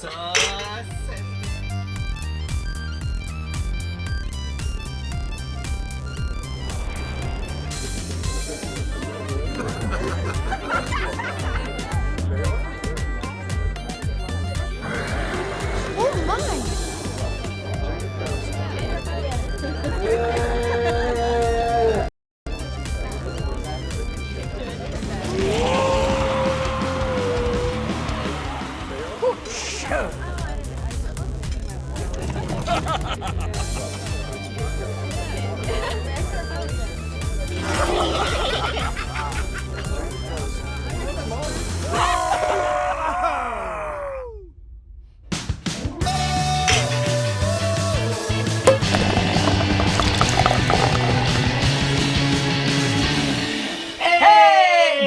Oh my!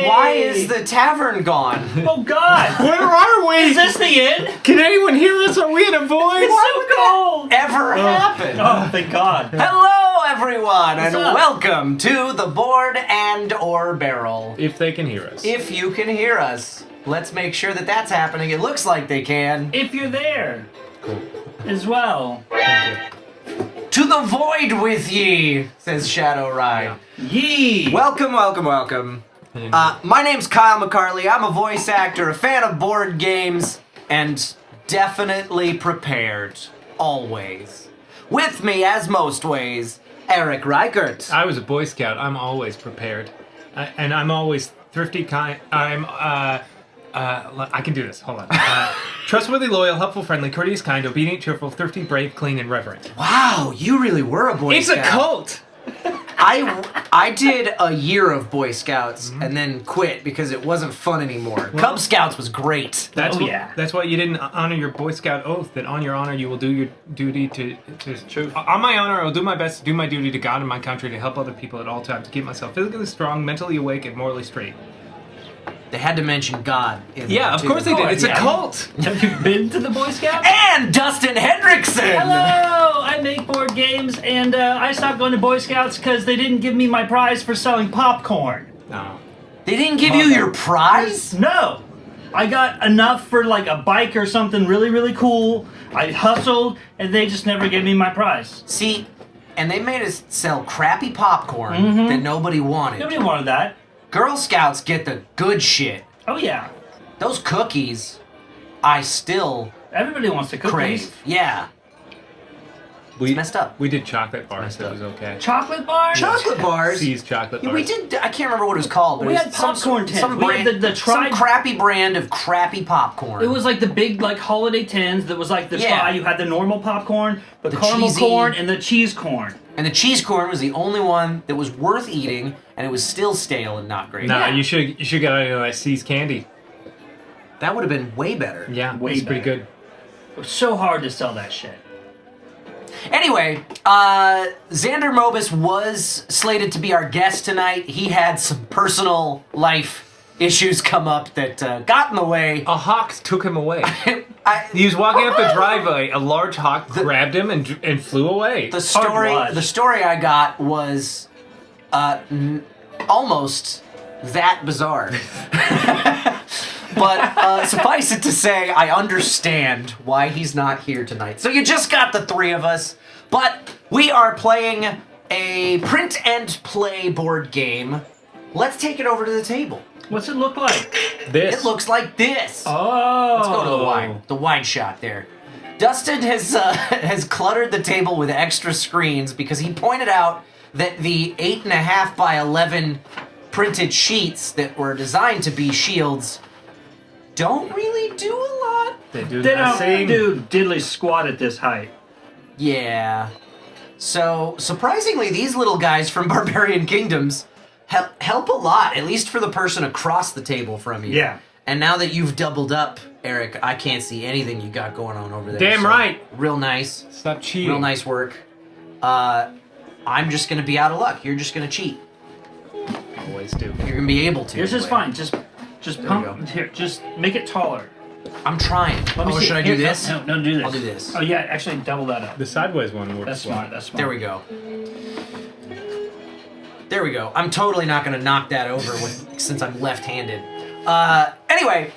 Why is the tavern gone? Oh God! Where are we? Is this the end? Can anyone hear us? Are we in a voice? It's so cold! Ever happen? Oh, thank God. Hello, everyone, and up? welcome to the Board and or Barrel. If they can hear us. If you can hear us, let's make sure that that's happening. It looks like they can. If you're there Cool. as well. Thank To the void with ye, says Shadow Ride. Yee! Welcome, welcome, welcome. My name's Kyle McCarley. I'm a voice actor, a fan of board games, and definitely prepared. Always. With me, as most ways, Eric Reichert. I was a Boy Scout. I'm always prepared. And I'm always thrifty, kind. I can do this. Hold on. Trustworthy, loyal, helpful, friendly, courteous, kind, obedient, cheerful, thrifty, brave, clean, and reverent. Wow, you really were a Boy It's Scout. a cult! I did a year of Boy Scouts and then quit because it wasn't fun anymore. Cub Scouts was great. That's yeah. That's why you didn't honor your Boy Scout oath. That on your honor you will do your duty to. Truth. On my honor, I will do my best to do my duty to God and my country, to help other people at all times, to keep myself physically strong, mentally awake, and morally straight. They had to mention God in Yeah, there, of too. course they did. It's yeah. a cult. Have you been to the Boy Scouts? And Dustin Hendrickson! Hello! I make board games, and I stopped going to Boy Scouts because they didn't give me my prize for selling popcorn. No. They didn't give you your prize? No! I got enough for like a bike or something really, really cool. I hustled, and they just never gave me my prize. See, and they made us sell crappy popcorn that nobody wanted. Nobody wanted that. Girl Scouts get the good shit. Oh yeah. Those cookies, I still Everybody wants to cook crave. Yeah. We messed up. We did chocolate bars. Messed It up. was okay. Chocolate bars? Chocolate bars. C's chocolate Yeah, bars. we did. I can't remember what it was called, but We it had was some- popcorn tins. Some We brand, had the some tried- crappy brand of crappy popcorn. It was like the big like holiday tins that was like the Yeah. try. You had the normal popcorn, the caramel cheesy- corn, and the cheese corn. And the cheese corn was the only one that was worth eating, and it was still stale and not great. Nah, Yeah. you should get out of that C's candy. That would have been way better. Yeah, Way it's pretty better. good. It was so hard to sell that shit. Anyway, Xander Mobus was slated to be our guest tonight. He had some personal life issues come up that got in the way. A hawk took him away. I, He was walking up the driveway. A large hawk grabbed him and flew away. the story, watch. the story I got was almost that bizarre. But suffice it to say, I understand why he's not here tonight. So you just got the three of us, but we are playing a print and play board game. Let's take it over to the table. What's it look like? This. It looks like this. Oh. Let's go to the wide shot there. Dustin has cluttered the table with extra screens because he pointed out that the 8.5 by 11 printed sheets that were designed to be shields don't really do a lot. They do They the don't same. do diddly squat at this height. Yeah. So, surprisingly, these little guys from Barbarian Kingdoms help a lot, at least for the person across the table from you. Yeah. And now that you've doubled up, Eric, I can't see anything you got going on over there. Damn right. Real nice. Stop cheating. Real nice work. I'm just going to be out of luck. You're just going to cheat. Always do. You're going to be able to. Yours is anyway. fine. Just we go. pump here. Just make it taller. I'm trying. Let me see. Should I Here, do this? No, do this. I'll do this. Oh yeah, actually double that up. The sideways one works. That's smart. That's smart. There we go. There we go. I'm totally not going to knock that over since I'm left-handed. Anyway,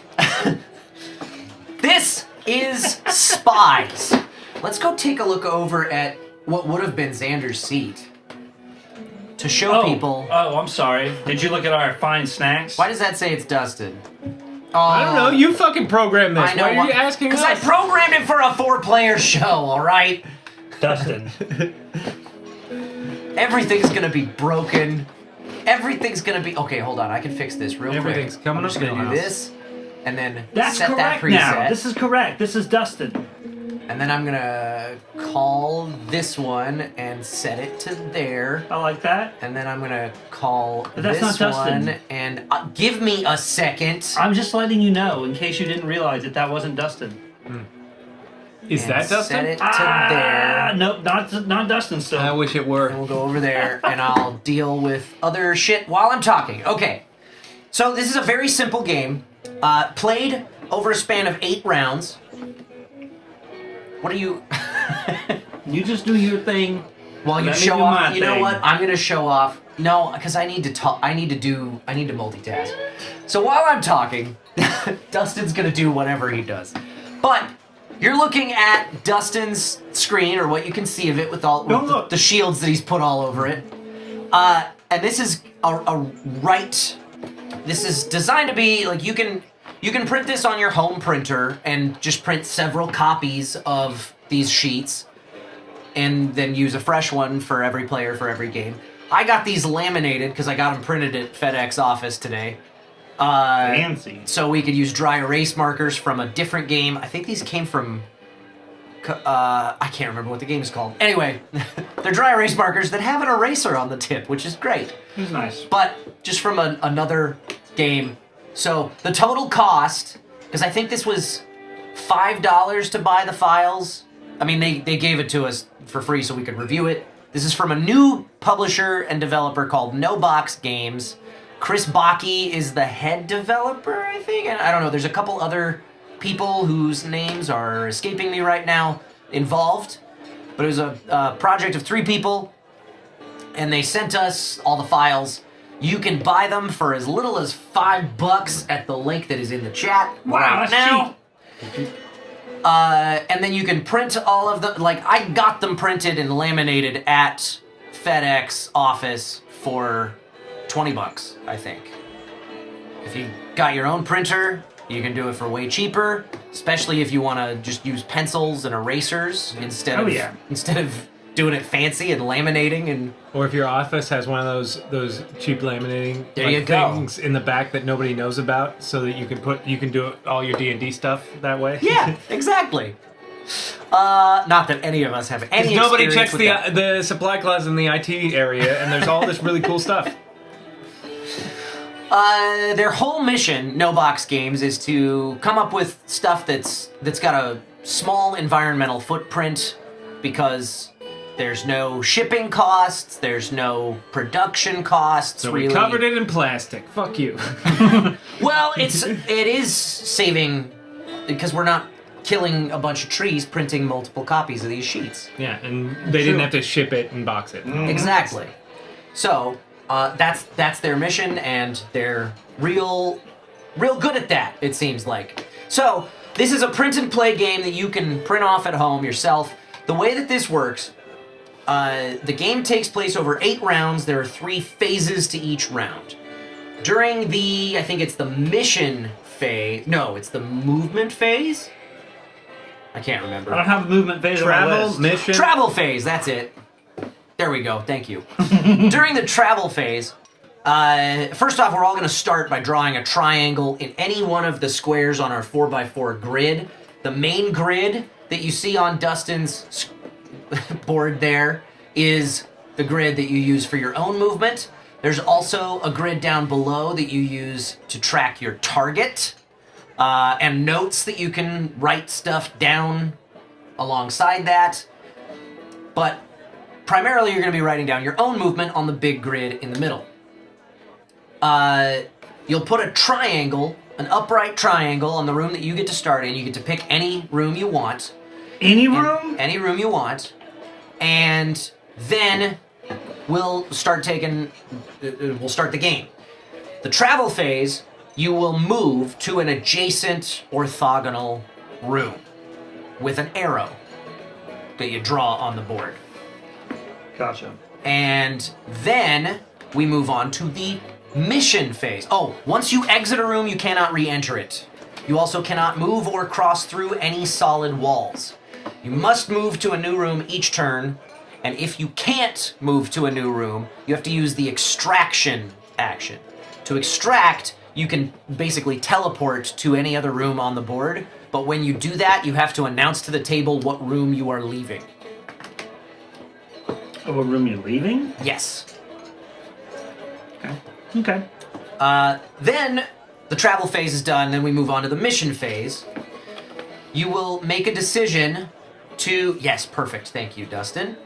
this is Spies. Let's go take a look over at what would have been Xander's seat. To show people... Oh, I'm sorry. Did you look at our fine snacks? Why does that say it's Dustin? I don't know. You fucking programmed this. I know. Why are you asking us? Because I programmed it for a 4-player show, alright? Dustin. Everything's gonna be broken. Everything's gonna be... Okay, hold on. I can fix this real Everything's quick. coming I'm just up in gonna the do house. this, and then That's set that correct preset. now. This is correct. This is Dustin. And then I'm gonna call this one and set it to there. I like that. And then I'm gonna call But that's this not Dustin. one and give me a second. I'm just letting you know in case you didn't realize that wasn't Dustin. Is and that Set Dustin? it to there. Nope, not Dustin still. I wish it were. And we'll go over there and I'll deal with other shit while I'm talking. Okay. So this is a very simple game. Played over a span of 8 rounds. What are you... You just do your thing. While you Let me show do off, my you know thing. what? I'm gonna show off. No, because I need to talk. I need to multitask. So while I'm talking, Dustin's gonna do whatever he does. But you're looking at Dustin's screen, or what you can see of it, with all Don't with look. the shields that he's put all over it. And this is This is designed to be like you can print this on your home printer and just print several copies of these sheets and then use a fresh one for every player for every game. I got these laminated because I got them printed at FedEx office today. Fancy. So we could use dry erase markers from a different game. I think these came from... I can't remember what the game is called. Anyway, they're dry erase markers that have an eraser on the tip, which is great. He's nice. But just from another game. So the total cost, because I think this was $5 to buy the files. I mean, they gave it to us for free so we could review it. This is from a new publisher and developer called No Box Games. Chris Bakke is the head developer, I think. And I don't know, there's a couple other people whose names are escaping me right now involved. But it was a project of 3 people, and they sent us all the files. You can buy them for as little as $5 at the link that is in the chat right that's now. cheap. And then you can print all of them. Like, I got them printed and laminated at FedEx office for $20, I think. If you got your own printer, you can do it for way cheaper, especially if you want to just use pencils and erasers instead of doing it fancy and laminating and... Or if your office has one of those cheap laminating There you go. things in the back that nobody knows about, so that you can do all your D&D stuff that way. Yeah, exactly. Not that any of us have any Nobody experience checks with that. the supply closet in the IT area, and there's all this really cool stuff. Their whole mission, No Box Games, is to come up with stuff that's got a small environmental footprint, because there's no shipping costs, there's no production costs. So really. we covered it in plastic. Fuck you. Well, it is saving, because we're not killing a bunch of trees printing multiple copies of these sheets. Yeah, and they didn't have to ship it and box it. Exactly. So that's their mission, and they're real good at that, it seems like. So this is a print and play game that you can print off at home yourself. The way that this works, the game takes place over 8 rounds. There are 3 phases to each round. During I think it's the mission phase. No, it's the movement phase. I can't remember. I don't have a movement phase on my Travel, list. mission. Travel phase, that's it. There we go, thank you. During the travel phase, first off, we're all going to start by drawing a triangle in any one of the squares on our 4x4 grid. The main grid that you see on Dustin's board there is the grid that you use for your own movement. There's also a grid down below that you use to track your target, and notes that you can write stuff down alongside that. But primarily, you're going to be writing down your own movement on the big grid in the middle. You'll put a triangle, an upright triangle, on the room that you get to start in. You get to pick any room you want. Any room? Any room you want. And then we'll start the game. The travel phase, you will move to an adjacent orthogonal room. with an arrow that you draw on the board. Gotcha. And then we move on to the mission phase. Oh, once you exit a room, you cannot re-enter it. You also cannot move or cross through any solid walls. You must move to a new room each turn, and if you can't move to a new room, you have to use the extraction action. To extract, you can basically teleport to any other room on the board, but when you do that, you have to announce to the table what room you are leaving. Oh, what room you're leaving? Yes. Okay. Then the travel phase is done, then we move on to the mission phase. You will make a decision to... Yes, perfect. Thank you, Dustin.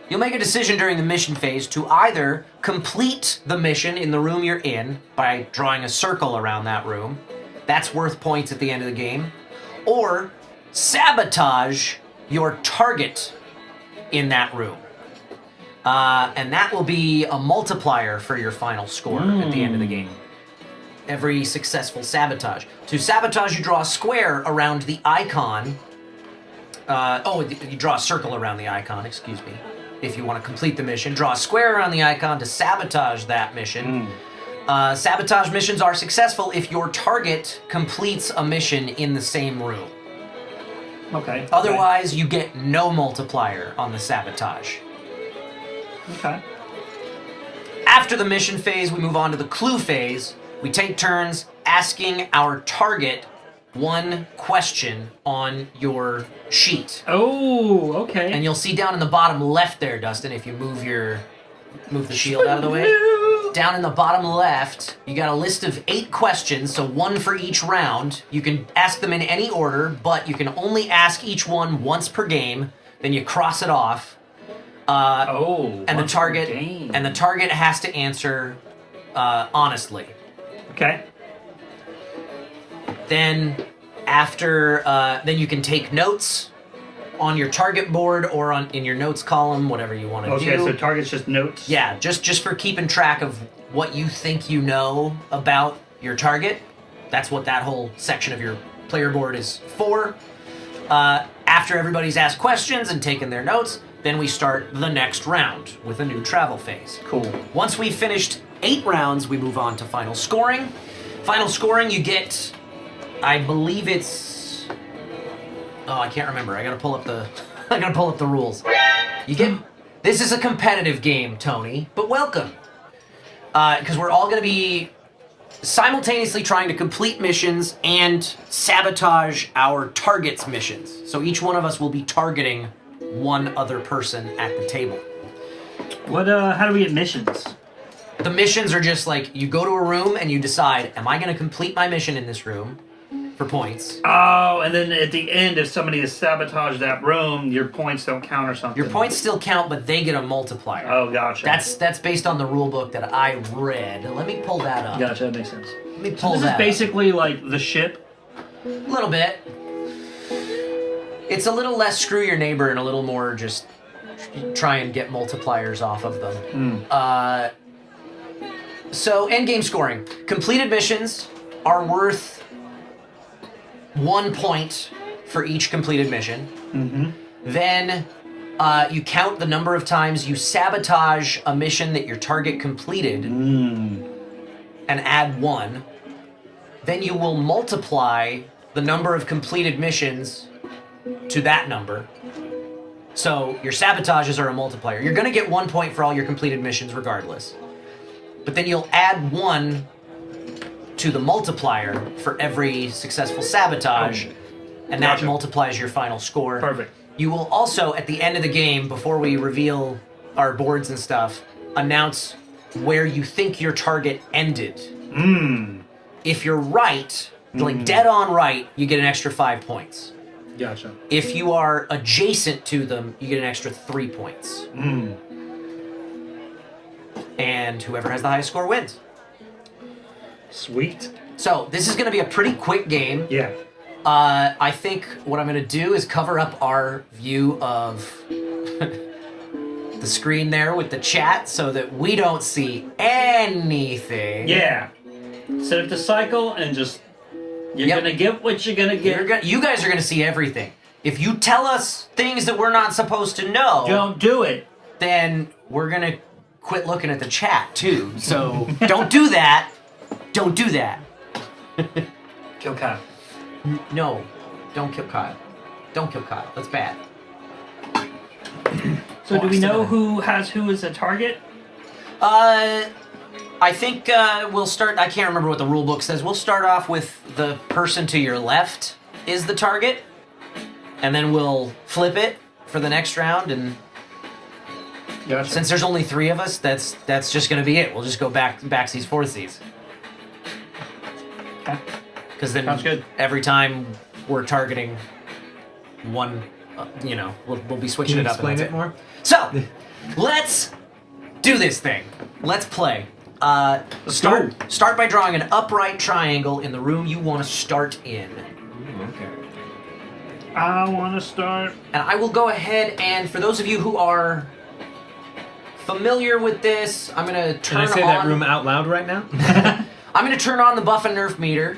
You'll make a decision during the mission phase to either complete the mission in the room you're in by drawing a circle around that room. That's worth points at the end of the game. Or sabotage your target in that room. And that will be a multiplier for your final score at the end of the game. Every successful sabotage. To sabotage, you draw a square around the icon. You draw a circle around the icon, excuse me. If you want to complete the mission, draw a square around the icon to sabotage that mission. Sabotage missions are successful if your target completes a mission in the same room. Okay. Otherwise, you get no multiplier on the sabotage. Okay. After the mission phase, we move on to the clue phase. We take turns asking our target one question on your sheet. Oh, okay. And you'll see down in the bottom left there, Dustin, if you move the shield out of the way. Down in the bottom left, you got a list of 8 questions, so one for each round. You can ask them in any order, but you can only ask each one once per game. Then you cross it off. And the target has to answer honestly. Okay. Then then you can take notes on your target board or in your notes column, whatever you want to do. Okay, so target's just notes? Yeah, just for keeping track of what you think you know about your target. That's what that whole section of your player board is for. After everybody's asked questions and taken their notes, then we start the next round with a new travel phase. Cool. Once we've finished 8 rounds, we move on to final scoring. Final scoring, you get, I believe it's... Oh, I can't remember. I gotta pull up the rules. You get... This is a competitive game, Tony, but welcome. Because we're all gonna be simultaneously trying to complete missions and sabotage our target's missions. So each one of us will be targeting one other person at the table. How do we get missions? The missions are just like, you go to a room and you decide, am I going to complete my mission in this room for points? Oh, and then at the end, if somebody has sabotaged that room, your points don't count or something. Your points still count, but they get a multiplier. Oh, gotcha. That's based on the rule book that I read. Let me pull that up. Gotcha, that makes sense. Let me pull this that is basically like the ship? A little bit. It's a little less screw your neighbor and a little more just try and get multipliers off of them. So, endgame scoring. Completed missions are worth 1 point for each completed mission. Mm-hmm. Then you count the number of times you sabotage a mission that your target completed and add 1. Then you will multiply the number of completed missions to that number. So your sabotages are a multiplier. You're going to get 1 point for all your completed missions regardless. But then you'll add 1 to the multiplier for every successful sabotage, and that multiplies your final score. Perfect. You will also, at the end of the game, before we reveal our boards and stuff, announce where you think your target ended. If you're right, like dead on right, you get an extra 5 points. Gotcha. If you are adjacent to them, you get an extra 3 points. And whoever has the highest score wins. Sweet. So, this is going to be a pretty quick game. Yeah. I think what I'm going to do is cover up our view of the screen there with the chat so that we don't see anything. Yeah. Set up the cycle and just You're Yep. gonna get what you're gonna get. You guys are gonna see everything. If you tell us things that we're not supposed to know, Don't do it. then we're gonna quit looking at the chat too. So don't do that. Don't do that. Kill Kyle. No, don't kill Kyle. Don't kill Kyle. That's bad. So do we know Boston. who has who as a target? I think we'll start. I can't remember what the rule book says. We'll start off with the person to your left is the target, and then we'll flip it for the next round. And Gotcha. since there's only 3 of us, that's just gonna be it. We'll just go backsies, foresies. Okay. Because then Sounds good. every time we're targeting one, we'll be switching Can it you up. and explain that's it more? So, let's do this thing. Let's play. Start by drawing an upright triangle in the room you want to start in. Okay. I want to start. And I will go ahead and, for those of you who are familiar with this, I'm going to Can turn I say on... that room out loud right now? I'm going to turn on the buff and nerf meter,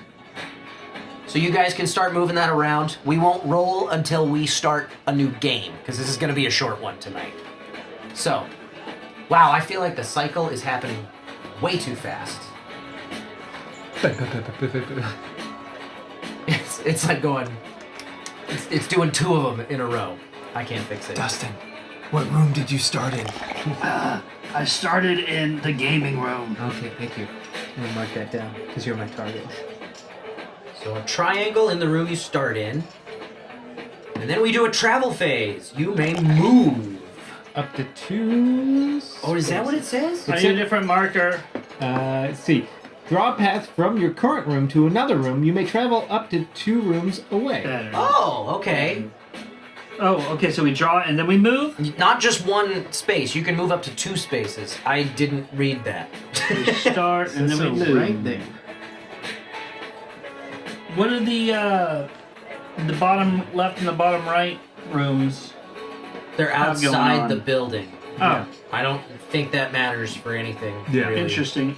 so you guys can start moving that around. We won't roll until we start a new game, because this is going to be a short one tonight. So, wow, I feel like the cycle is happening way too fast. It's like going... It's doing 2 of them in a row. I can't fix it. Dustin, what room did you start in? I started in the gaming room. Okay, thank you. I'm gonna mark that down because you're my target. So a triangle in the room you start in. And then we do a travel phase. You may move. Up to 2. Oh, is that what it says? I need a different marker. Let's see. Draw a path from your current room to another room. You may travel up to 2 rooms away. Better. Oh, okay. Oh, okay. So we draw and then we move. Not just 1 space. You can move up to 2 spaces. I didn't read that. We start and then we move. Right there. What are the bottom left and the bottom right rooms? They're How's going outside on? the building. Oh, I don't think that matters for anything. Yeah. really. interesting.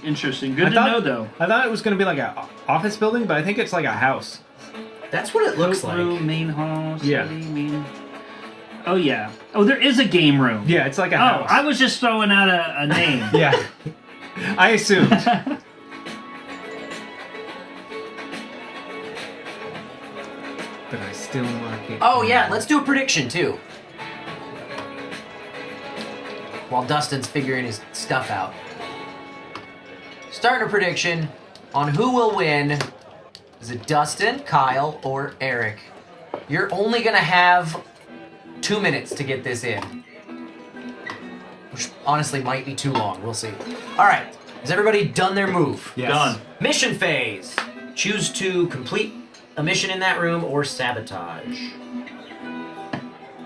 Good to know, though. I thought it was going to be like a office building, but I think it's like a house. That's what it looks Coat like. room, main hall, study, Yeah. main. Oh yeah. Oh, there is a game room. Yeah, it's like a Oh, house. I was just throwing out a name. Yeah. I assumed. But I still mark it. Oh, yeah. Let's do a prediction, too. While Dustin's figuring his stuff out. Starting a prediction on who will win. Is it Dustin, Kyle, or Eric? You're only going to have 2 minutes to get this in. Which honestly might be too long. We'll see. All right. Has everybody done their move? Yes. Done. Mission phase. Choose to complete a mission in that room or sabotage.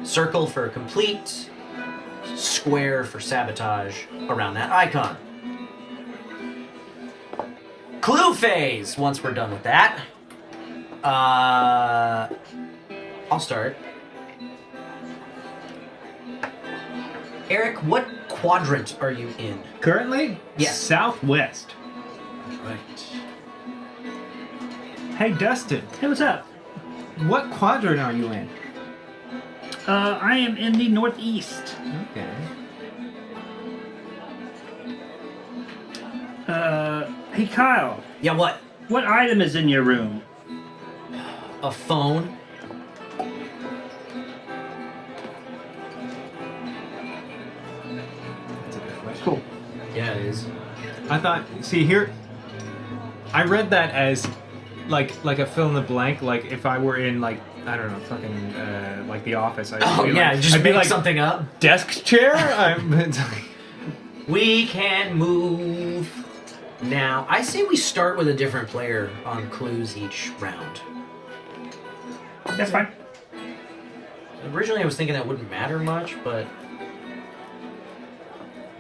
Circle for complete. Square for sabotage around that icon. Clue phase. Once we're done with that. I'll start. Eric, what quadrant are you in? Currently? Yes. Southwest. Right. Hey, Dustin, Hey, what's up? what quadrant are you in? I am in the northeast. Okay. Hey Kyle, Yeah, what? what item is in your room? A phone? That's a good question. Cool. Yeah, it is. I thought, see here, I read that as like a fill in the blank. Like if I were in like I don't know, fucking like The Office. I'd Oh be yeah, like, just I'd be make like something up. desk chair. It's like, We can move now. I say we start with a different player on clues each round. That's fine. Originally, I was thinking that wouldn't matter much, but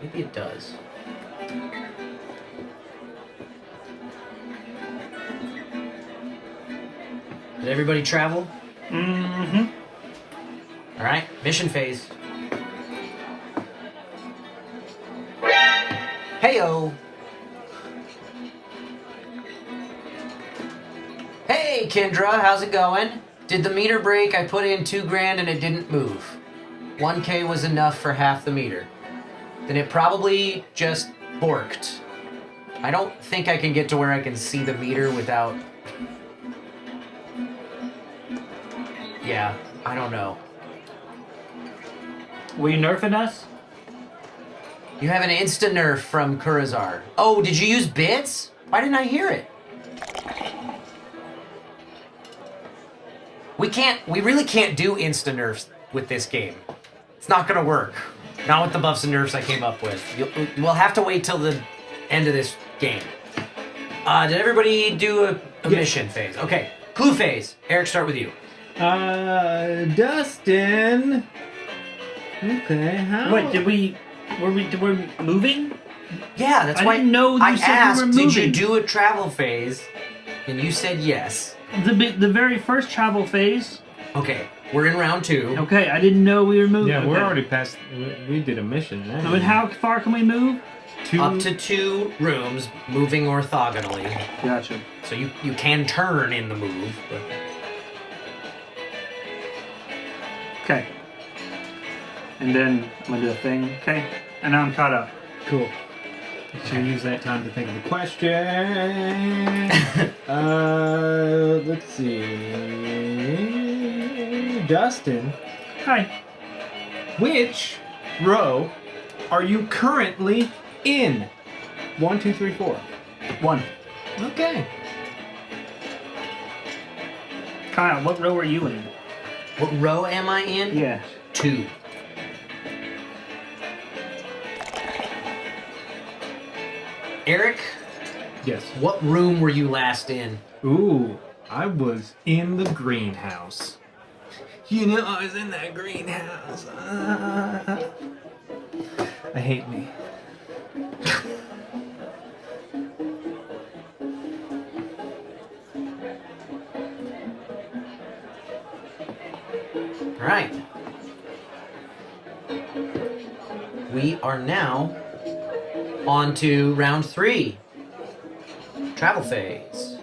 maybe it does. Did everybody travel? Mm-hmm. All right, mission phase. Heyo. Hey, Kendra. How's it going? Did the meter break? I put in $2,000 and it didn't move. 1K was enough for half the meter. Then it probably just borked. I don't think I can get to where I can see the meter without... Yeah, I don't know. Were you nerfing us? You have an insta-nerf from Kurazar. Oh, did you use bits? Why didn't I hear it? We really can't do insta-nerfs with this game. It's not gonna work. Not with the buffs and nerfs I came up with. We'll have to wait till the end of this game. Did everybody do a mission phase? Okay, clue phase. Eric, start with you. Dustin. Okay, how? Wait, were we moving? Yeah, that's I why didn't know you I said we asked, were did you moving. do a travel phase? And you said yes. The very first travel phase. Okay, we're in round 2. Okay, I didn't know we were moving. Yeah, we're Okay. already past. We did a mission. I mean, how far can we move? Up to 2 rooms, moving orthogonally. Gotcha. So you can turn in the move, but... Okay. And then I'm gonna do a thing. Okay. And now I'm caught up. Cool. Should use that time to think of a question. Let's see. Dustin, Hi. which row are you currently in? 1, 2, 3, 4. 1. Okay. Kyle, what row are you in? What row am I in? Yeah. 2. Eric, Yes. what room were you last in? Ooh, I was in the greenhouse. You know, I was in that greenhouse. I hate me. All right. We are now on to round 3. Travel phase.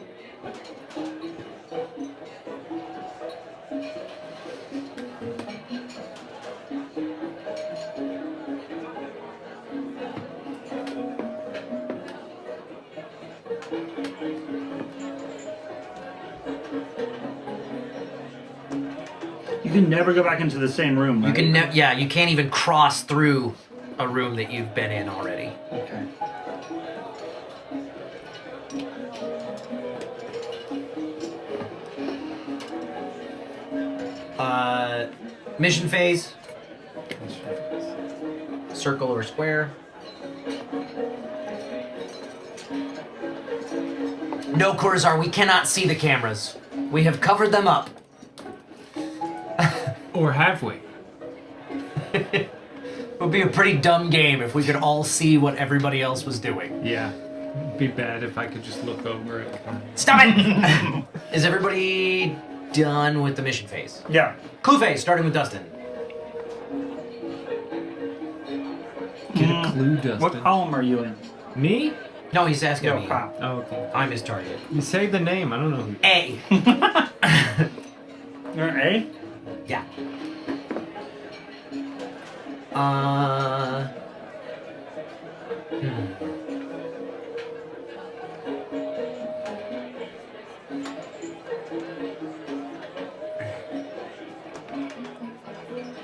You can never go back into the same room, right? You can you can't even cross through a room that you've been in already. Okay. Mission phase. Circle or square. No, Kurazar, we cannot see the cameras. We have covered them up. Or have we? It would be a pretty dumb game if we could all see what everybody else was doing. Yeah. It'd be bad if I could just look over it. Stop it! Is everybody done with the mission phase? Yeah. Clue phase, starting with Dustin. Get a clue, Dustin. What column are you in? Me? No, he's asking No, me. Kyle. Oh, okay. I'm his target. You say the name. I don't know who. A. You're in A? Yeah.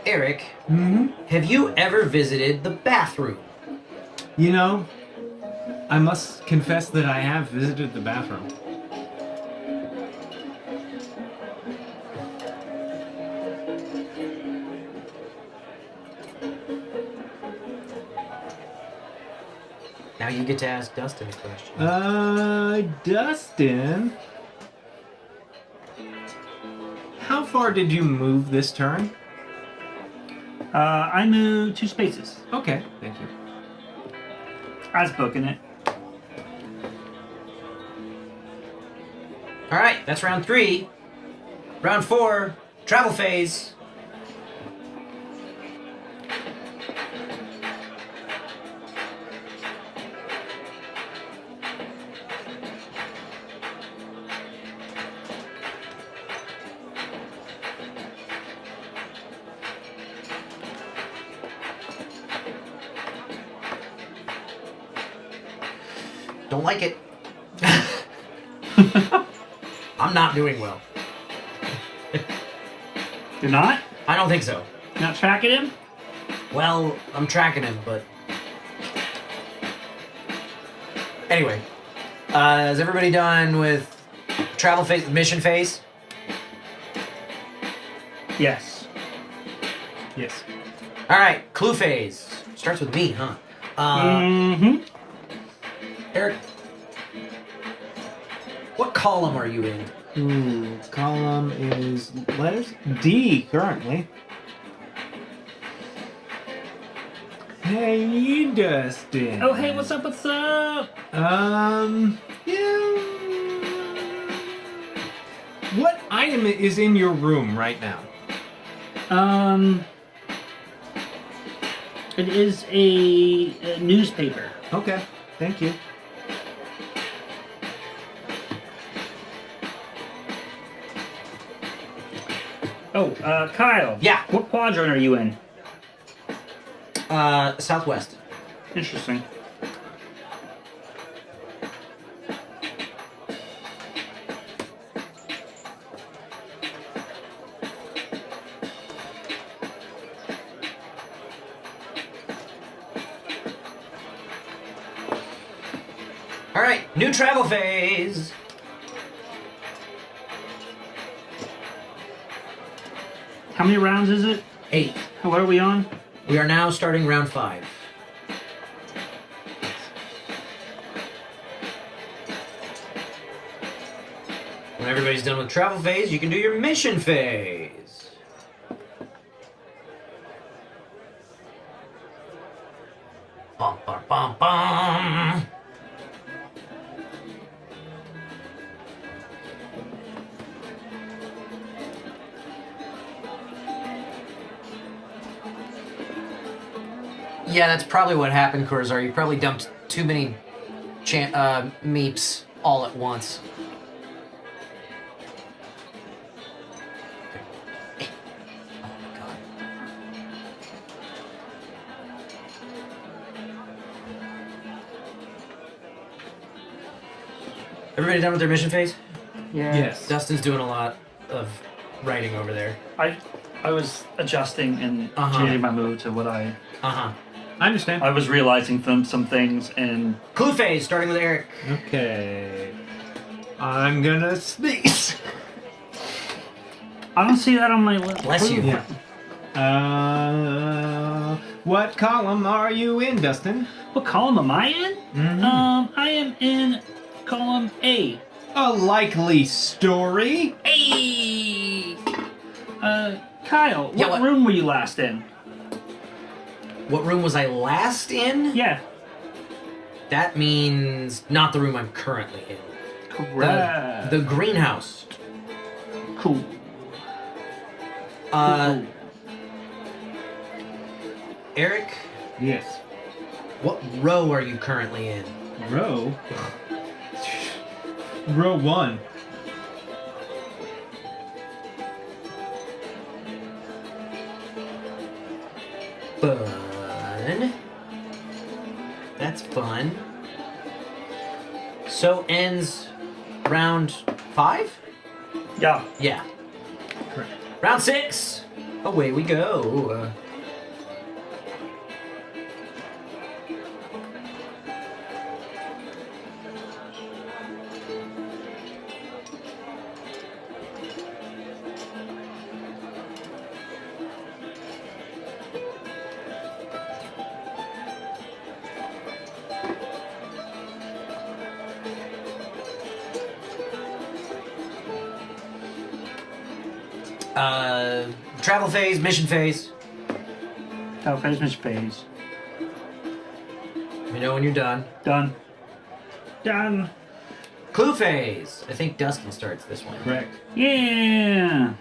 Eric, have you ever visited the bathroom? You know, I must confess that I have visited the bathroom. Now you get to ask Dustin a question. Dustin, how far did you move this turn? I moved 2 spaces. Okay, thank you. I was booking it. All right, that's round 3. Round 4, travel phase. Don't like it. I'm not doing well. You're not? I don't think so. You're not tracking him? Well, I'm tracking him, but... Anyway. Is everybody done with travel phase, mission phase? Yes. Yes. Alright, clue phase. Starts with me, huh? Mm-hmm. Eric, what column are you in? Ooh, column is letters D currently. Hey, Dustin. Oh, hey, what's up, what's up? Yeah. What item is in your room right now? It is a newspaper. Okay, thank you. Oh, Kyle. Yeah. What quadrant are you in? Southwest. Interesting. Alright, new travel phase. How many rounds is it? 8. What are we on? We are now starting round 5. When everybody's done with travel phase, you can do your mission phase. Bum, bum, bum, bum. Yeah, that's probably what happened, Kurzar. You probably dumped too many meeps all at once. Oh my god. Everybody done with their mission phase? Yeah. Yes. Dustin's doing a lot of writing over there. I was adjusting and Uh-huh. changing my mood to what I Uh-huh. I understand. I was realizing some things and Clue phase, starting with Eric. Okay. I'm gonna sneeze. I don't see that on my list. Bless you. Yeah. What column are you in, Dustin? What column am I in? Mm-hmm. I am in column A. A likely story. Hey! Kyle, Yeah, what what? room were you last in? What room was I last in? Yeah. That means not the room I'm currently in. Correct. The greenhouse. Cool. Uh, Eric, Yes. what row are you currently in? Row. Row 1. Fun. That's fun. So ends round 5? Yeah. Yeah. Correct. Round 6. Away we go. Travel phase, mission phase. Oh, finish phase. Let me know when you're done. Done. Done. Clue phase. I think Dustin starts this one. Correct. Yeah.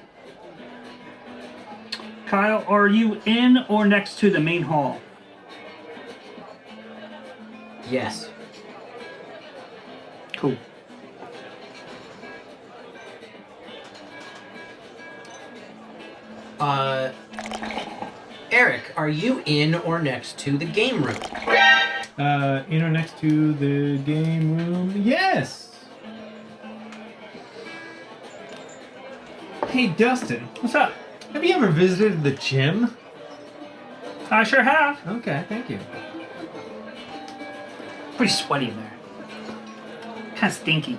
Kyle, are you in or next to the main hall? Yes. Cool. Eric, are you in or next to the game room? Enter next to the game room. Yes! Hey, Dustin. What's up? Have you ever visited the gym? I sure have. Okay, thank you. Pretty sweaty in there. Kind of stinky.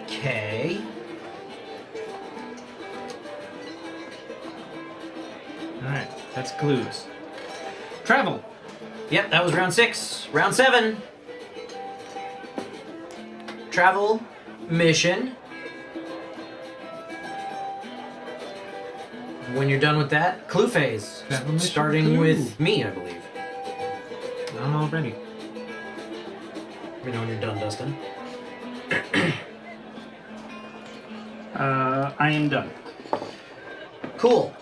Okay. Alright, that's clues. Travel. Yep, that was round 6. Round 7. Travel mission. When you're done with that, clue phase. Travel mission Starting clue. with me, I believe. I'm all ready. Let me know when you're done, Dustin. I am done. Cool.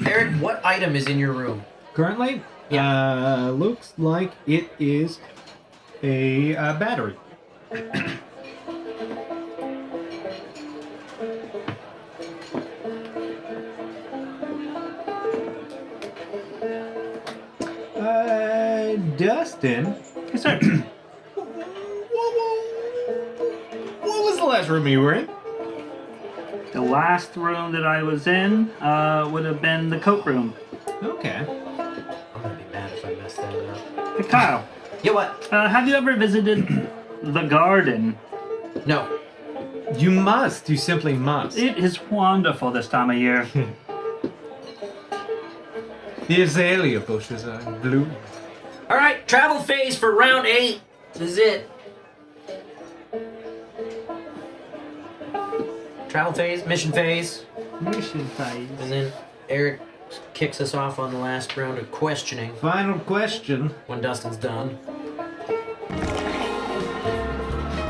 Eric, what item is in your room? Currently, looks like it is a battery. Dustin, Yes, sir. what was the last room you were in? The last room that I was in would have been the coat room. Okay. I'm gonna be mad if I mess that up. Hey, Kyle, Yeah, what? have you ever visited the garden? No. You must. You simply must. It is wonderful this time of year. The azalea bushes are blue. Alright, travel phase for round 8. This is it. Travel phase, mission phase. Mission phase. And then Eric kicks us off on the last round of questioning Final question. when Dustin's done.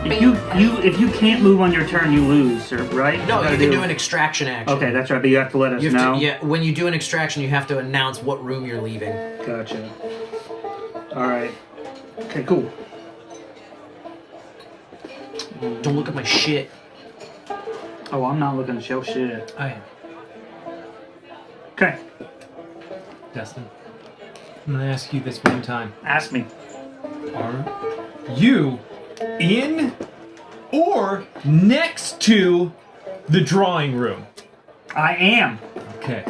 If you can't move on your turn, you lose, right? No, gotta you can do an extraction action. Okay, that's right, but you have to let us You have know. to, yeah, when you do an extraction, you have to announce what room you're leaving. Gotcha. All right. Okay, cool. Don't look at my shit. Oh, I'm not looking to show shit. I am. Okay, Dustin, I'm gonna ask you this one time. ask me. Are you in or next to the drawing room? I am. Okay.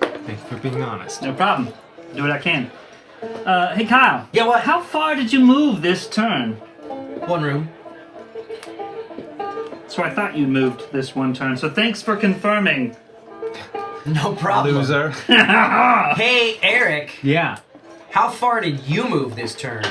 Thanks for being honest. No problem. Do what I can. Hey, Kyle. Yeah, what? How far did you move this turn? One room. So I thought you moved this one turn. So thanks for confirming. No problem. Loser. Hey, Eric, Yeah. how far did you move this turn?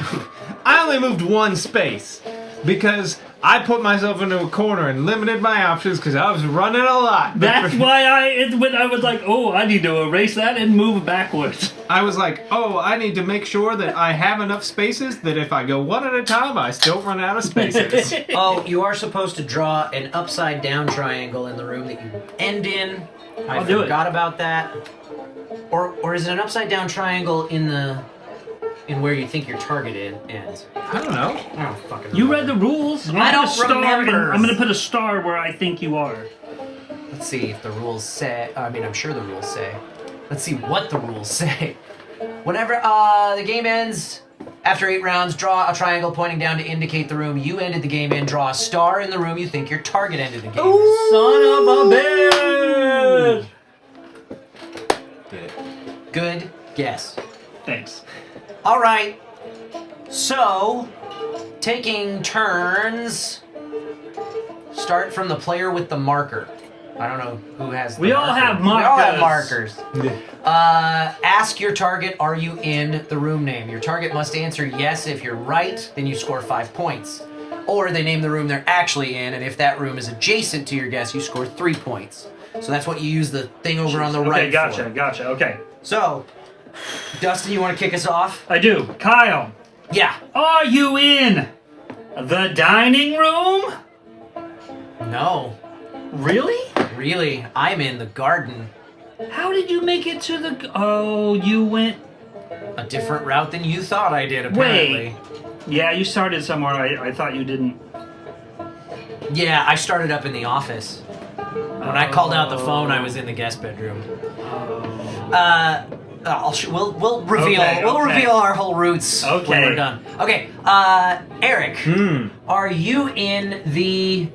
I only moved one space because I put myself into a corner and limited my options because I was running a lot. That's why I was like, oh, I need to erase that and move backwards. I was like, oh, I need to make sure that I have enough spaces that if I go one at a time, I still run out of spaces. Oh, you are supposed to draw an upside down triangle in the room that you end in. I I'll do it. forgot about that. Or is it an upside down triangle in where you think your target ends? I don't know. I don't fucking You remember. read the rules. I don't remember. I'm gonna put a star where I think you are. Let's see if the rules say. I mean, I'm sure the rules say. Let's see what the rules say. Whenever the game ends, after 8 rounds, draw a triangle pointing down to indicate the room you ended the game in. Draw a star in the room you think your target ended the game in. Son of a bitch! Did it. Good guess. Thanks. All right. So, taking turns. Start from the player with the marker. I don't know who has. We all have We all have markers. markers. Ask your target, are you in the room name? Your target must answer yes. If you're right, then you score 5 points. Or they name the room they're actually in, and if that room is adjacent to your guess, you score 3 points. So that's what you use the thing over on the right Okay, gotcha, for. gotcha. Okay, So, Dustin, you want to kick us off? I do. Kyle, Yeah. are you in the dining room? No. Really? Really, I'm in the garden. How did you make it to the? Oh, you went. A different route than you thought I did, apparently. Yeah, you started somewhere. I thought you didn't. Yeah, I started up in the office. When I called out the phone, I was in the guest bedroom. We'll reveal reveal our whole roots when we're done. Okay, Eric, are you in the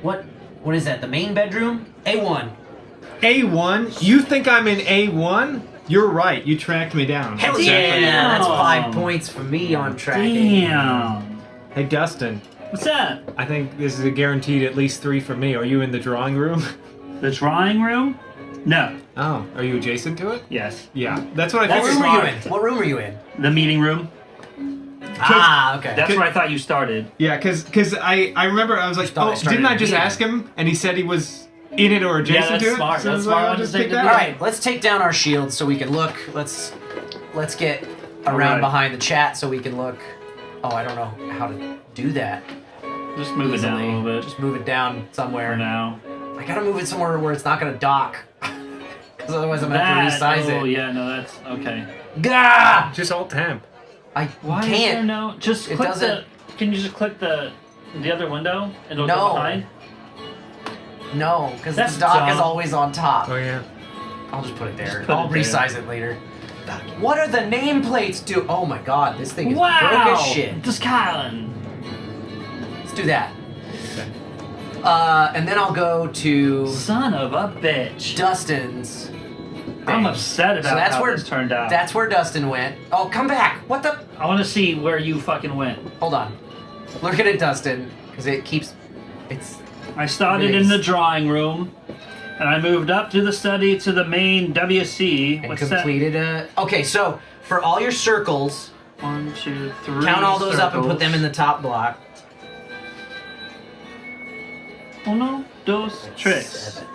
what is that? The main bedroom? A1. A1? You think I'm in A1? You're right. You tracked me down. Hell Exactly. yeah! That's 5 points for me on tracking. Damn. Hey, Dustin. What's that? I think this is a guaranteed at least 3 for me. Are you in the drawing room? The drawing room? No. Oh, are you adjacent to it? Yes. Yeah, that's what I What figured. room are you in? What room are you in? The meeting room. Okay. That's where I thought you started. Yeah, because I remember I was like, thought I oh, started didn't I in just meeting. ask him? And he said he was in it or adjacent that's to it. smart. So I That's was smart. like, I I'll just just pick think that to All up. right, let's take down our shields so we can look. Let's get around Alright. behind the chat so we can look. Oh, I don't know how to do that. Just move it down a easily. little bit. Just move it down somewhere. For now. I gotta move it somewhere where it's not gonna dock. Because otherwise I'm gonna have to resize Oh it. yeah, no, that's okay. Gah! Just alt temp. I Why is there can't. no? Just It click doesn't- Can you just click the other window and it'll No. go behind? No, because the That's dock is dumb. always on top. Oh yeah. I'll just put it there. put I'll it there. resize it later. What are the nameplates do? Oh my god, this thing is Wow! broke as shit. Just Kylan. Let's do that. And then I'll go to Son of a bitch. Dustin's. I'm thing. upset about So that's how where this turned out. That's where Dustin went. Oh, come back! What the? I want to see where you fucking went. Hold on. Look at it, Dustin, because it keeps. It's. I started in the drawing room, and I moved up to the study to the main WC. And What's completed a. Okay, so for all your circles, that? 1, 2, 3. count all those up and put circles. them in the top block. Uno, dos, tres. 7.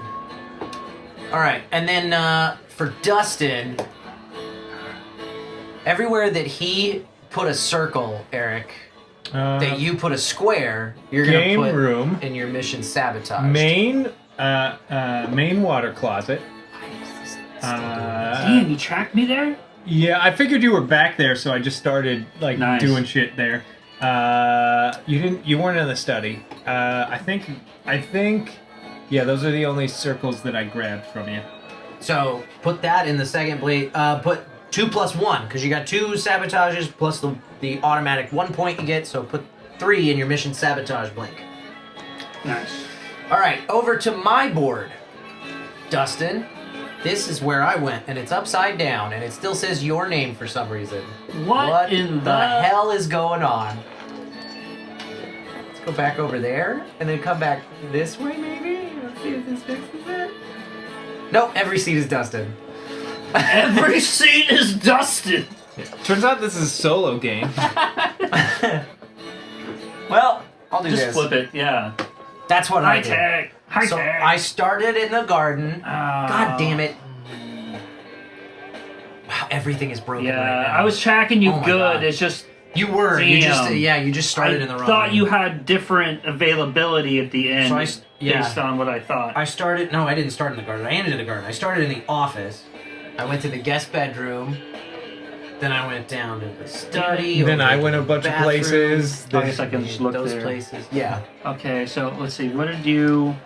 All right, and then for Dustin, everywhere that he put a circle, Eric, that you put a square, you're gonna Game put room. in your mission sabotage. Main water closet. Damn, you tracked me there? Yeah, I figured you were back there, so I just started like Nice. doing shit there. You weren't in the study. I think, yeah, those are the only circles that I grabbed from you. So put that in the second blade. Put 2 plus 1 because you got 2 sabotages plus the automatic 1 point you get. So put 3 in your mission sabotage blank. Nice. All right, over to my board, Dustin. This is where I went, and it's upside down, and it still says your name for some reason. What in the hell is going on? Let's go back over there, and then come back this way, maybe? Let's see if this fixes it. Nope, every seat is Dustin. Every seat is dusted. Turns out this is a solo game. Well, I'll do Just this. flip it, yeah. That's what I High did. tech. High So tech. I started in the garden. God damn it. Wow, everything is broken Yeah, right now. I was tracking you Oh my good. God. It's just You were. You just Damn. you just started in the I wrong thought room. you had different availability at the end So yeah. based on what I thought. I started. No, I didn't start in the garden. I ended in the garden. I started in the office. I went to the guest bedroom. Then I went down to the study. Then over I to went a the bunch of bathroom. places. I guess I can just look Those there. places. Yeah. Okay, so let's see. What did you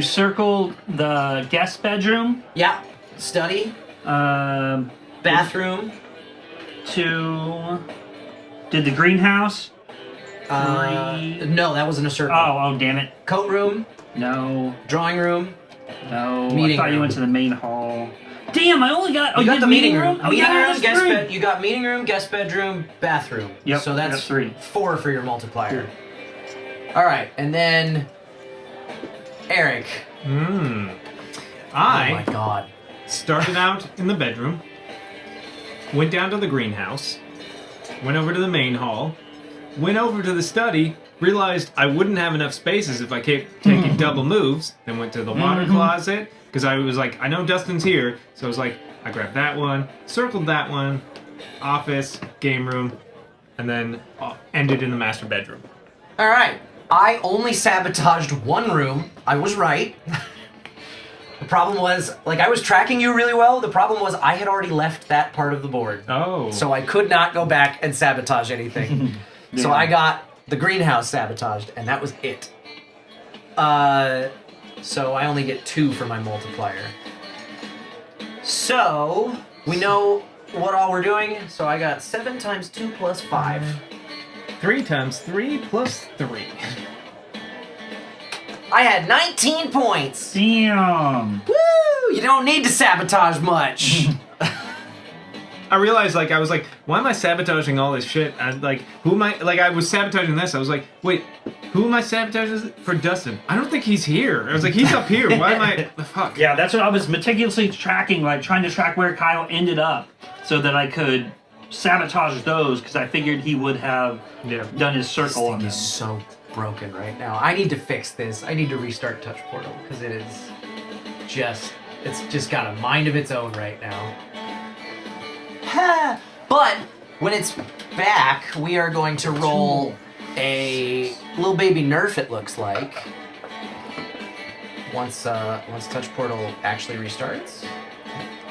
circled the guest bedroom? Yeah. Study. Um, Bathroom. did the greenhouse? No, that wasn't a circle. Oh, damn it. Coat room. No, Drawing room. no. Meeting I thought you room. went to the main hall. Damn, I only got. Oh, You got did the meeting room. Oh, Meeting yeah, room, that's guest three. bed. You got meeting room, guest bedroom, bathroom. Yep, So that's that's 3. 4 for your multiplier. All right, and then Eric. Oh I my God. started out in the bedroom, went down to the greenhouse, went over to the main hall, went over to the study, realized I wouldn't have enough spaces if I kept taking double moves, then went to the water closet, because I was like, I know Dustin's here, so I was like, I grabbed that one, circled that one, office, game room, and then ended in the master bedroom. All right. I only sabotaged 1 room. I was right. The problem was, like, I was tracking you really well. The problem was I had already left that part of the board. Oh. So I could not go back and sabotage anything. So I got the greenhouse sabotaged, and that was it. So I only get 2 for my multiplier. So we know what all we're doing. So I got 7 times 2 plus 5. 3 times 3 plus 3. I had 19 points. Damn. Woo! You don't need to sabotage much. I realized, like, I was like, why am I sabotaging all this shit? And, like, who am I? Like, I was sabotaging this. I was like, wait, who am I sabotaging for Dustin? I don't think he's here. I was like, he's up here. Why am I? The fuck? Yeah, that's what I was meticulously tracking, like trying to track where Kyle ended up so that I could sabotage those because I figured he would have done his circle on This thing them. is so broken right now. I need to fix this. I need to restart Touch Portal because it's just got a mind of its own right now. But when it's back, we are going to roll a little baby nerf, it looks like. Once Touch Portal actually restarts.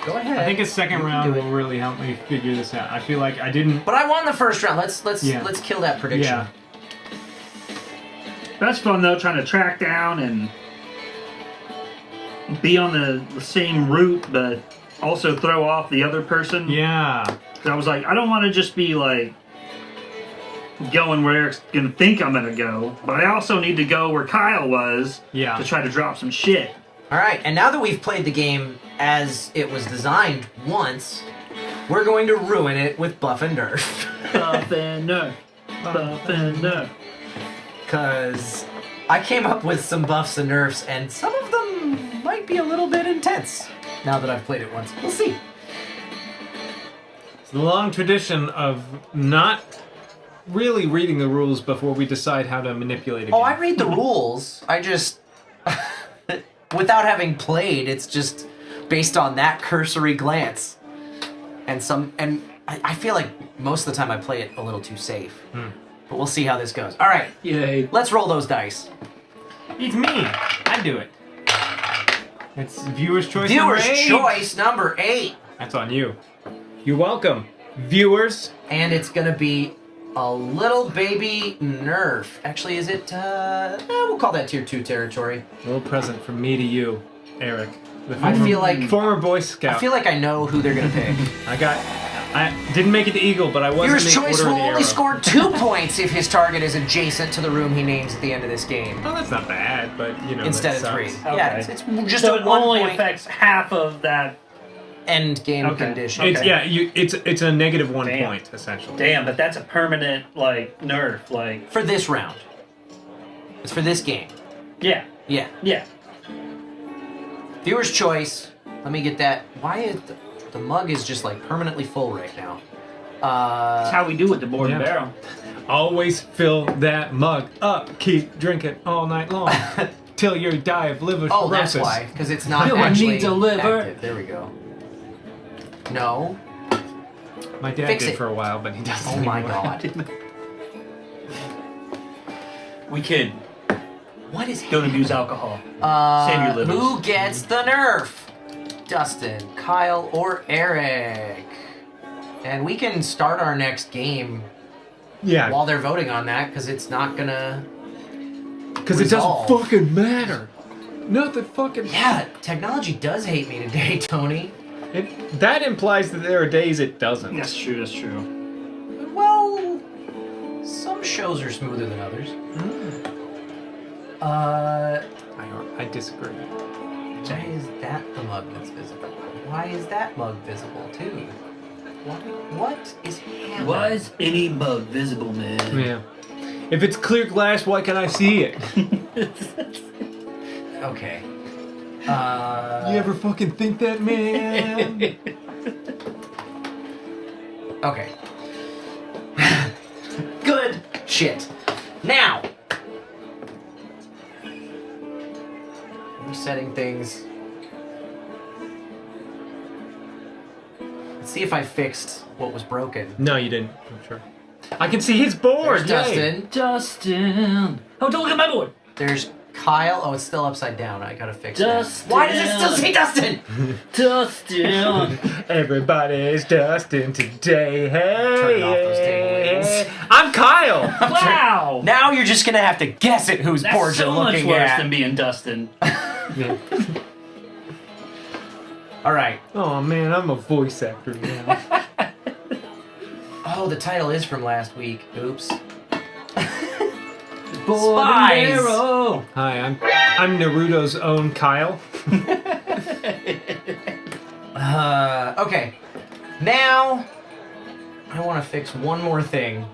Go ahead. I think a second round Do it. will really help me figure this out. I feel like I didn't. But I won the first round. Let's Yeah. kill that prediction. Yeah. That's fun though, trying to track down and be on the same route, but also throw off the other person. Yeah. 'Cause I was like, I don't want to just be like going where it's gonna think I'm gonna go, but I also need to go where Kyle was Yeah. to try to drop some shit. All right, and now that we've played the game as it was designed once, we're going to ruin it with buff and nerf. Buff and nerf. Buff and nerf. Because I came up with some buffs and nerfs, and some of them might be a little bit intense now that I've played it once. We'll see. It's the long tradition of not really reading the rules before we decide how to manipulate a game. Oh, I read the rules. I just, without having played, it's just based on that cursory glance. And I feel like most of the time I play it a little too safe. But we'll see how this goes. All right, Yay. let's roll those dice. It's me. I do it. It's viewer's choice. Viewer's number 8. choice number 8. That's on you. You're welcome, viewers. And it's gonna be a little baby nerf. Actually, is it, we'll call that tier 2 territory. A little present from me to you, Eric. The I former, feel like former Boy Scout. I feel like I know who they're gonna pick. I didn't make it to Eagle, but I was Viewer's in the choice order will of the only arrow. score 2 points if his target is adjacent to the room he names at the end of this game. Oh, that's not bad, but you know. Instead that of 3. sucks. Yeah, Okay. it's just So a it 1 only point affects half of that. end game Okay. condition. It's Okay. yeah, it's a negative 1 Damn. point essentially. Damn, but that's a permanent, like, nerf. Like, For this round. It's for this game. yeah. Yeah. Yeah. Viewer's choice. Let me get that. Why is the mug is just like permanently full right now? That's how we do with the board and Yeah. barrel. Always fill that mug up. Keep drinking all night long till you die of liver Oh, that's cirrhosis. why. Because it's not No one actually needs a liver. active. There we go. No. My dad Fix did it. for a while, but he doesn't. Oh my anymore. god. We kid. What is Don't happening? abuse alcohol. Save your livers. Who gets the nerf? Dustin, Kyle, or Eric? And we can start our next game Yeah, while they're voting on that because it's not gonna. because it doesn't resolve. fucking matter. Nothing fucking. Yeah, technology does hate me today, Tony. That implies that there are days it doesn't. That's true, that's true. Well, some shows are smoother than others. I disagree. Why is that the mug that's visible? Why is that mug visible too? What is happening? Why is any mug visible, man? Yeah. If it's clear glass, why can't I see it? Okay. You ever fucking think that, man? Okay. Good shit. Now, resetting things. Let's see if I fixed what was broken. No, you didn't. I'm sure. I can see his board. There's yay. Dustin. Dustin. Oh, don't look at my board. There's Kyle. Oh, it's still upside down. I gotta fix Dustin. that. Why does it still say Dustin? Dustin. Everybody's Dustin today. Hey, Turning off those table labels. I'm Kyle. Wow. Now you're just gonna have to guess at whose That's board so you're much looking worse at. than being Dustin. Yeah. All right. Oh man, I'm a voice actor now. Oh, the title is from last week. Oops. Spies. Hi, I'm Naruto's own Kyle. Okay. Now, I want to fix one more thing,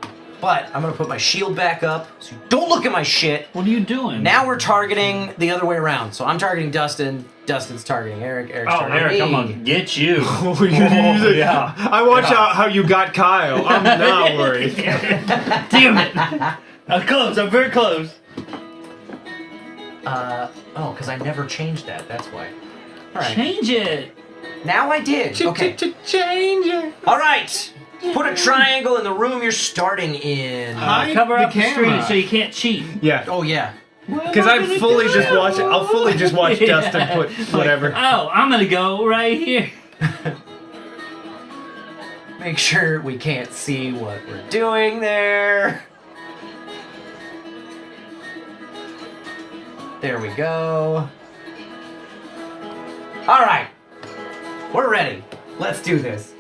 but I'm going to put my shield back up so you don't look at my shit. What are you doing? Now we're targeting the other way around. So I'm targeting Dustin. Dustin's targeting Eric. Eric's Oh, targeting Eric, me. I'm gonna get you. Yeah. I watch out how you got Kyle. I'm not worried. Damn it! I'm close. I'm very close. Oh, because I never changed that. That's why. All right. Change it. Now I did. Okay. Change it. All right. Put a triangle in the room you're starting in. Hide Cover the up the screen camera. so you can't cheat. Yeah. Oh yeah. Because I fully just watch it. I'll fully just watch Yeah. Dustin put whatever. Oh, I'm gonna go right here. Make sure we can't see what we're doing there. There we go. All right. We're ready. Let's do this.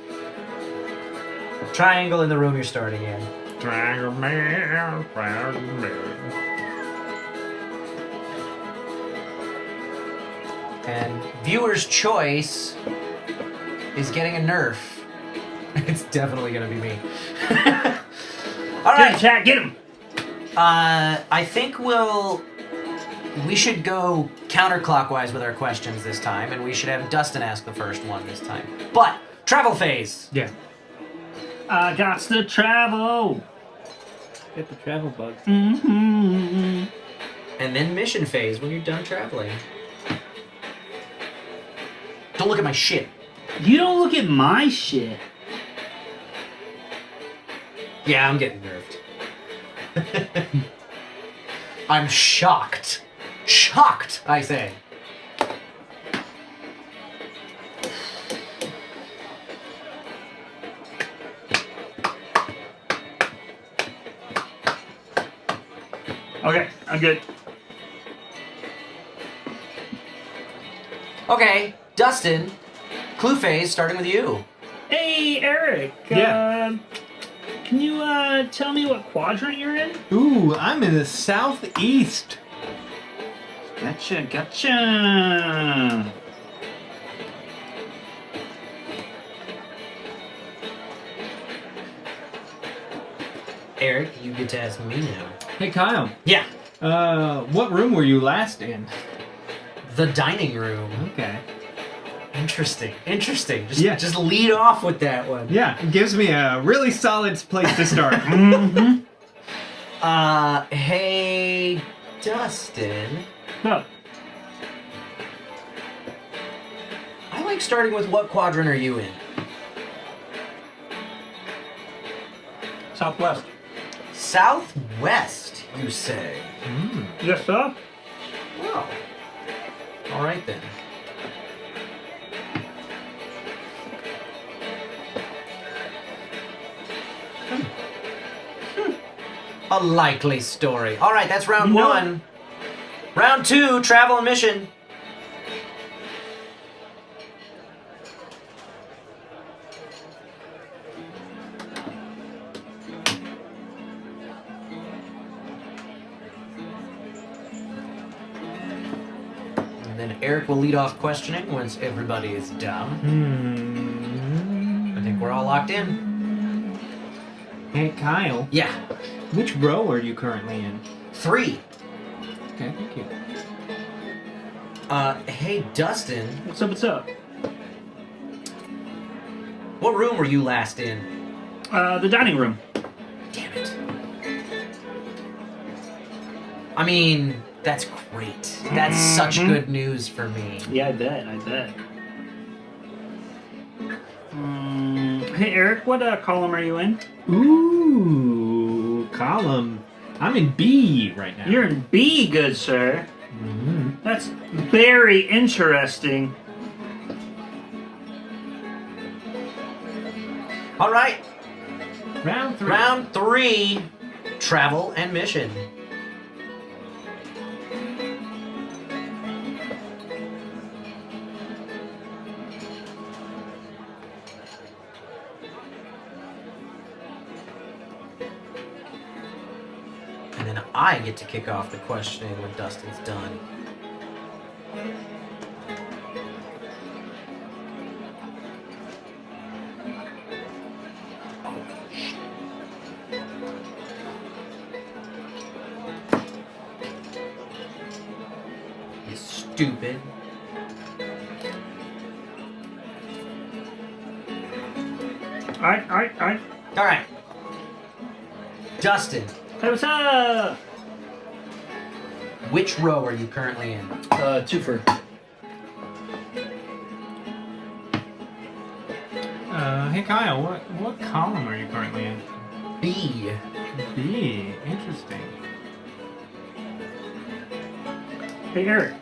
Triangle in the room you're starting in. Triangle man, triangle man. And viewer's choice is getting a nerf. It's definitely gonna be me. All Get right. him, chat. Get him. I think we should go counterclockwise with our questions this time, and we should have Dustin ask the first one this time. But travel phase. Yeah. I got to travel. Get the travel bugs. Mm-hmm. And then mission phase when you're done traveling. Don't look at my shit. You don't look at my shit. Yeah, I'm getting nerfed. I'm shocked. Shocked, I say. Okay, I'm good. Okay, Dustin, clue phase starting with you. Hey, Eric. Yeah. Can you tell me what quadrant you're in? Ooh, I'm in the southeast. Gotcha. Eric, you get to ask me now. Hey, Kyle. Yeah. What room were you last in? The dining room. Okay. Interesting. Yeah. Just lead off with that one. Yeah, it gives me a really solid place to start. Hey, Dustin. Huh. I like starting with what quadrant are you in? Southwest. Southwest, you say? Yes, sir. Well, all right then. A likely story. All right, that's round No. one. Round two, travel and mission. And then Eric will lead off questioning once everybody is done. I think we're all locked in. Hey, Kyle. Yeah. Which row are you currently in? 3. Okay, thank you. Hey, Dustin. What's up? What room were you last in? The dining room. Damn it. I mean, that's great. That's such good news for me. Yeah, I bet. Hey, Eric, what column are you in? Ooh, column. I'm in B right now. You're in B, good sir. That's very interesting. All right, round 3. round 3, travel and mission. I get to kick off the questioning when Dustin's done. You stupid. Alright. All right. Dustin, Hey, what's up? which row are you currently in? Twofer. Hey Kyle, what column are you currently in? B. B. Interesting. Hey, Eric.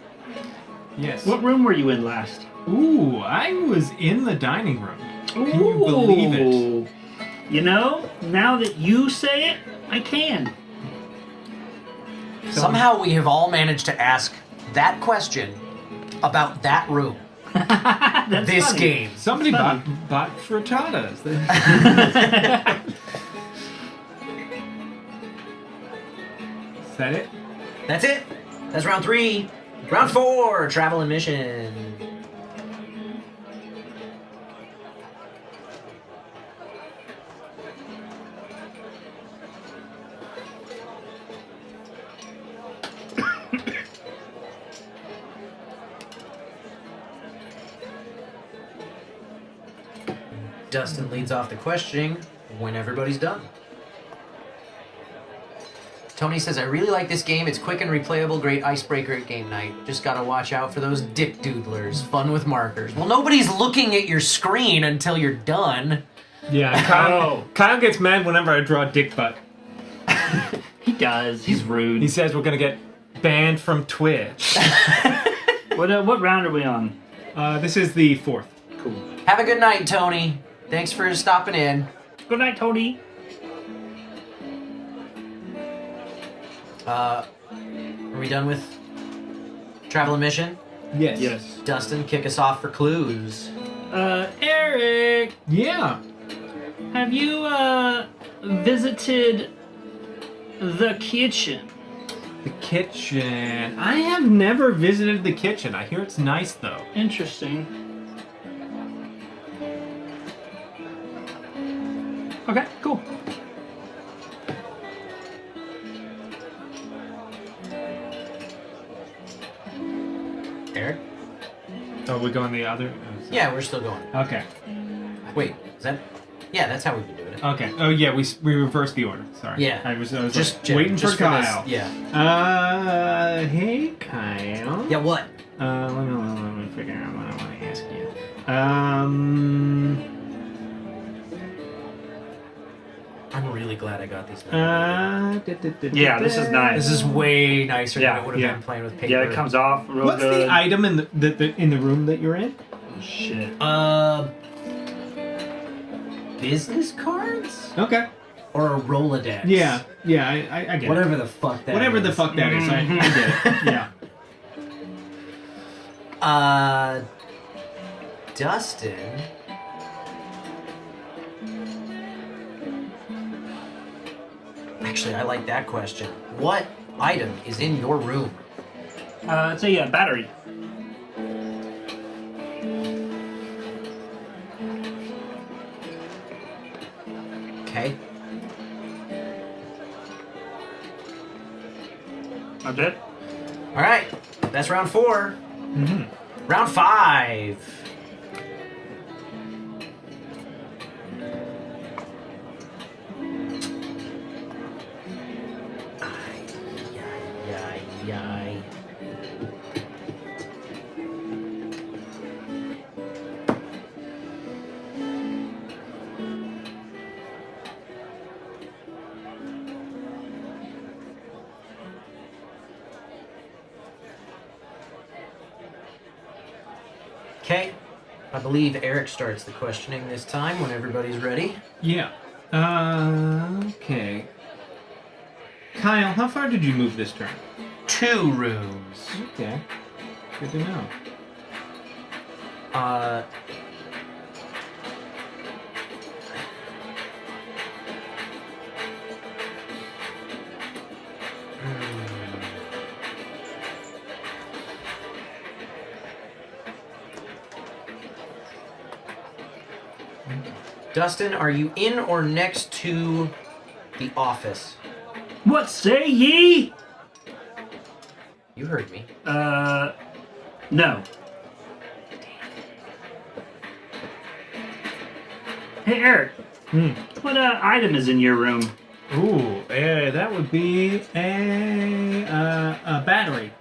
Yes. What room were you in last? Ooh, I was in the dining room. Can you believe it? You know, now that you say it, I can. Somehow we have all managed to ask that question about that room That's this funny. game. Somebody Funny. bought frittatas. Is that it? That's it. That's round 3. Round 4, travel and mission. Dustin leads off the questioning when everybody's done. Tony says, I really like this game. It's quick and replayable, great icebreaker at game night. Just gotta watch out for those dick doodlers. Fun with markers. Well, nobody's looking at your screen until you're done. Yeah. Kyle gets mad whenever I draw dick butt. He does. He's rude. He says we're gonna get banned from Twitch. What round are we on? This is the 4th. Cool. Have a good night, Tony. Thanks for stopping in. Good night, Tony. Are we done with travel and mission? Yes. Yes. Dustin, kick us off for clues. Eric, Yeah. have you visited the kitchen? The kitchen. I have never visited the kitchen. I hear it's nice though. Interesting. Okay, cool. Eric? Oh, we're going the other. Yeah, we're still going. Okay. Wait, is that? Yeah, that's how we've been doing it. Okay. Oh yeah, we reversed the order. Sorry. Yeah. I was Just like, waiting just for this- Kyle. Yeah. Hey Kyle. Yeah, what? Let me figure out what I want to ask you. I'm really glad I got these. Yeah, this is nice. This is way nicer Yeah, than it would have yeah. been playing with paper. Yeah, it comes off real What's good. the item in the room that you're in? Shit. Business cards? Okay. Or a Rolodex? Yeah. I get it. Whatever the fuck that Whatever is. the fuck that is, I get it. Yeah. Dustin. Actually, I like that question. What item is in your room? It's a battery. Okay. That's it. All right. That's round 4. Mm-hmm. Round 5. Yay. Okay. I believe Eric starts the questioning this time when everybody's ready. Yeah. Okay. Kyle, how far did you move this turn? 2 rooms. Okay. Good to know. Dustin, are you in or next to the office? What say ye? You heard me. No. Hey, Eric. What item is in your room? Ooh, that would be a battery.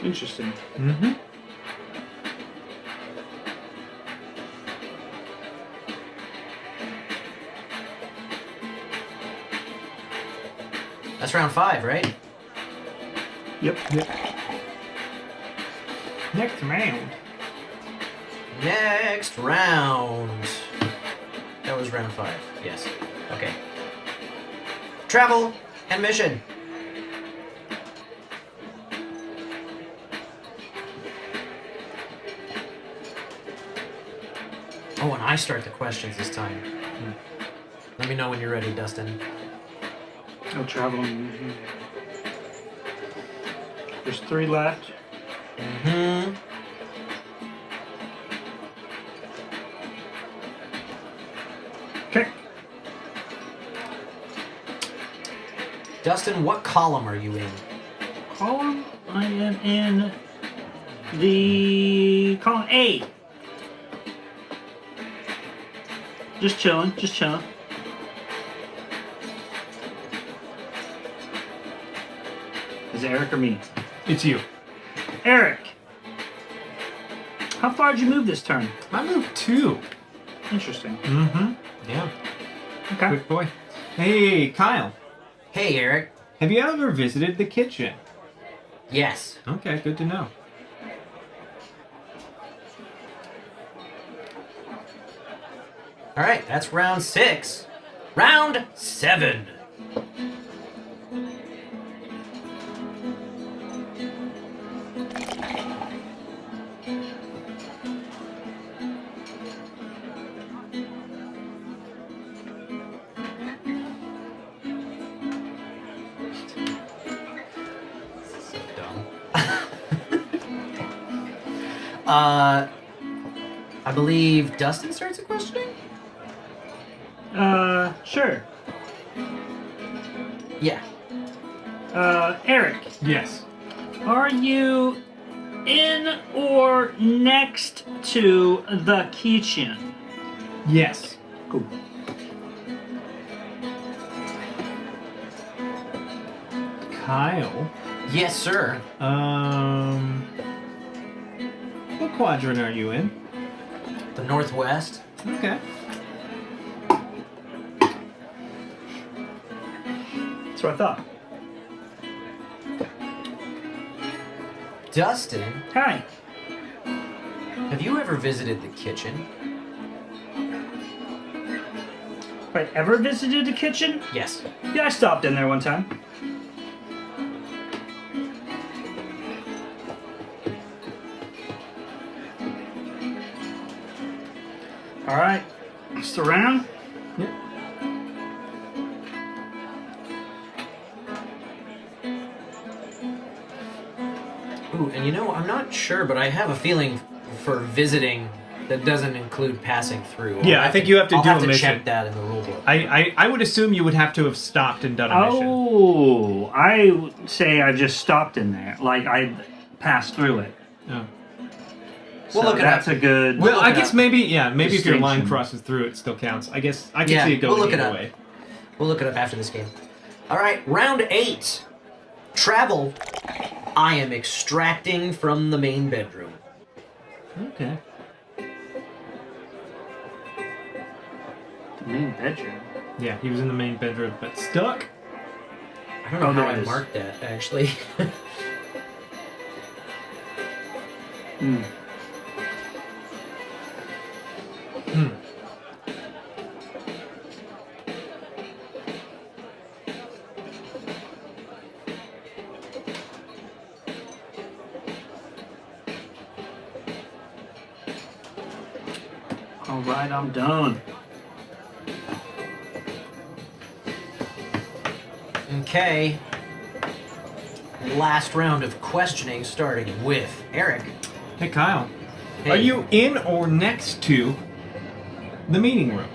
Interesting. Mm-hmm. That's round 5, right? Yep. Next round. Next round. That was round 5. Yes. Okay. Travel and mission. Oh, and I start the questions this time. Let me know when you're ready, Dustin. Oh, traveling. There's 3 left. Mm-hmm. Okay. Dustin, what column are you in? Column? I am in the column A. Just chilling. Is it Eric or me? It's you. Eric! How far did you move this turn? I moved 2. Interesting. Mm-hmm. Yeah. Okay. Quick boy. Hey, Kyle. Hey, Eric. Have you ever visited the kitchen? Yes. Okay, good to know. All right, that's round 6. Round 7. So dumb. I believe Dustin starts the questioning? Sure. Yeah. Eric, Yes. are you in or next to the kitchen? Yes. Cool. Kyle. Yes, sir. What quadrant are you in? The Northwest. Okay. That's what I thought. Dustin, Hi. have you ever visited the kitchen? Have I ever visited a kitchen? Yes. Yeah, I stopped in there one time. All right. Just around. Yep. Ooh, and you know, I'm not sure, but I have a feeling for visiting that doesn't include passing through. Yeah, I think you have to I'll do have a to mission. check that in the rule book. I would assume you would have to have stopped and done a mission. Oh, I would say I just stopped in there. Like I passed through it. Oh. We'll So look it that's up. a good. Well, look I it guess up. maybe if your line Distinction. crosses through, it still counts. I guess I can Yeah, see it going we'll look it either up. way. We'll look it up after this game. All right, round 8. Travel. I am extracting from the main bedroom. Okay. The main bedroom. Yeah, he was in the main bedroom, but stuck. I don't know Oh, how there I it is. marked that, actually. Hmm. All right, I'm done. Okay. Last round of questioning, starting with Eric. Hey, Kyle. Hey. Are you in or next to the meeting room?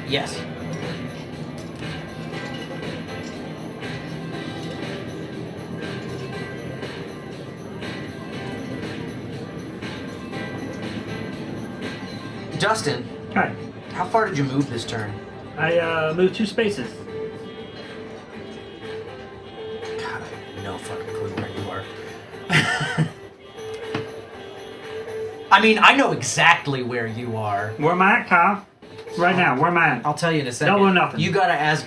Yes. Dustin, Hi. how far did you move this turn? I moved 2 spaces. God, I have no fucking clue where you are. I mean, I know exactly where you are. Where am I at, Kyle? Right now, where am I at? I'll tell you in a second. Double or nothing. You gotta ask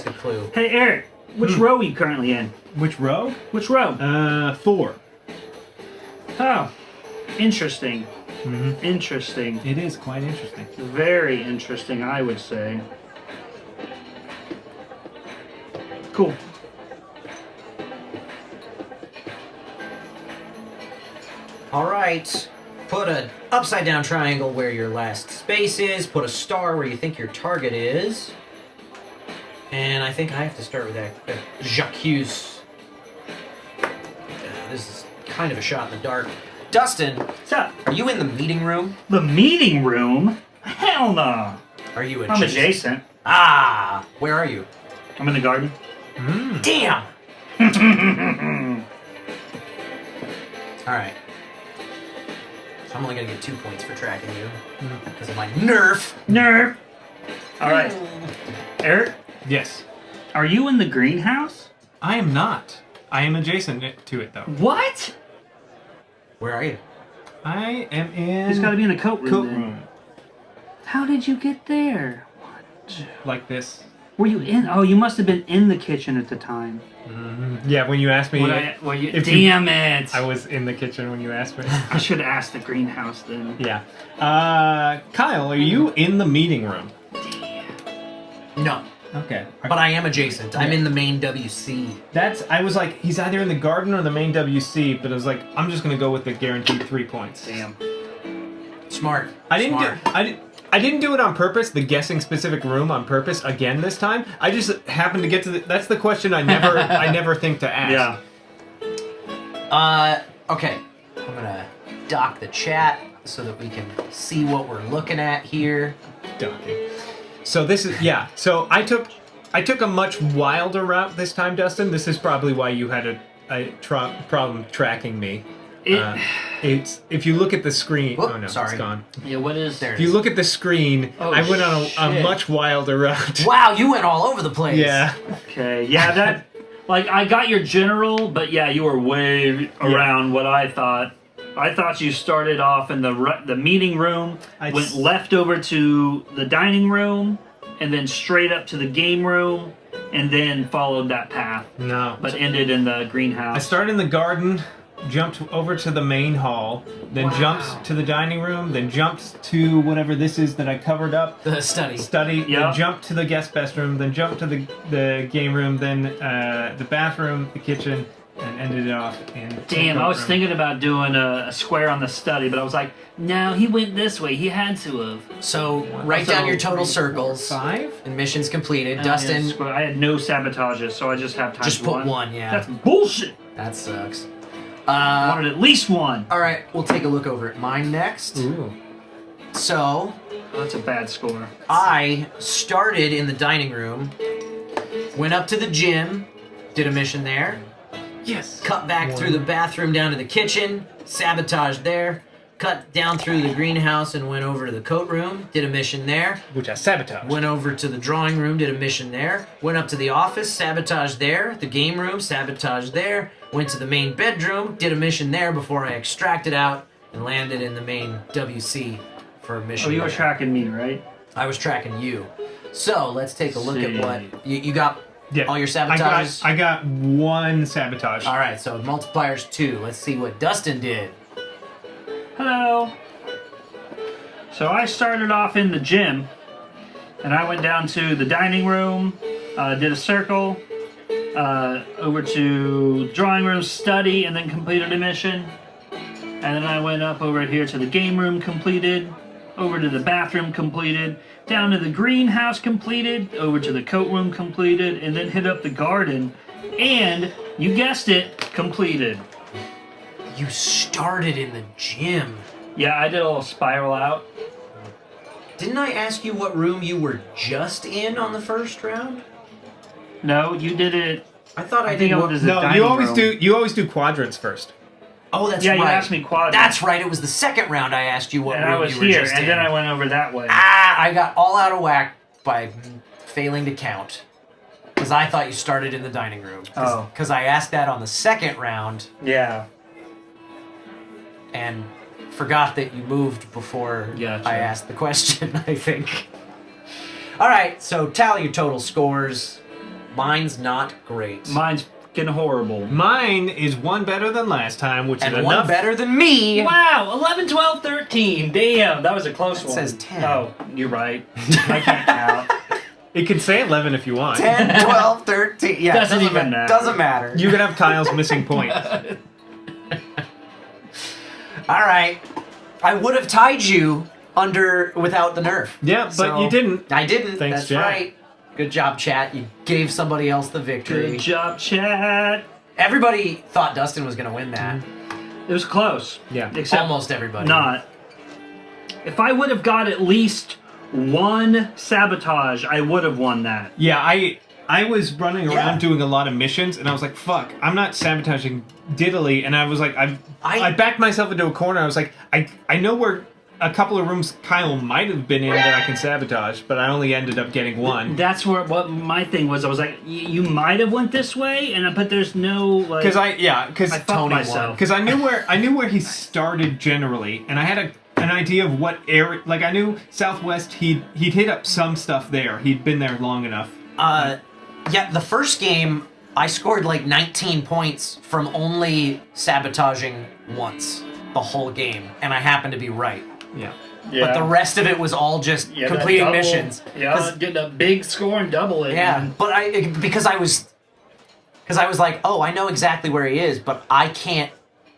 a clue. Hey, Eric, which row are you currently in? Which row? Which row? 4. Oh, interesting. Mm-hmm. Interesting. It is quite interesting. Very interesting, I would say. Cool. Alright. Put an upside down triangle where your last space is. Put a star where you think your target is. And I think I have to start with that Jacques. This is kind of a shot in the dark. Dustin, What's up? are you in the meeting room? The meeting room? Hell no. Are you I'm adjacent. Ah, where are you? I'm in the garden. Damn! Alright. So I'm only gonna get 2 points for tracking you. Because of my nerf. Nerf. All right. Eric, Yes. are you in the greenhouse? I am not. I am adjacent to it, though. What? Where are you? I am in He's got to be in the coat room. coat then. room. How did you get there? Like this. Were you in? Oh, you must have been in the kitchen at the time. Yeah, when you asked me... Damn it! I was in the kitchen when you asked me. I should have asked the greenhouse then. Yeah. Kyle, are you in the meeting room? No. Okay. But I am adjacent. I'm in the main WC. I was like, he's either in the garden or the main WC, but I was like, I'm just going to go with the guaranteed 3 points. Damn. Smart. I didn't Smart. I didn't do it on purpose, the guessing specific room on purpose again this time. I just happened to get to that's the question I never think to ask. Yeah. Okay. I'm gonna dock the chat so that we can see what we're looking at here. Docking. So this is so I took a much wilder route this time, Dustin. This is probably why you had a problem tracking me. It's if you look at the screen. Whoop, oh no, sorry. it's gone. Yeah. What is There If you look at the screen, Oh, I went on a shit. much wilder route. Wow, you went all over the place. Yeah. Okay. Yeah. That. Like I got your general, but yeah, you were way around what I thought. I thought you started off in the meeting room, went left over to the dining room, and then straight up to the game room, and then followed that path. No. But ended in the greenhouse. I started in the garden, jumped over to the main hall, then jumped to the dining room, then jumped to whatever this is that I covered up. The study. Then jumped to the guest bedroom, then jumped to the game room, then the bathroom, the kitchen, and ended it off in the Damn, coat I was room. thinking about doing a square on the study, but I was like, no, he went this way. He had to have. So write down your total circles. 5? And missions completed. Dustin, I had no sabotages, so I just have time. just put one, yeah. That's bullshit. That sucks. I wanted at least one. Alright, we'll take a look over at mine next. Ooh. So, Oh, that's a bad score. I started in the dining room, went up to the gym, did a mission there, Yes. cut back through the bathroom down to the kitchen, sabotaged there, cut down through the greenhouse and went over to the coat room, did a mission there, Which I sabotaged. went over to the drawing room, did a mission there, went up to the office, sabotaged there, the game room, sabotaged there, went to the main bedroom, did a mission there before I extracted out and landed in the main WC for a mission. Oh, you were there. tracking me, right? I was tracking you. So let's take a look at See. what you got. Yeah. All your sabotages? I got one sabotage. All right, so multiplyer's 2. Let's see what Dustin did. Hello. So I started off in the gym, and I went down to the dining room, did a circle, over to drawing room, study, and then completed a mission. And then I went up over here to the game room, completed, over to the bathroom, completed, down to the greenhouse completed, over to the coat room completed, and then hit up the garden, and you guessed it, completed. You started in the gym. Yeah, I did a little spiral out. Didn't I ask you what room you were just in on the first round? No, you did it. I thought I, I think did. it was the No, dining you always room. do. You always do quadrants first. Oh, that's Yeah, right. you asked me quadrants. That's right. It was the second round I asked you what And room I was you were here, just and in. then I went over that way. I got all out of whack by failing to count. Because I thought you started in the dining room. Oh. Because I asked that on the second round Yeah. and forgot that you moved before Gotcha. I asked the question, I think. All right, so tally your total scores. Mine's not great. Mine's fucking horrible. Mine is one better than last time, which and is one enough. better than me. Wow, 11, 12, 13. Damn, that was a close That one. says 10. Oh, you're right. I can't count. It can say 11 if you want. 10, 12, 13. Yeah, Doesn't even matter. Doesn't matter. You can have Kyle's missing points. All right. I would have tied you without the nerf. Yeah, but So, you didn't. I didn't. Thanks, That's Jack. right. Good job, chat. You gave somebody else the victory. Good job, chat. Everybody thought Dustin was going to win that. It was close. Yeah. Except Almost everybody. not. If I would have got at least one sabotage, I would have won that. Yeah, I was running around Yeah. doing a lot of missions, and I was like, "Fuck, I'm not sabotaging diddly." And I was like, I backed myself into a corner. I was like, I know where a couple of rooms Kyle might have been in that I can sabotage, but I only ended up getting one. That's what my thing was. I was like, you might have went this way, but there's no like. Because I fucked Tony myself. Because I knew where he started generally, and I had an idea of what area. Like I knew Southwest. He'd hit up some stuff there. He'd been there long enough. Yeah, the first game, I scored like 19 points from only sabotaging once the whole game, and I happened to be right. Yeah. Yeah. But the rest of it was all just Yeah, that completing double- missions. Yeah, 'Cause- getting a big score and double it. yeah. man. But because I was like, oh, I know exactly where he is, but I can't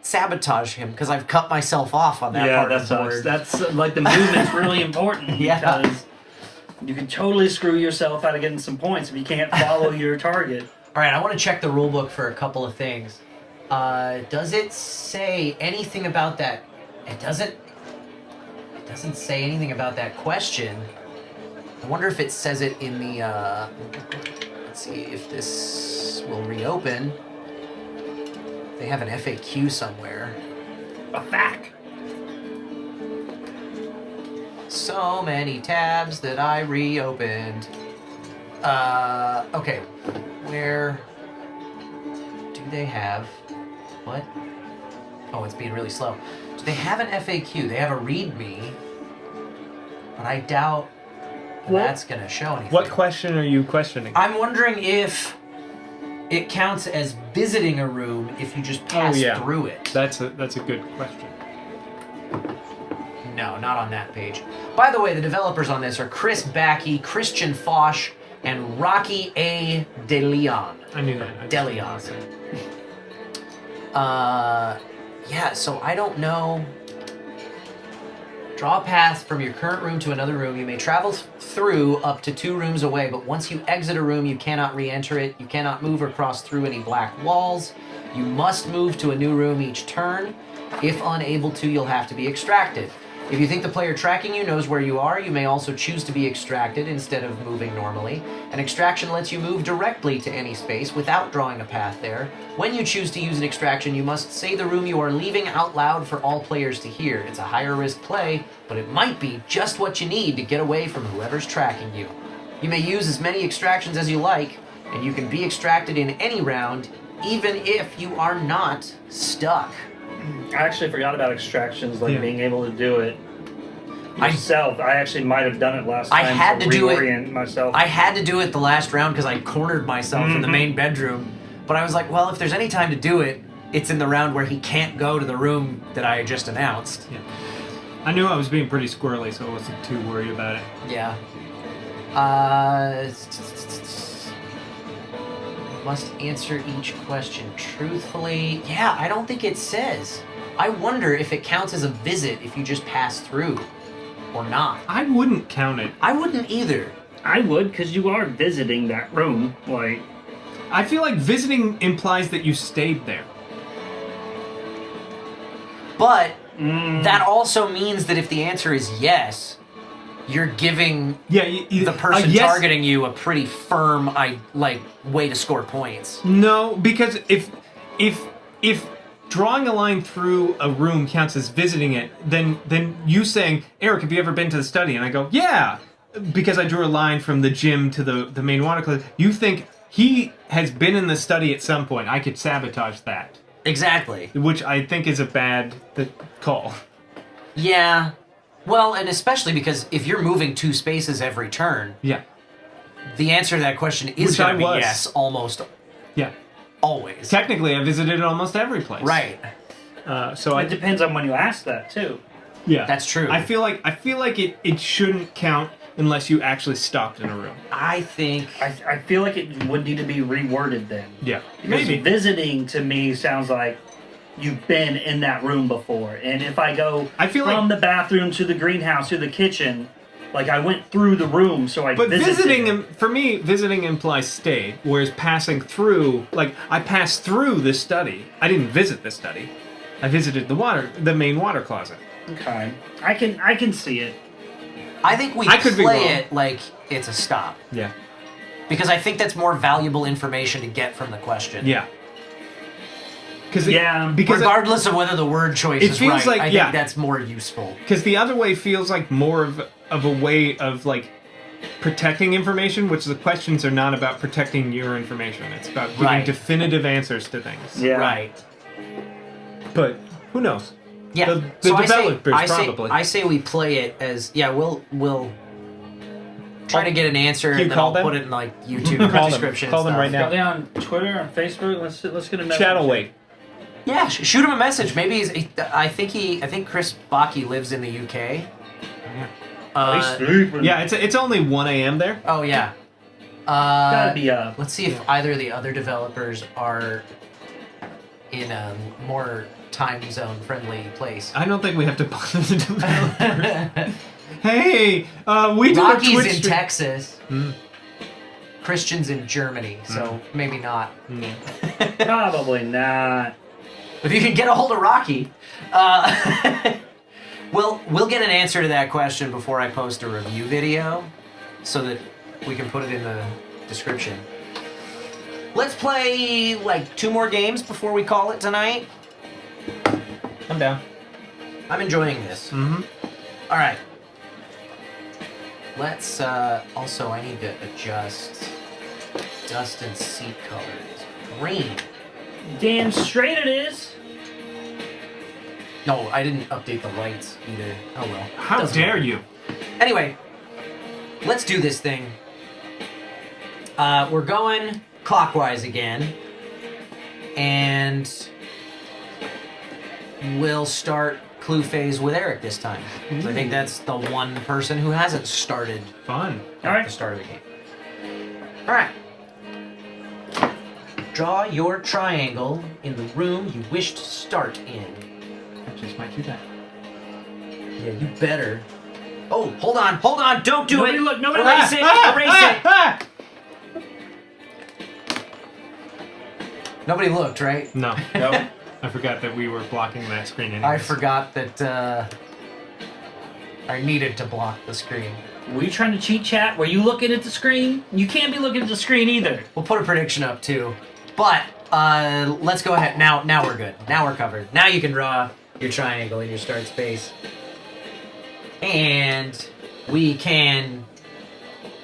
sabotage him because I've cut myself off on that Yeah, part that of the sucks. board. That's like the movement's really important. Yeah. Because you can totally screw yourself out of getting some points if you can't follow your target. All right, I want to check the rule book for a couple of things. Does it say anything about that? It doesn't say anything about that question. I wonder if it says it in the. Let's see if this will reopen. They have an FAQ somewhere. A fact. So many tabs that I reopened. Okay. Where do they have what? Oh, it's being really slow. Do they have an FAQ? They have a README, but I doubt that's gonna show anything. What question are you questioning? I'm wondering if it counts as visiting a room if you just pass through it. That's a good question. No, not on that page. By the way, the developers on this are Chris Backey, Christian Foch, and Rocky A. De Leon. I knew that. De Leon. Yeah, so I don't know. Draw a path from your current room to another room. You may travel through up to 2 rooms away, but once you exit a room, you cannot re-enter it. You cannot move or cross through any black walls. You must move to a new room each turn. If unable to, you'll have to be extracted. If you think the player tracking you knows where you are, you may also choose to be extracted instead of moving normally. An extraction lets you move directly to any space without drawing a path there. When you choose to use an extraction, you must say the room you are leaving out loud for all players to hear. It's a higher risk play, but it might be just what you need to get away from whoever's tracking you. You may use as many extractions as you like, and you can be extracted in any round, even if you are not stuck. I actually forgot about extractions, like being able to do it yourself. I actually might have done it last time. I had to do it. Reorient myself. I had to do it the last round because I cornered myself in the main bedroom. But I was like, well, if there's any time to do it, it's in the round where he can't go to the room that I just announced. Yeah. I knew I was being pretty squirrely, so I wasn't too worried about it. Yeah. Must answer each question truthfully. Yeah, I don't think it says. I wonder if it counts as a visit if you just pass through. or not. I wouldn't count it. I wouldn't either. I would, because you are visiting that room. Like, I feel like visiting implies that you stayed there. But that also means that if the answer is yes, you're giving the person yes. targeting you a pretty firm way to score points. No, because if drawing a line through a room counts as visiting it, then you saying, Eric, have you ever been to the study? And I go, yeah, because I drew a line from the gym to the main water closet. You think he has been in the study at some point. I could sabotage that. Exactly. Which I think is a bad call. Yeah. Well, and especially because if you're moving 2 spaces every turn, Yeah. the answer to that question is Which going I to be was. yes, almost Yeah. always. Technically, I visited almost every place. Right. So it depends on when you ask that, too. yeah, That's true. I feel like it shouldn't count unless you actually stopped in a room. I think... I feel like it would need to be reworded then. Yeah, Because maybe. visiting, to me, sounds like you've been in that room before. And if I go from the bathroom to the greenhouse to the kitchen, like I went through the room, so I But visited. for me, visiting implies stay, whereas passing through, like I passed through this study. I didn't visit the study. I visited the main water closet. Okay. I can see it. I think we could be play wrong. it like it's a stop. Yeah. Because I think that's more valuable information to get from the question. Yeah. Because regardless of whether the word choice is feels right, like I think that's more useful. Because the other way feels like more of a way of like protecting information, which the questions are not about protecting your information. It's about giving definitive answers to things. Yeah. Right. But who knows? Yeah. The So developers I say, probably. I say we play it as we'll try to get an answer Can you and then call I'll them? put it in like YouTube Call them. description. Call them and right stuff. now. Are they on Twitter, on Facebook? Let's get a message. Chat away. Yeah, shoot him a message. Maybe I think Chris Baki lives in the UK. Yeah, it's only 1 a.m. there. Oh yeah. Gotta be up. Let's see if either of the other developers are in a more time zone friendly place. I don't think we have to bother the developers. Hey, we do a Rocky's Twitch in stream. Texas. Christian's in Germany, so maybe not. Probably not. If you can get a hold of Rocky, we'll get an answer to that question before I post a review video, so that we can put it in the description. Let's play like 2 more games before we call it tonight. I'm down. I'm enjoying this. Mm-hmm. All right. Let's also I need to adjust Dustin's seat color. It's green. Damn straight it is. No, I didn't update the lights either. Oh well. How Doesn't dare matter. you? Anyway, let's do this thing. We're going clockwise again, and we'll start clue phase with Eric this time. So I think that's the one person who hasn't started Fun. at the start of the game. All right. Draw your triangle in the room you wish to start in. I just might do that. Yeah, you better. Oh, hold on, don't do Nobody it. look, nobody erase look. it, erase it. Nobody looked, right? No. Nope. I forgot that we were blocking that screen anyways. I forgot that I needed to block the screen. Were you trying to cheat, chat? Were you looking at the screen? You can't be looking at the screen either. We'll put a prediction up too. But let's go ahead. Now we're good. Now we're covered. Now you can draw your triangle in your start space. And we can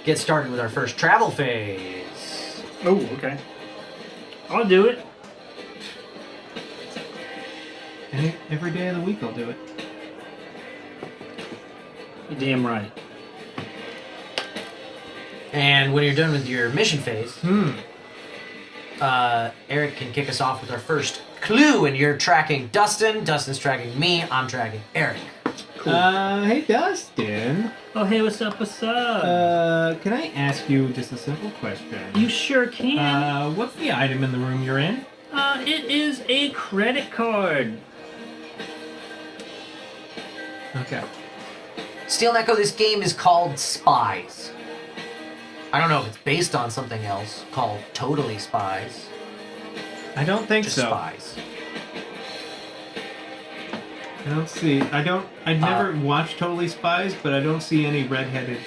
get started with our first travel phase. Oh, okay. I'll do it. Every day of the week I'll do it. You're damn right. And when you're done with your mission phase, Eric can kick us off with our first clue, and you're tracking Dustin. Dustin's tracking me. I'm tracking Eric. Cool. Hey Dustin. Oh, hey, what's up? What's up? Can I ask you just a simple question? You sure can. What's the item in the room you're in? It is a credit card. Okay. Steel Echo, this game is called Spies. I don't know if it's based on something else called Totally Spies. I don't think Just so. Spies. I don't see. I never watched Totally Spies, but I don't see any redheaded,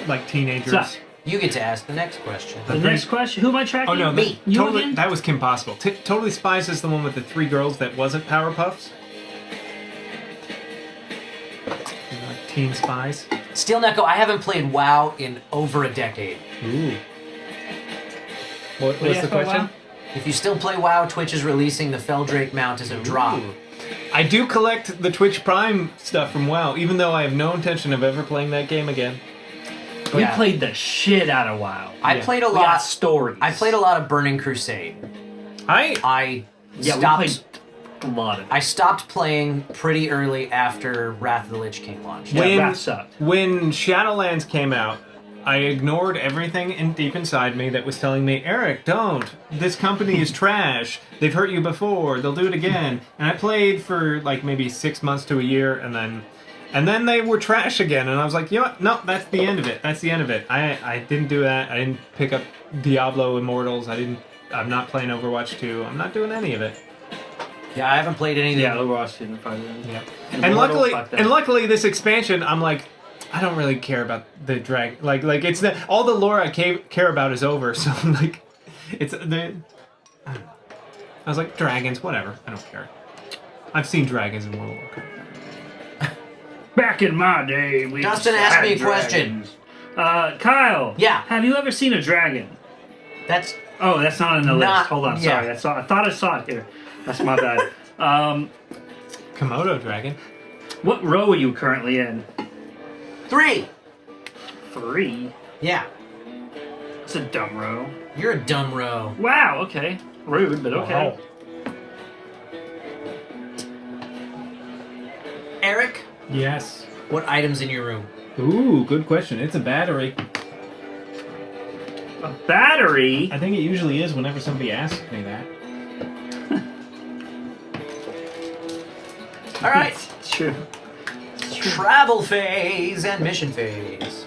like, teenagers. So, You get to ask the next question. the next question. Who am I tracking? Oh no, Me. You totally, again? that was Kim Possible. Totally Spies is the one with the 3 girls that wasn't Powerpuffs. Like teen spies. Steel Echo, I haven't played WoW in over a decade. Ooh. What's do you the ask about question? WoW? If you still play WoW, Twitch is releasing the Feldrake mount as a drop. Ooh. I do collect the Twitch Prime stuff from WoW, even though I have no intention of ever playing that game again. We Yeah. played the shit out of WoW. I Yeah. played a We got lot. stories. I played a lot of Burning Crusade. I Yeah, stopped. we played a lot of. I stopped playing pretty early after Wrath of the Lich King launched. Yeah, When- that sucked. When Shadowlands came out, I ignored everything deep inside me that was telling me, Eric, don't. This company is trash. They've hurt you before. They'll do it again. And I played for like maybe 6 months to a year, and then they were trash again. And I was like, you know what? No, that's the end of it. That's the end of it. I didn't do that. I didn't pick up Diablo Immortals. I'm not playing Overwatch 2. I'm not doing any of it. Yeah, I haven't played anything. Yeah, Overwatch didn't find it. Yeah. Immortal, fuck that. And luckily, this expansion, I'm like, I don't really care about the drag. Like it's the, all the lore I care about is over. So like, it's the. I was like, dragons, whatever. I don't care. I've seen dragons in World of Warcraft. Back in my day, we Dustin, used to ask have me a question. dragons. Kyle. Yeah. Have you ever seen a dragon? That's Oh, that's not in the Not- list. Hold on, yeah. sorry. I thought I saw it here. That's my bad. Komodo dragon. What row are you currently in? 3. 3. Yeah, It's a dumb row. you're a dumb row. Wow. Okay. Rude, but okay. Eric, Yes. what items in your room? Ooh, good question. It's a battery. A battery. I think it usually is whenever somebody asks me that. All right. It's true. Travel phase and mission phase.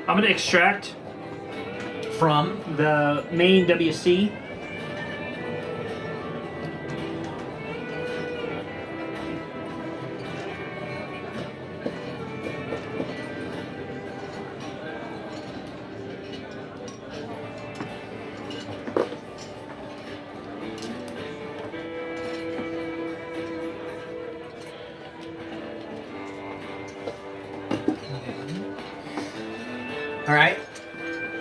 I'm gonna extract From the main WC. all right.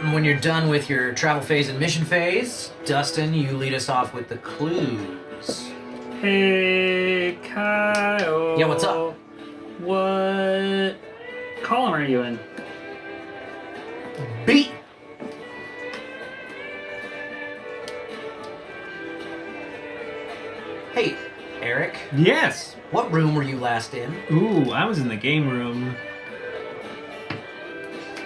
And when you're done with your travel phase and mission phase, Dustin, you lead us off with the clues. Hey, Kyle. Yeah, what's up? What column are you in? B. Hey, Eric, Yes. what room were you last in? Ooh, I was in the game room.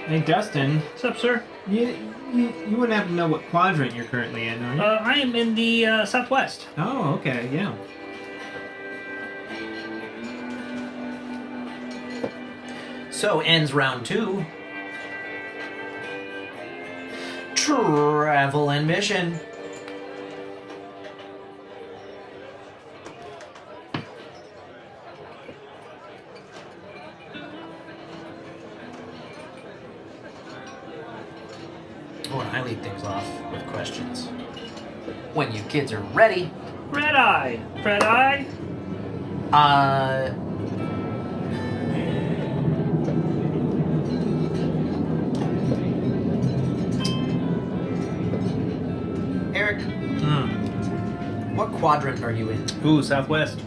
Hey, Dustin, What's up, sir? you wouldn't happen to know what quadrant you're currently in, are you? I am in the southwest. Oh, okay, yeah. So ends round 2. Travel and mission. Oh, and I lead things off with questions. When you kids are ready, Red Eye. Red Eye. uh, Eric, what quadrant are you in? Ooh, southwest.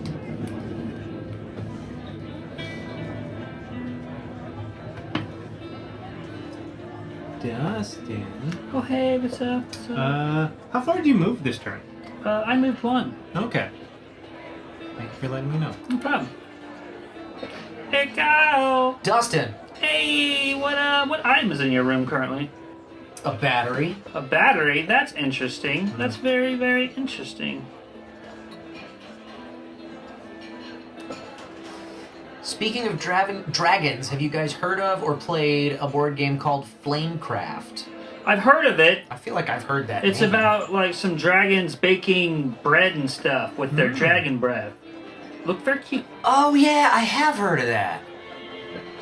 Dustin. Oh, hey, what's up? What's up? How far did you move this turn? I moved 1. Okay. Thank you for letting me know. No problem. Hey, Kyle. Dustin, Hey, what item is in your room currently? a battery. A battery. That's interesting. That's very, very interesting. Speaking of dragons, have you guys heard of or played a board game called Flamecraft? I've heard of it. I feel like I've heard that. It's name. about like some dragons baking bread and stuff with their dragon breath. Look very cute. Oh yeah, I have heard of that.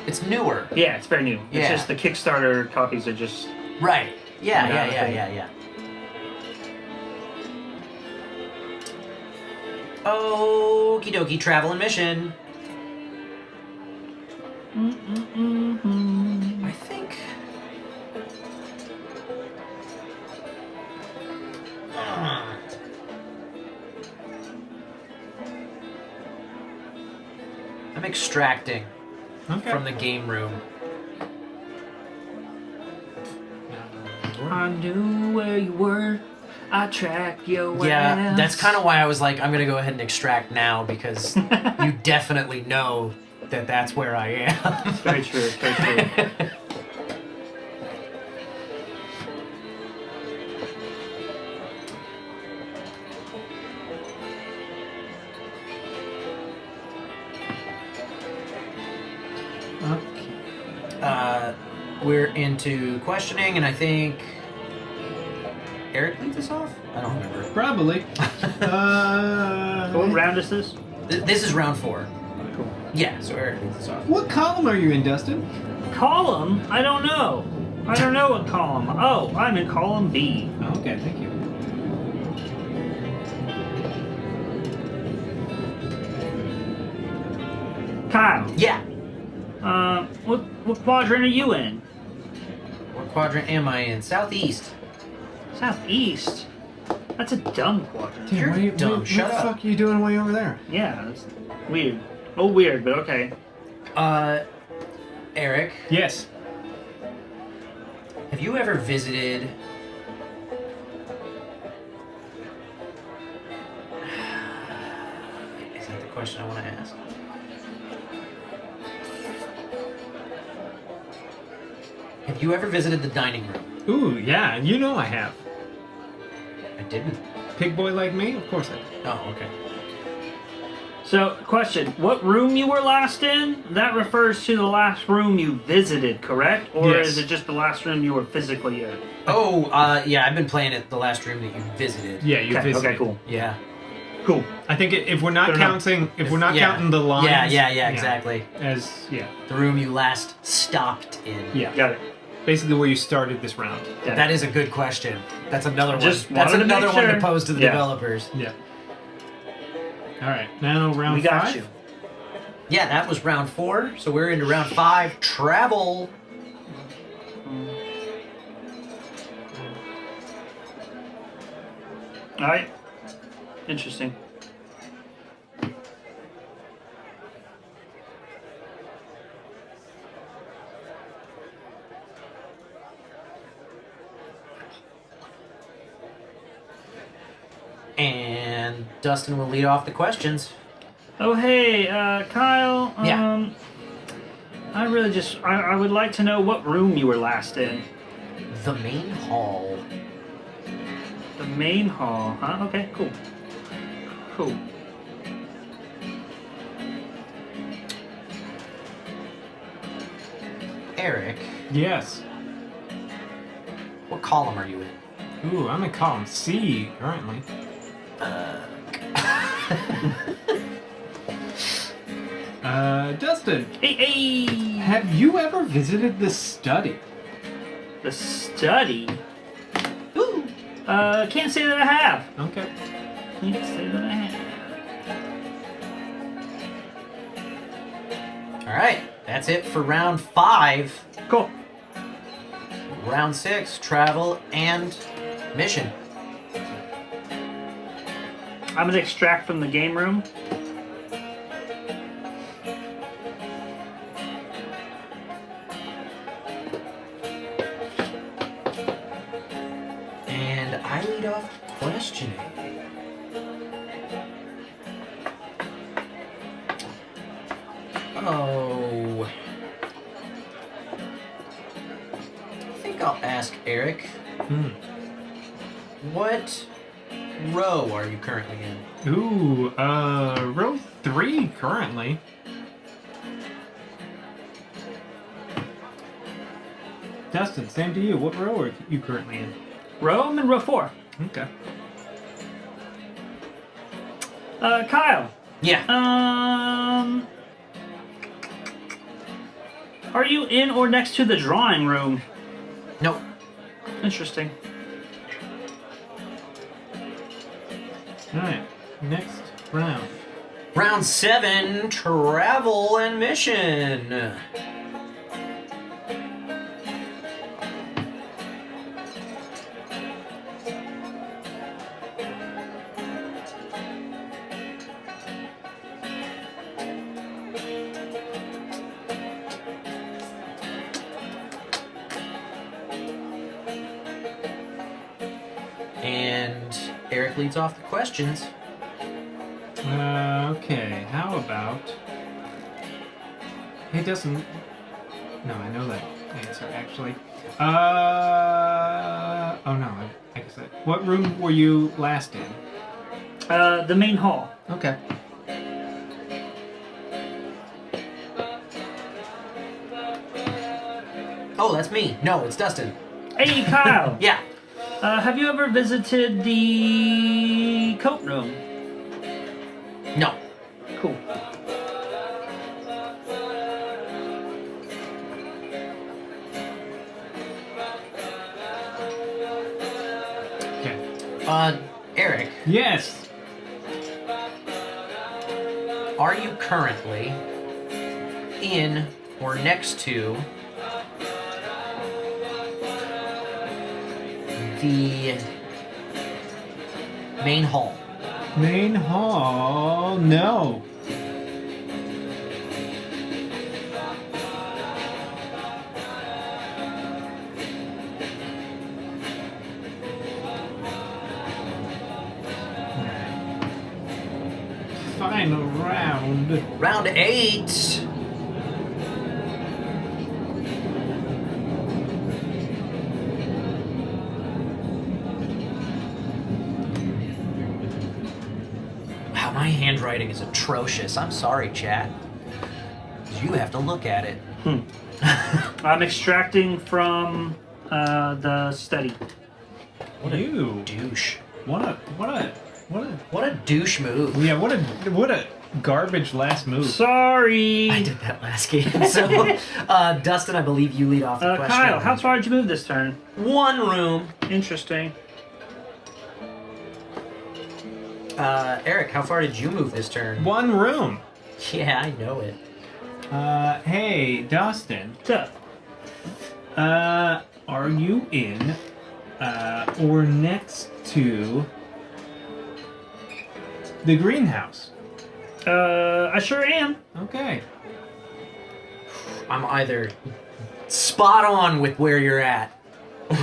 It's newer. Yeah, it's very new. Yeah. It's just the Kickstarter copies are just Right. Yeah, Yeah, yeah. Okie dokie, travel and mission. I think. I'm extracting Okay. from the game room. I knew where you were. I track your Yeah, ass. that's kind of why I was like, I'm gonna go ahead and extract now because you definitely know that that's where I am. Very true. Very true. We're into questioning, and I think Eric leads us off. I don't remember. Probably. What round is this? This is round 4. Cool. Yeah, so Eric leads us off. What column are you in, Dustin? Column? I don't know. I don't know what column. Oh, I'm in column B. Okay, thank you. Kyle, Yeah. what quadrant are you in? What quadrant am I in? Southeast. Southeast. That's a dumb quadrant. You're what are you, dumb. What, Shut the up. fuck are you doing way over there? Yeah, that's weird. Oh, weird, but okay. Eric, Yes. have you ever visited... Is that the question I want to ask? Have you ever visited the dining room? Ooh, yeah, you know I have. I didn't. Pig boy like me? Of course I did. Oh, okay. So, question: what room you were last in? That refers to the last room you visited, correct? Or Yes. is it just the last room you were physically in? Oh, yeah, I've been playing at the last room that you visited. Yeah, you Okay, visited. okay, cool, Yeah. cool. I think if we're not Good enough. counting, if we're not Yeah. counting the lines, Yeah, exactly. As The room you last stopped in. yeah, Got it. basically where you started this round. Got That it. is a good question. That's another Just one. That's wanted to another make one to sure. pose to the Yeah. developers. Yeah. All right, now round We got 5. you. Yeah, that was round 4, so we're into round 5. Travel. All right. Interesting. And Dustin will lead off the questions. Oh, hey, Kyle. Yeah. I really just I would like to know what room you were last in. The main hall. The main hall, huh? Okay, cool. Cool. Eric, Yes. what column are you in? Ooh, I'm in column C currently. Dustin, Hey! have you ever visited the study? The study? Ooh. Can't say that I have. Okay. Can't say that I have. All right, that's it for round 5. Cool. Round 6, travel and mission. I'm gonna extract from the game room. And I lead off questioning. Oh. I think I'll ask Eric. Hmm. What row are you currently in? Ooh, row 3 currently. Dustin, same to you. What row are you currently in? Row, I'm in row 4. Okay. Kyle. Yeah. Are you in or next to the drawing room? Nope. Interesting. Alright, next round. Round 7, travel and mission. And Eric leads off the questions. Okay, how about... It doesn't... No, I know that answer, actually. Oh no, I guess that... What room were you last in? The main hall. Okay. Oh, that's me. No, it's Dustin. Hey, Kyle. Yeah. Have you ever visited the coat room? No. Cool. Okay. Eric, Yes! are you currently in or next to the main hall? Main hall... No. Final round. Round 8. Wow, my handwriting is atrocious. I'm sorry, chat. You have to look at it. I'm extracting from the study. You. Douche. What a What a douche move. yeah, what a garbage last move. Sorry. I did that last game. So, Dustin, I believe you lead off the question. Kyle, how far did you move this turn? One room. Interesting. Eric, how far did you move this turn? One room. Yeah, I know it. Hey, Dustin. What's up? Are you in, or next to the greenhouse? I sure am. Okay. I'm either spot on with where you're at,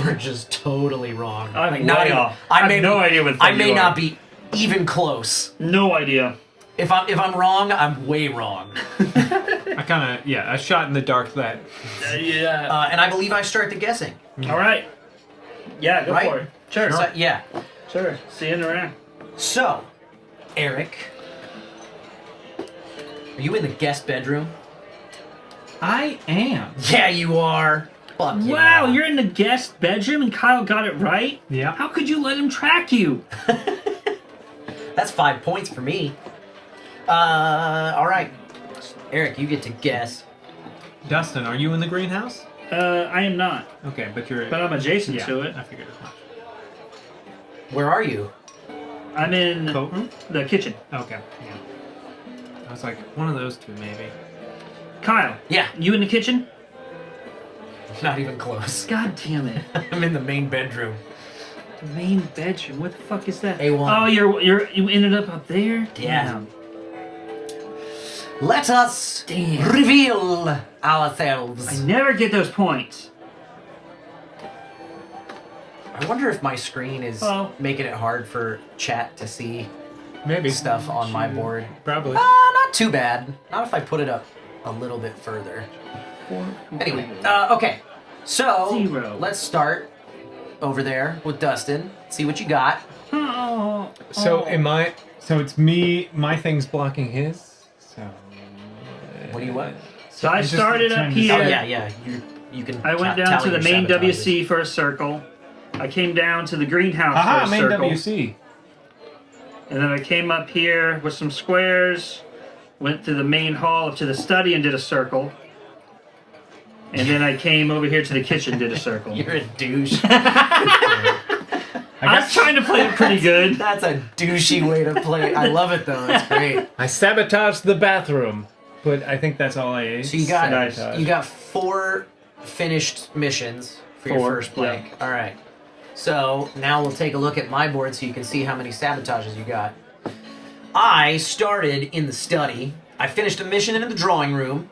or just totally wrong. I'm not way even, off. I I may have no be- idea what I you may are. not be even close. No idea. If I'm wrong, I'm way wrong. I kind of, yeah, a shot in the dark that. Yeah. And I believe I start the guessing. All right. Yeah, go Right? for it. Sure. So, yeah. Sure. See you in the round. So, Eric, are you in the guest bedroom? I am. Yeah, you are. Fuck yeah. Wow, you're in the guest bedroom and Kyle got it right? Yeah. How could you let him track you? That's 5 points for me. All right. Eric, you get to guess. Dustin, are you in the greenhouse? I am not. Okay, but you're. But I'm adjacent yeah, to it. I figured as much. Where are you? I'm in Coat room? the kitchen. Okay. Yeah. I was like, one of those two, maybe. Kyle. Yeah. You in the kitchen? Not even close. God damn it. I'm in the main bedroom. The main bedroom. What the fuck is that? A1. Oh, you ended up there? Yeah. Damn. Let us Damn. reveal ourselves. I never get those points. I wonder if my screen is Hello. making it hard for chat to see Maybe. stuff on my board. Probably. Not too bad. Not if I put it up a little bit further. Anyway, okay. So, 0. let's start over there with Dustin. See what you got. Oh. So am I? So it's me. My thing's blocking his. So. What do you want? So I I'm just started up trying to here. Oh, yeah. you can. I went down tally to the your main sabotages. WC for a circle. I came down to the greenhouse Aha, for a main circle. WC. And then I came up here with some squares, went through the main hall up to the study and did a circle. And then I came over here to the kitchen, did a circle. You're a douche. I was trying to play it pretty good. That's a douchey way to play it. I love it though. It's great. I sabotaged the bathroom, but I think that's all I ate. So you got Sabotage. you got 4 finished missions for your 4, first blank. yeah. All right. So now we'll take a look at my board so you can see how many sabotages you got. I started in the study. I finished a mission in the drawing room.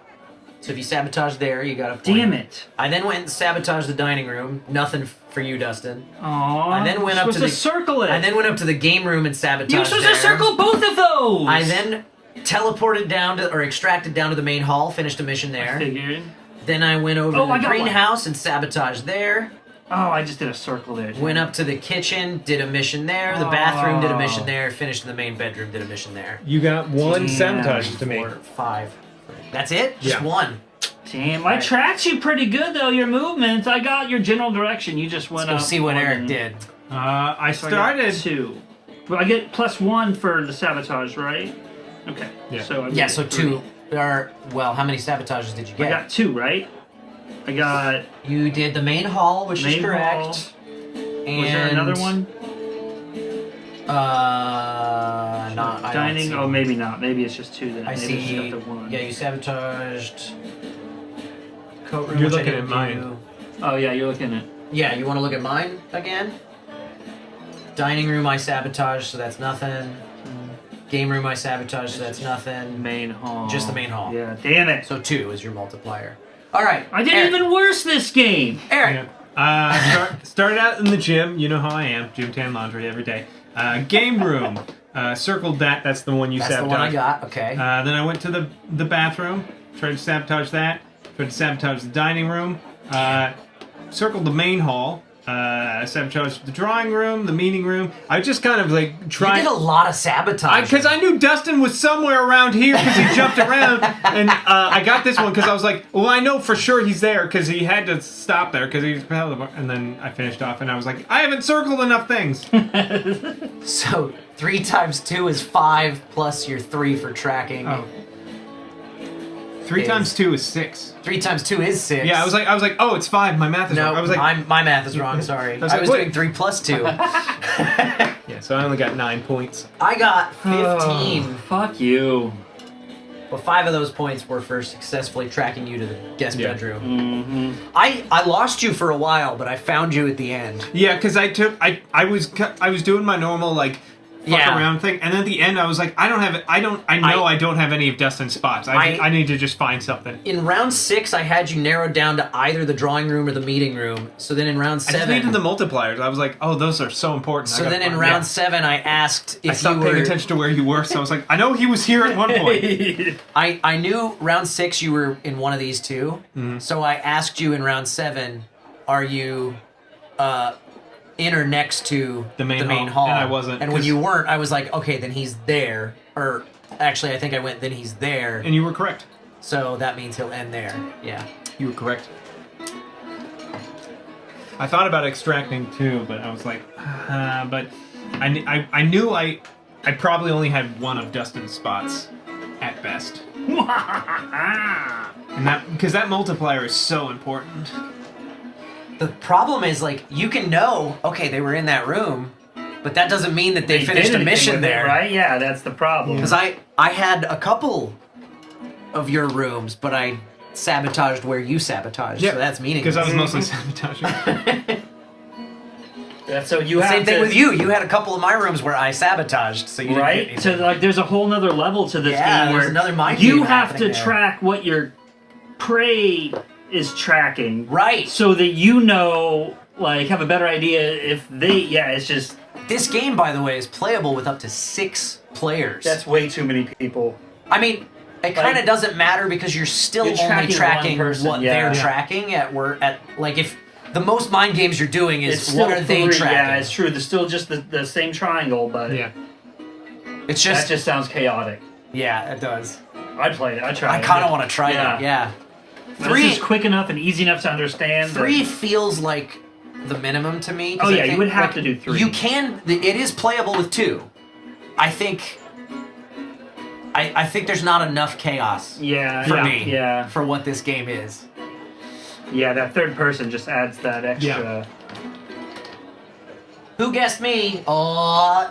So if you sabotage there, you got a point. Damn it. I then went and sabotaged the dining room. Nothing for you, Dustin. Aww. I then went up to the circle it. I then went up to the game room and sabotaged. You're supposed there. to circle both of those. I then teleported down to, or extracted down to the main hall, finished a mission there. figured. Then I went over Oh, to I the got one. greenhouse and sabotaged there. Oh, I just did a circle there. Went up to the kitchen, did a mission there. The bathroom did a mission there. Finished in the main bedroom, did a mission there. You got one Damn. sabotage to make. 4, 5. That's it? Just Yeah. one. Damn, I tracked you pretty good though. Your movements, I got your general direction. You just went Let's go up. see what more Eric than- did. I So I got started. 2. Well, I get +1 for the sabotage, right? Okay. Yeah. So I Yeah, get so 3. 2 are, well, how many sabotages did you I get? got 2, right? I got. You did the main hall, which is Main correct. hall. And, Was there another one? Not. I don't Dining? see Oh, one. maybe not. Maybe it's just 2 then. I Maybe see. it's just the 1. Yeah, you sabotaged. Coat room, You're which I looking didn't at mine. do. Oh yeah, you're looking at. Yeah, you want to look at mine again? Dining room I sabotaged, so that's nothing. Game room I sabotaged, so that's nothing. Main hall. Just the main hall. Yeah, damn it. So 2 is your multiplier. All right. I did Eric. even worse this game. Eric. Started out in the gym. You know how I am. Gym tan laundry every day. Game room. Circled that. That's the one you That's the sabotaged. one I got. Okay. Then I went to the bathroom. Tried to sabotage that. Tried to sabotage the dining room. Circled the main hall. Sabotaged the drawing room, the meeting room. I just kind of like you tried. did a lot of sabotage. Because I knew Dustin was somewhere around here because he jumped around, and I got this one because I was like, well, I know for sure he's there because he had to stop there because he was, and then I finished off and I was like, I haven't circled enough things. So 3 times 2 is 5 plus your 3 for tracking. Oh. 3 times 2 is 6. 3 times 2 is 6. Yeah, I was like, oh, it's 5. My math is No, wrong. I was like, my math is wrong. Sorry. I was I like, was wait. doing 3 plus 2. yeah. So I only got 9 points. I got 15. Oh, fuck you. But 5 of those points were for successfully tracking you to the guest Yeah. bedroom. Mm-hmm. I lost you for a while, but I found you at the end. Yeah, because I was doing my normal like fuck Yeah. around thing, and at the end I was like, I don't have any of Dustin's spots. I need to just find something. In round 6, I had you narrowed down to either the drawing room or the meeting room. So then in round I just 7, needed the multipliers. I was like, oh, those are so important. so then in round 7, I asked if I stopped you were. paying attention to where you were, so I was like, I know he was here at one point. I knew round 6 you were in one of these 2. Mm-hmm. So I asked you in round 7, are you in or next to The main hall, and I wasn't, And when 'cause- you weren't, I was like, okay, then he's there. Or actually, I think I went, then he's there. And you were correct. So that means he'll end there. Yeah. You were correct. I thought about extracting too, but I was like, but I knew I probably only had one of Dustin's spots at best. And that because that multiplier is so important. The problem is, like, you can know, okay, they were in that room, but that doesn't mean that they finished a did anything mission with it, there. right? Yeah, that's the problem. Because I had a couple of your rooms, but I sabotaged where you sabotaged. So that's meaningless. Because I was mostly sabotaging. That's so you have Same thing to, with you. You had a couple of my rooms where I sabotaged, so you didn't get right? anything. So like, there's a whole nother level to this Yeah, game there's where another mind you game have to happening there. track what your prey is tracking, Right. So that you know, like, have a better idea if they. Yeah, it's just This game, by the way, is playable with up to 6 players. that's way too many people. I mean, it kind of doesn't matter because you're still You're only tracking tracking one person, what yeah. they're Yeah. tracking at like if the most mind games you're doing is It's still what are they 3, tracking. Yeah, it's true. There's still just the same triangle, but Yeah. It's that just just sounds chaotic. yeah, it does. I'd play it. I'd try I it. kind of want to try Yeah. that. Yeah. This is quick enough and easy enough to understand. 3 feels like the minimum to me. 'Cause Oh, yeah, I you think, would have like, to do 3. You can. It is playable with 2. I think. I think there's not enough chaos Yeah. for yeah, me Yeah. for what this game is. Yeah, that third person just adds that extra. Who guessed me? Oh,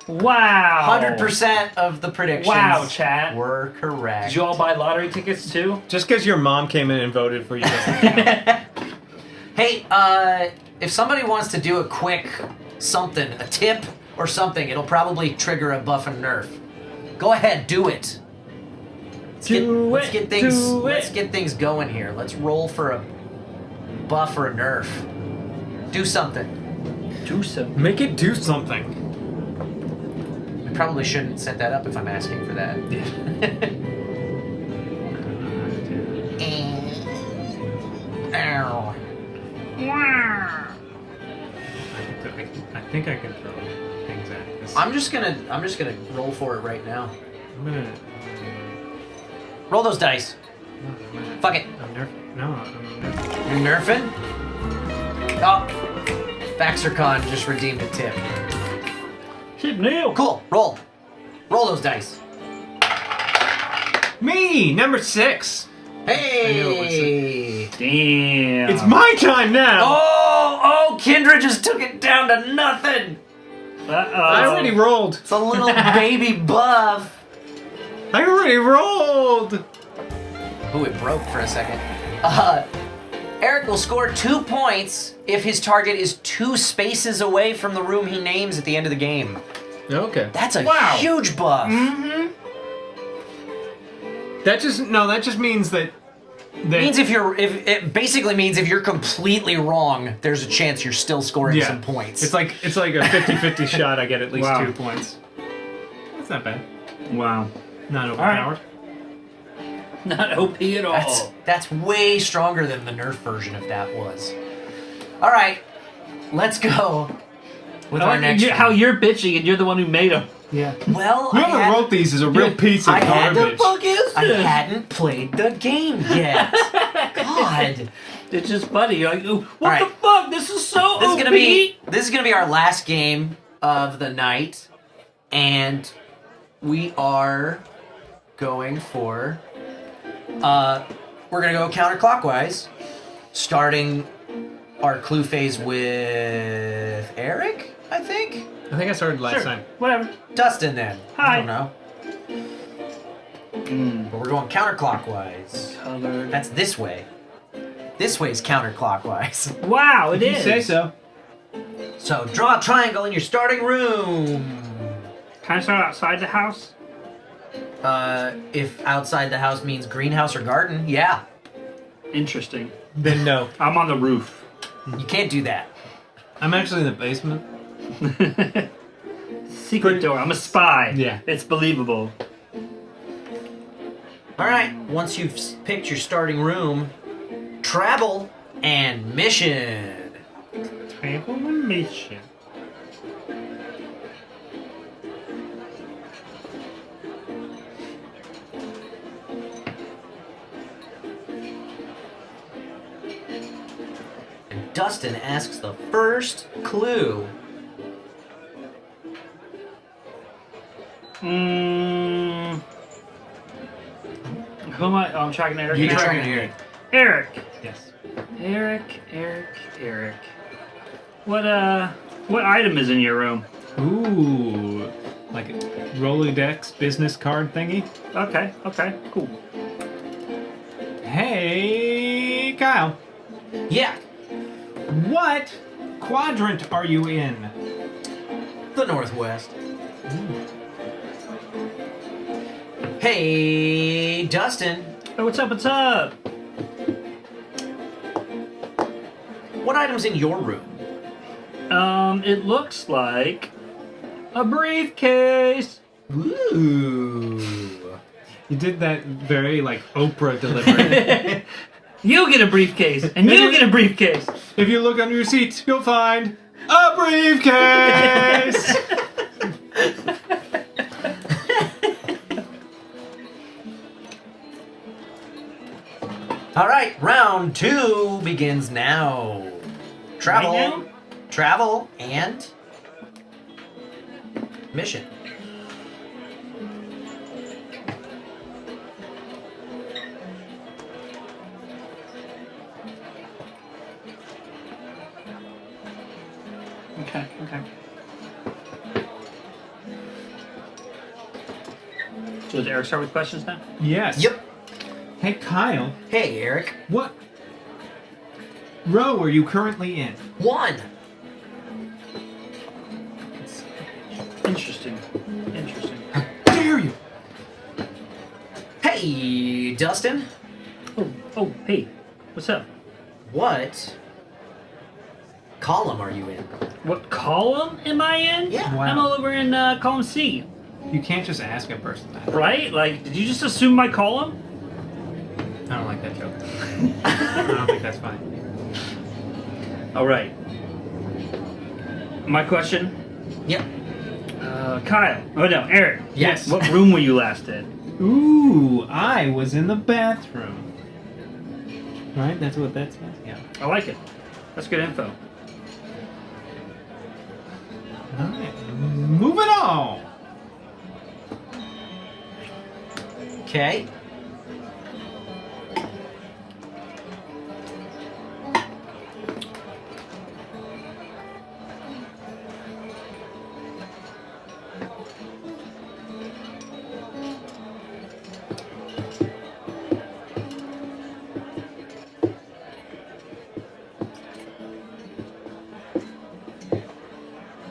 Wow. 100% of the predictions Wow, chat. were correct. Did you all buy lottery tickets too? Just because your mom came in and voted for you doesn't count. Hey, if somebody wants to do a quick something, a tip or something, it'll probably trigger a buff and nerf. Go ahead, do it. Let's get things going here. Let's roll for a buff or a nerf. Do something. Do some. Make it do something. I probably shouldn't set that up if I'm asking for that. Ow. I think I can throw things at this. I'm just gonna roll for it right now. I'm gonna. Roll those dice. Fuck it. I'm nerfing. No, I'm nerfing. You're nerfing? Oh. Faxercon just redeemed a tip. Tip Neil. Cool. Roll. Roll those dice. Me, number 6. Hey! Damn. It's my time now. Oh, Kendra just took it down to nothing. I already rolled. It's a little baby buff. I already rolled. Ooh, it broke for a second. Eric will score 2 points if his target is 2 spaces away from the room he names at the end of the game. Okay. That's a Wow. huge buff. Mm-hmm. That just means that. Means it basically means if you're completely wrong, there's a chance you're still scoring some points. It's like a 50-50 shot. I get at least Wow. 2 points. That's not bad. Wow. Not overpowered. Not OP at all. That's way stronger than the Nerf version if that was. All right, let's go with I our like next. how one. you're bitching and you're the one who made them. Yeah. Well, Whoever wrote these is a real piece of I had garbage. I hadn't played the game yet. God, It's just funny. You're like, what right. the fuck? This is so this OP. is gonna be our last game of the night, and we are going for. We're gonna go counterclockwise, starting our clue phase with Eric, I think. I think I started last Sure. time. Whatever. Dustin, then. Hi. I don't know. But we're going counterclockwise. Color. That's this way. This way is counterclockwise. Wow, it You is. say so. So draw a triangle in your starting room. Can I start outside the house? If outside the house means greenhouse or garden, yeah. Interesting. Then no. I'm on the roof. You can't do that. I'm actually in the basement. Secret door. I'm a spy. Yeah. It's believable. All right. Once you've picked your starting room, travel and mission. Travel and mission. And Dustin asks the first clue. Who am I? Oh, I'm tracking Eric. You're now? tracking Eric. Eric. Yes. Eric. What item is in your room? Ooh. Like a Rolodex business card thingy? Okay, cool. Hey, Kyle. Yeah, What quadrant are you in? the Northwest. Hey, Dustin. Hey, what's up? What item's in your room? It looks like a briefcase. Ooh. You did that very, like, Oprah delivery. You get a briefcase, and you get a briefcase. If you look under your seats, you'll find a briefcase! All right, round 2 begins now. Travel, Right now? travel, and mission. Okay. So does Eric start with questions now? Yes. Yep. Hey, Kyle, Hey, Eric. what row are you currently in? 1. Interesting. Dare you? Hey, Dustin. Oh, hey. What's up? What column are you in? What column am I in? Yeah. Wow. I'm all over in column C. You can't just ask a person that. Right? Like, did you just assume my column? I don't like that joke. I don't think that's fine. All right. My question, Yep. Kyle. Oh no, Eric. Yes. What room were you last in? Ooh, I was in the bathroom. Right? That's what that says? Yeah. I like it. That's good info. Alright. Moving on. Okay.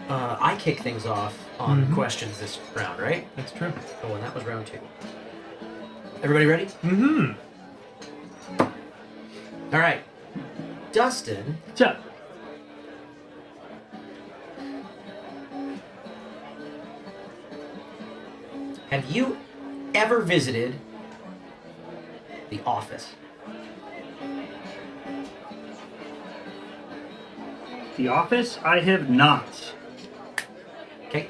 I kick things off on questions this round, right? That's true. Oh, and that was round 2. Everybody ready? Mm-hmm. All right. Dustin, What's up? have you ever visited the office? The Office? I have not. Okay.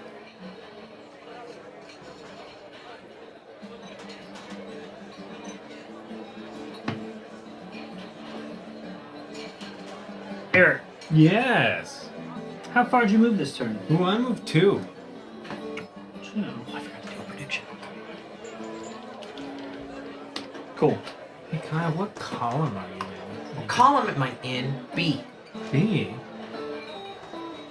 Eric, Yes. how far did you move this turn? Ooh, I moved 2. Oh, I forgot to do a prediction. Cool. Hey, Kyle, what column are you What column am I in? B. in? B.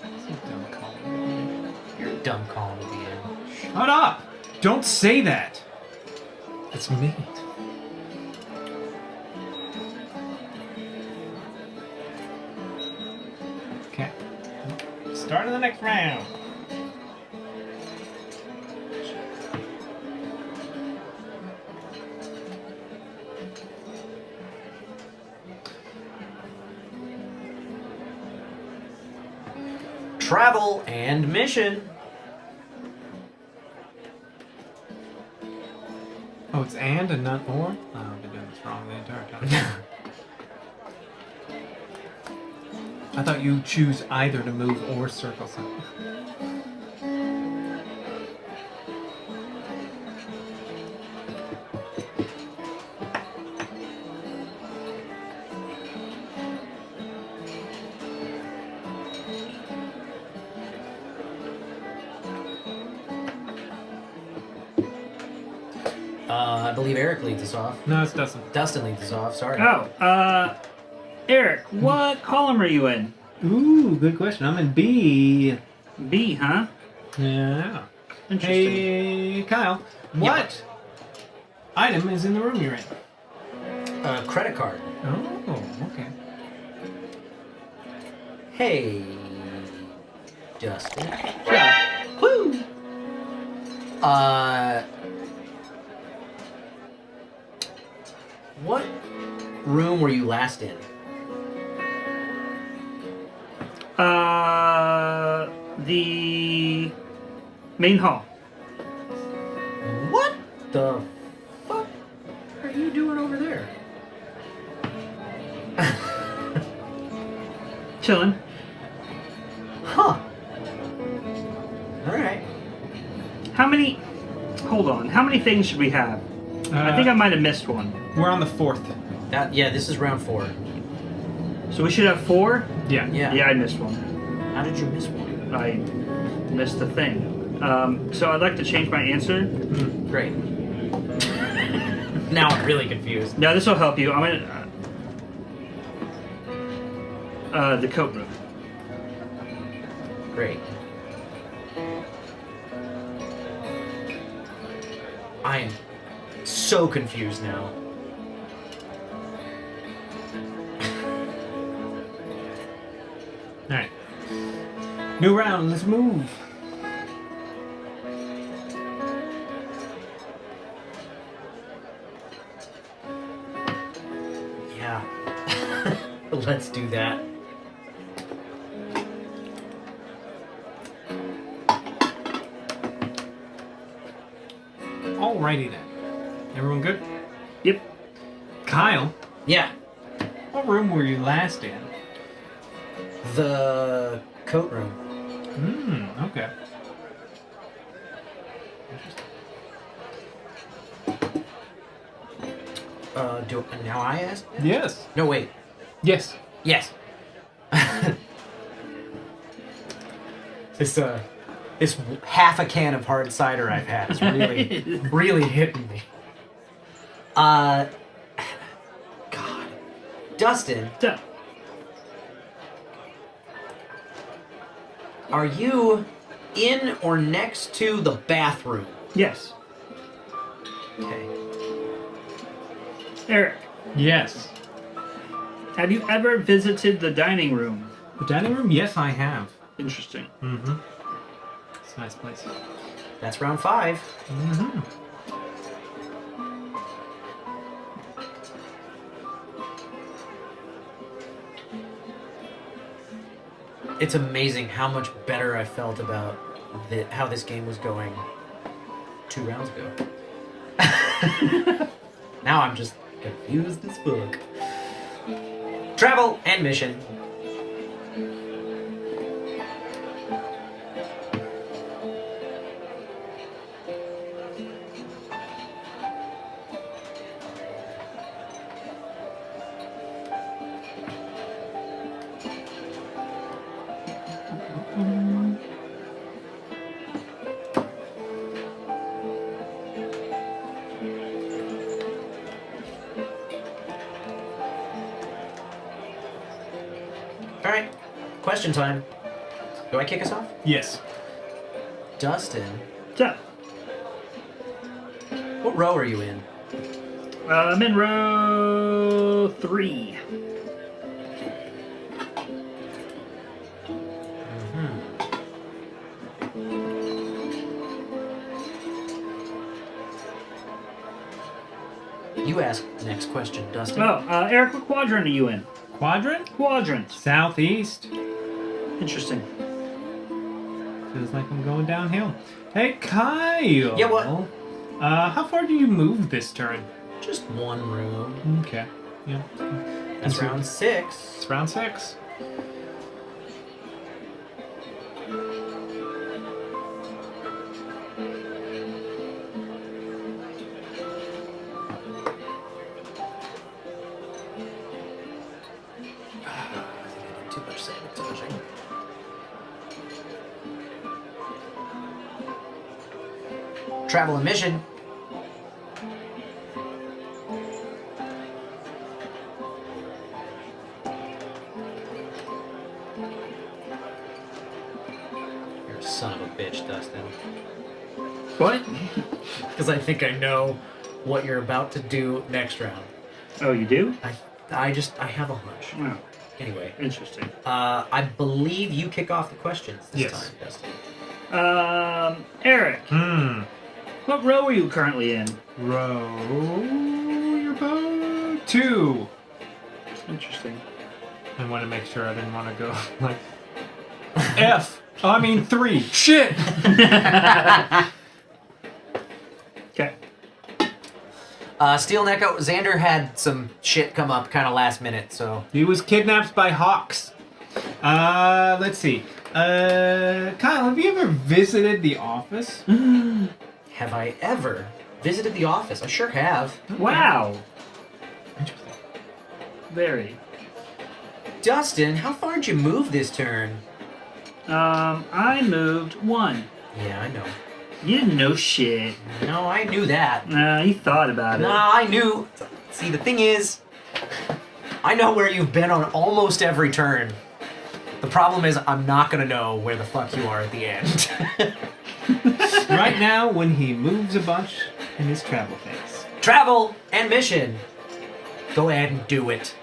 That's a dumb column. You're a dumb column to be in. Shut up! Don't say that! It's me. Okay. Start of the next round. Travel and mission. Oh, it's and not or? Oh, I've been doing this wrong the entire time. I thought you choose either to move or circle something. I believe Eric leads us off. No, it's Dustin. Dustin leads us off. Sorry. Oh, Eric, what column are you in? Ooh, good question. I'm in B. B, huh? Yeah. Interesting. Hey, Kyle, what item is in the room you're in? Credit card. Oh, okay. Hey, Dustin. Yeah. Woo! What room were you last in? The main hall. What the fuck are you doing over there? Chilling. Huh. Alright. How many? Hold on. How many things should we have? I think I might have missed one. We're on the 4th. Yeah, this is round 4. So we should have 4? Yeah. Yeah. Yeah, I missed one. How did you miss one? I missed the thing. So I'd like to change my answer. Great. Now I'm really confused. Now this will help you. I'm gonna the coat room. Great. I am so confused now. All right. New round. Let's move. Yeah. Let's do that. Alrighty then. Everyone good? Yep. Kyle, Yeah. what room were you last in? The coat room. Okay. Now I ask? Yes. No, wait. Yes. Yes. This half a can of hard cider I've had is really, really hitting me. God. Dustin, So, are you in or next to the bathroom? yes. Okay. Eric, Yes. have you ever visited the dining room? The dining room? Yes, I have. Interesting. Mm-hmm. It's a nice place. That's round 5. Mm-hmm. It's amazing how much better I felt about how this game was going 2 rounds ago. Now I'm just confused as fuck. Travel and mission. Alright, question time. Do I kick us off? Yes. Dustin, So, what row are you in? I'm in row 3. You ask the next question, Dustin. Oh, Eric, what quadrant are you in? Quadrant? Quadrant. Southeast. Interesting. Feels like I'm going downhill. Hey, Kyle. Yeah, what? How far do you move this turn? Just one room. Okay. Yeah. That's round 6. It's round 6. Too much sabotaging. Travel and mission. You're a son of a bitch, Dustin. What? Because I think I know what you're about to do next round. Oh, you do? I have a hunch. Oh, Anyway, interesting. I believe you kick off the questions this Yes. time, Dustin. Eric, Hmm. what row are you currently in? Row your boat 2. Interesting. I want to make sure I didn't want to go like F. Oh, I mean 3. Shit. Okay. Steel Neko, Xander had some shit come up kind of last minute, so He was kidnapped by hawks. Let's see. Kyle, have you ever visited the office? have I ever visited the office? I sure have. Wow. Interesting. Very. Dustin, how far did you move this turn? I moved 1. Yeah, I know. You didn't know shit. No, I knew that. Nah, you thought about it. No, I knew. See, the thing is, I know where you've been on almost every turn. The problem is, I'm not gonna know where the fuck you are at the end. Right now, when he moves a bunch in his travel phase. Travel and mission. Go ahead and do it.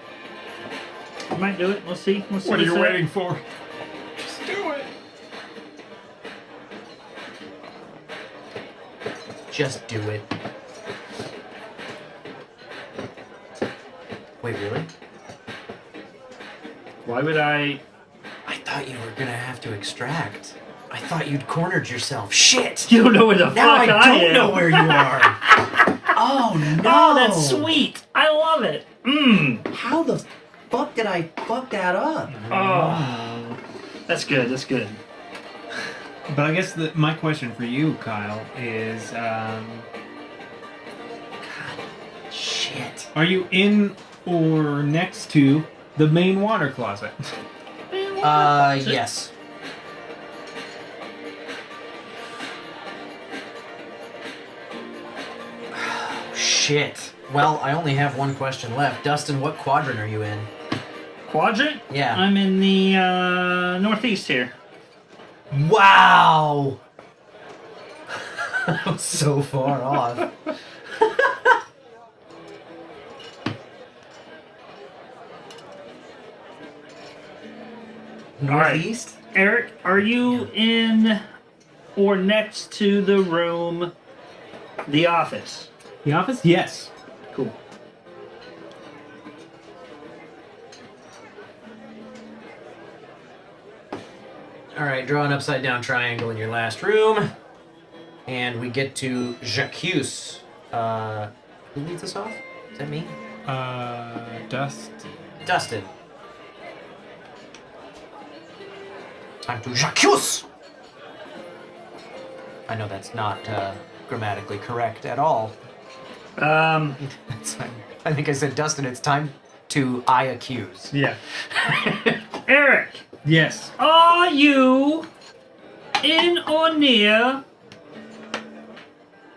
I might do it. We'll see. We'll see. What are you say. waiting for? Just do it. Just do it. Wait, really? Why would I? I thought you were gonna have to extract. I thought you'd cornered yourself. Shit! You don't know where the Now fuck I don't am. know where you are. Oh no! Oh, that's sweet. I love it. Mmm. How the fuck did I fuck that up? Oh, that's good. That's good. But I guess my question for you, Kyle, is Shit. are you in or next to the main water closet? Yes. Shit. Well, I only have one question left. Dustin, what quadrant are you in? Quadrant? Yeah. I'm in the northeast here. Wow! I'm so far off. Northeast? Eric, are you in or next to the room, the office? The office? Yes. Cool. Alright, draw an upside down triangle in your last room. And we get to Jacques. Who leads us off? Is that me? Dust. Dustin. Time to Jacques! I know that's not grammatically correct at all. I think I said, Dustin, it's time to I accuse. Yeah. Eric, Yes. are you in or near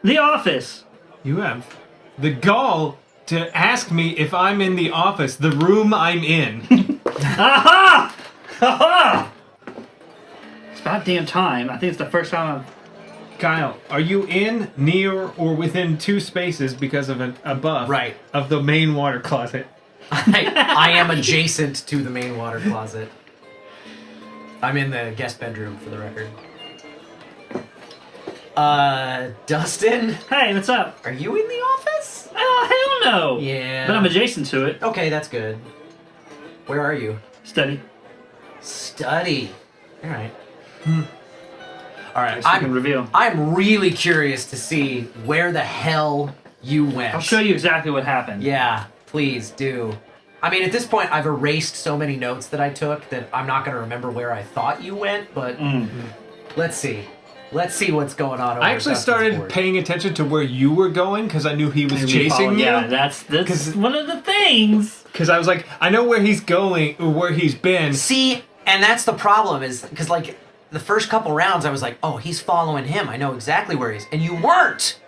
the office? You have the gall to ask me if I'm in the office, the room I'm in. Aha! Aha! It's about damn time. I think it's the first time I've... Kyle, are you in, near, or within 2 spaces because of a buff Right. of the main water closet? I am adjacent to the main water closet. I'm in the guest bedroom, for the record. Dustin? Hey, what's up? Are you in the office? Oh, hell no! Yeah. But I'm adjacent to it. Okay, that's good. Where are you? Study. Study. Alright. Alright, So you can reveal. I'm really curious to see where the hell you went. I'll show you exactly what happened. Yeah, please do. I mean, at this point, I've erased so many notes that I took that I'm not going to remember where I thought you went, but let's see. Let's see what's going on over I actually Dustin's started board. paying attention to where you were going because I knew he was chasing you. Yeah, that's one of the things. Because I was like, I know where he's going or where he's been. See, and that's the problem is, because like, the first couple rounds I was like, oh, he's following him. I know exactly where he's, and you weren't.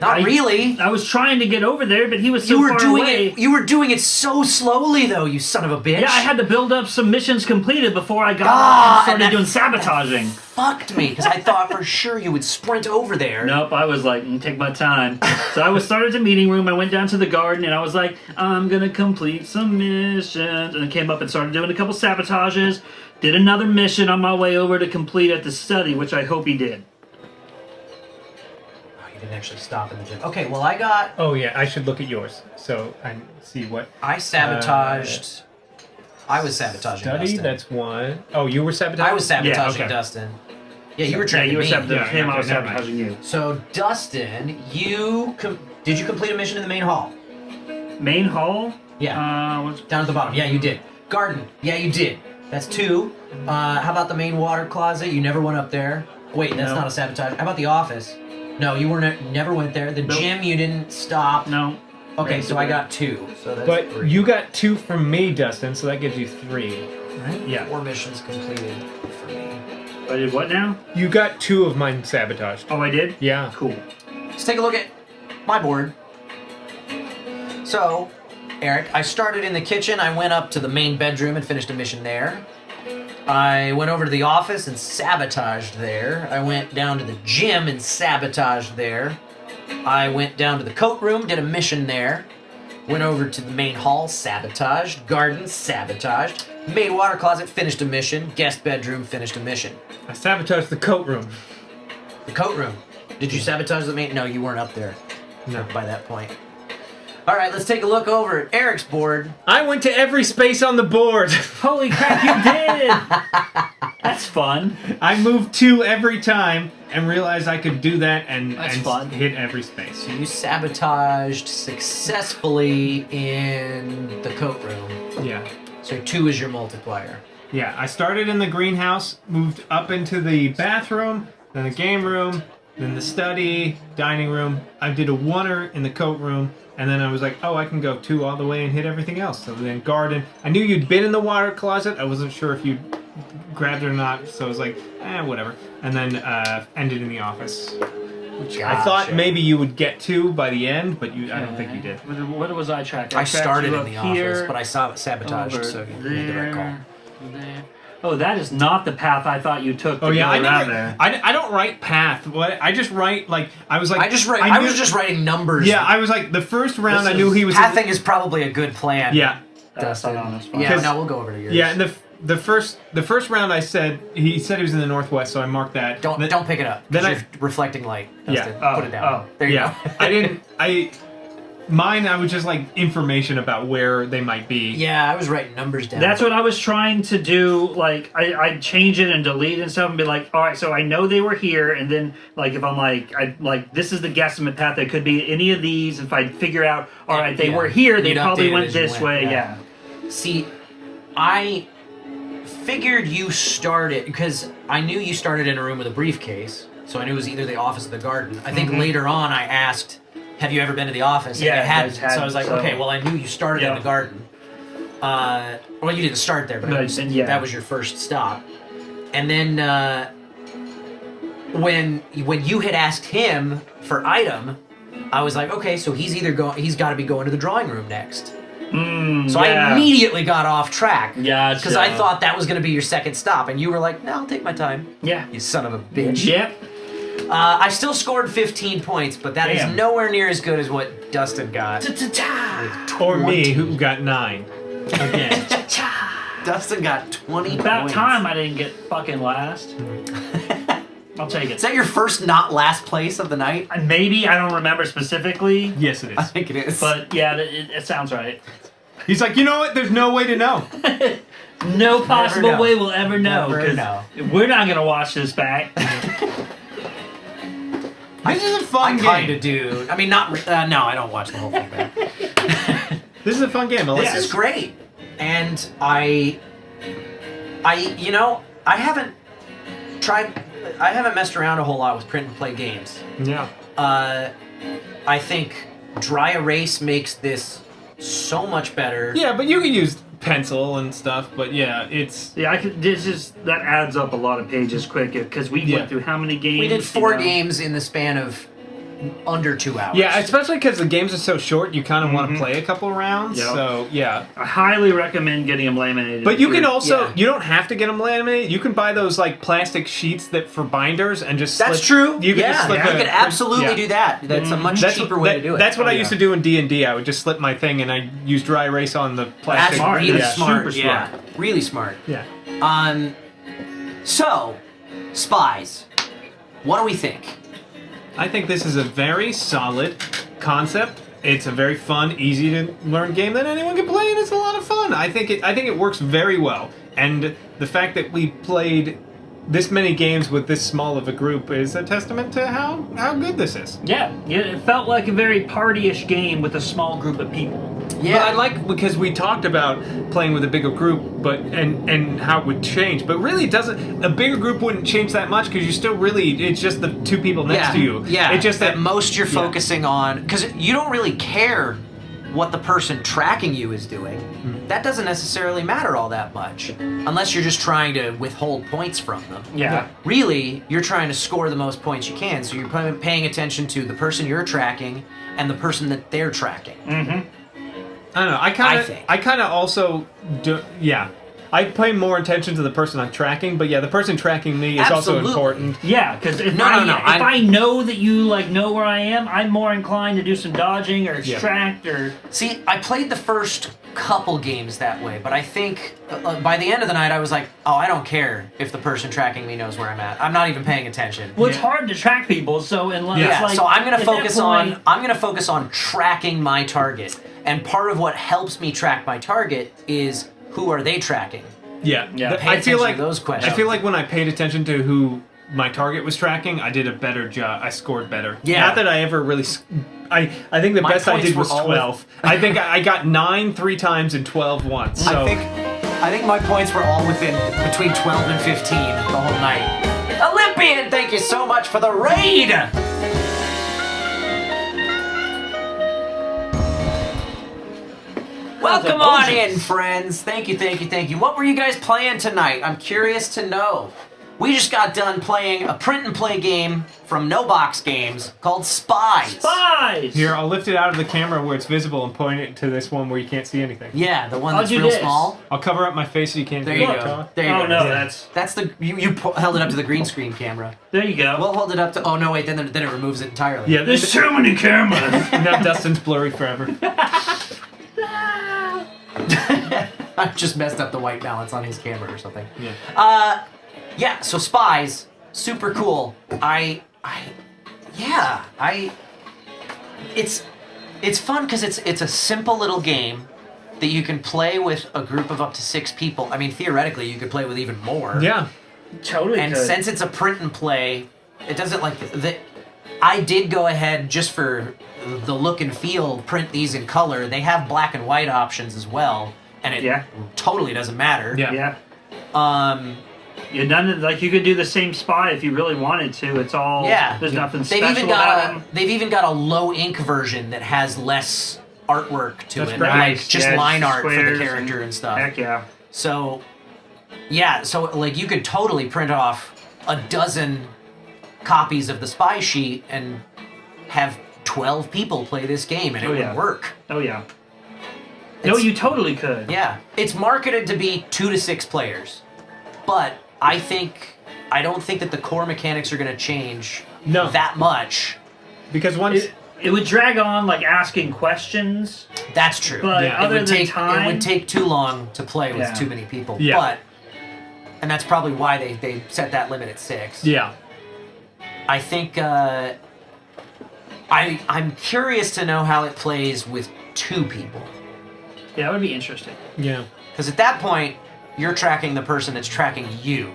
Not really. I was trying to get over there, but he was so You were far doing away. it. You were doing it so slowly, though. You son of a bitch. Yeah, I had to build up some missions completed before I got Ah, started and doing that sabotaging. fucked me because I thought for sure you would sprint over there. Nope, I was like, take my time. So I started the meeting room. I went down to the garden, and I was like, I'm gonna complete some missions, and I came up and started doing a couple sabotages. Did another mission on my way over to complete at the study, which I hope he did. You didn't actually stop in the gym. Okay, well, I got. Oh yeah, I should look at yours so I see what. I sabotaged. I was sabotaging Study. Dustin. That's one. Oh, you were sabotaging. I was sabotaging Yeah, okay. Dustin. Yeah, you were Yeah, trying you were me. sabotaging Yeah, him. I okay, was never mind. sabotaging you. So, Dustin, did you complete a mission in the main hall? Main hall? Yeah. What's... Down at the bottom. Yeah, you did. Garden. Yeah, you did. That's 2. How about the main water closet? You never went up there. Wait, that's No. not a sabotage. How about the office? No, you never went there. The Nope. gym, you didn't stop. No. Okay, so I got 2. So that's But 3. you got 2 from me, Dustin, so that gives you 3. Right? Yeah. 4 missions completed for me. I did what now? You got 2 of mine sabotaged. Oh, I did? Yeah. Cool. Let's take a look at my board. So, Eric, I started in the kitchen. I went up to the main bedroom and finished a mission there. I went over to the office and sabotaged there. I went down to the gym and sabotaged there. I went down to the coat room, did a mission there. Went over to the main hall, sabotaged. Garden, sabotaged. Made water closet, finished a mission. Guest bedroom, finished a mission. I sabotaged the coat room. The coat room. Did you sabotage the main? No, you weren't up there. No. By that point. All right, let's take a look over at Eric's board. I went to every space on the board. Holy crap, you did! That's fun. I moved 2 every time and realized I could do that and fun. hit every space. So you sabotaged successfully in the coat room. Yeah. So 2 is your multiplier. Yeah, I started in the greenhouse, moved up into the bathroom, then the game room, then the study, dining room. I did a 1er in the coat room, and then I was like, oh, I can go 2 all the way and hit everything else. So then garden. I knew you'd been in the water closet. I wasn't sure if you grabbed it or not, so I was like, whatever. And then ended in the office, which I thought Gotcha. maybe you would get to by the end, but I don't think you did. What was I tracking? I tracked started you in the up here, office, but I saw it sabotaged, over so you made the right call. there. Oh, that is not the path I thought you took to Oh yeah, go I around never. there. I don't write path. What I just write like I was like I was just writing numbers. Yeah, I was like the first round. This I knew is he was. Pathing is probably a good plan. Yeah, That's not honest. Yeah, Because- no, we'll go over to yours. yeah. And the first round, I said he said he was in the northwest, so I marked that. Don't pick it up. then Then I- you're reflecting light. Yeah. Dustin. Oh, Put it down. oh. There you Yeah, go. Mine, I was just like information about where they might be. Yeah, I was writing numbers down. That's what I was trying to do. Like, I'd change it and delete and stuff and be like, all right, so I know they were here. And then, like, if I'm like, this is the guesstimate path. They could be any of these. If I figure out, all right, they Yeah. were here, they You'd probably update it went as you this went, way. yeah. Yeah. See, I figured you started because I knew you started in a room with a briefcase, so I knew it was either the office or the garden. I think later on I asked, "Have you ever been to the office?" Yeah, and you hadn't. you guys So I was like, hadn't, so- "Okay, well I knew you started in Yeah. the garden." Well, you didn't start there, but No, I was- yeah. that was your first stop. And then when you had asked him for item, I was like, "Okay, so he's got to be going to the drawing room next." So I immediately got off track. Gotcha. Because I thought that was going to be your second stop, and you were like, "No, I'll take my time." Yeah. You son of a bitch. Yep. I still scored 15 points, but that is Damn. nowhere near as good as what Dustin got. Or me, who got 9. Again. Dustin got 20 About points. time I didn't get fucking last. I'll take Is it. that your first not last place of the night? Maybe, I don't remember specifically. Yes, it I is. think it is. But yeah, it sounds right. He's like, you know what? There's no way to know. No possible know. way we'll ever know. Never 'cause know. We're not going to watch this back. This is a I fun kind game. of do. I mean, not. No, I don't watch the whole thing back. This is a fun game. I like This is this. great, and I haven't tried. I haven't messed around a whole lot with print and play games. Yeah. I think dry erase makes this so much better. Yeah, but you can use pencil and stuff. But yeah, it's Yeah, that adds up a lot of pages quick because we Yeah. went through how many games? We did 4 you know? games in the span of under 2 hours. yeah, especially because the games are so short. You kind of want to Mhm. play a couple rounds. Yep. So yeah. I highly recommend getting them laminated. But you If can you're- also yeah. you don't have to get them laminated. You can buy those like plastic sheets that for binders and just That's slip, true. You can yeah, just slip you a- could absolutely yeah. do that. That's a much That's cheaper what, way to do it. That's what Oh, I used yeah. to do in D&D. I would just slip my thing and I use dry erase on the plastic. That's smart. really Yeah, smart. super Yeah, smart. really smart. Yeah. So, Spies. What do we think? I think this is a very solid concept. It's a very fun, easy to learn game that anyone can play, and it's a lot of fun. I think it works very well. And the fact that we played this many games with this small of a group is a testament to how good this is. Yeah, it felt like a very party-ish game with a small group of people. But I like because we talked about playing with a bigger group, but and how it would change. But really, it doesn't. A bigger group wouldn't change that much because you still really. It's just the 2 people next to you. Yeah. It's just at that most you're focusing on because you don't really care what the person tracking you is doing, that doesn't necessarily matter all that much. Unless you're just trying to withhold points from them. Yeah. Really, you're trying to score the most points you can, so you're paying attention to the person you're tracking and the person that they're tracking. Mm-hmm. I don't know. I kind of also do. Yeah, I pay more attention to the person I'm tracking, but yeah, the person tracking me is Absolutely. also important. Yeah, because if No, I know that you like know where I am, I'm more inclined to do some dodging or extract or. See, I played the first couple games that way, but I think by the end of the night I was like, oh, I don't care if the person tracking me knows where I'm at. I'm not even paying attention. Well, it's hard to track people, so unless Yeah, like, so I'm gonna at focus that point- on tracking my target. And part of what helps me track my target is who are they tracking? Yeah, Yeah. Pay I feel attention like to those questions. I feel like when I paid attention to who my target was tracking, I did a better job. I scored better. Yeah. Not that I ever really. I think the My best I points did were was all 12. I think I got 9 3 times and 12 once. So I think my points were all within between 12 and 15 the whole night. Olympian, thank you so much for the raid! Welcome on in, friends. Thank you, thank you, thank you. What were you guys playing tonight? I'm curious to know. We just got done playing a print and play game from No Box Games called Spies. Spies. here, I'll lift it out of the camera where it's visible and point it to this one where you can't see anything. Yeah, the one I'll that's do real this. small. I'll cover up my face so you can't There see you it. go. There you Oh go. no, Yeah. that's That's the you held it up to the green screen camera. there you go. We'll hold it up to. Oh no, wait. Then it removes it entirely. Yeah, There's too many cameras. now Dustin's blurry forever. I just messed up the white balance on his camera or something. Yeah. Yeah. So Spies, super cool. It's fun because it's a simple little game that you can play with a group of up to 6 people. I mean, theoretically, you could play with even more. Yeah. Totally. And could. since it's a print and play, it doesn't like I did go ahead just for the look and feel, print these in color. They have black and white options as well, and it totally doesn't matter. Yeah. Yeah. Yeah. None of like you could do the same spy if you really wanted to. It's all There's nothing They've special even about got them. they've even got a low ink version that has less artwork to That's it, great. like Nice. just Yeah, line art for the squares character and stuff. Heck yeah. So, yeah, so like you could totally print off a dozen copies of the spy sheet and have 12 people play this game and it would work. Oh yeah. No, It's- you totally could. Yeah, it's marketed to be 2 to 6 players, but I don't think that the core mechanics are going to change that much. Because once It would drag on like asking questions. That's true. But other than time, it would take too long to play with Yeah. too many people. Yeah. But, and that's probably why they set that limit at 6. yeah. I think I'm curious to know how it plays with 2 people. yeah, that would be interesting. Yeah. Because at that point, you're tracking the person that's tracking you.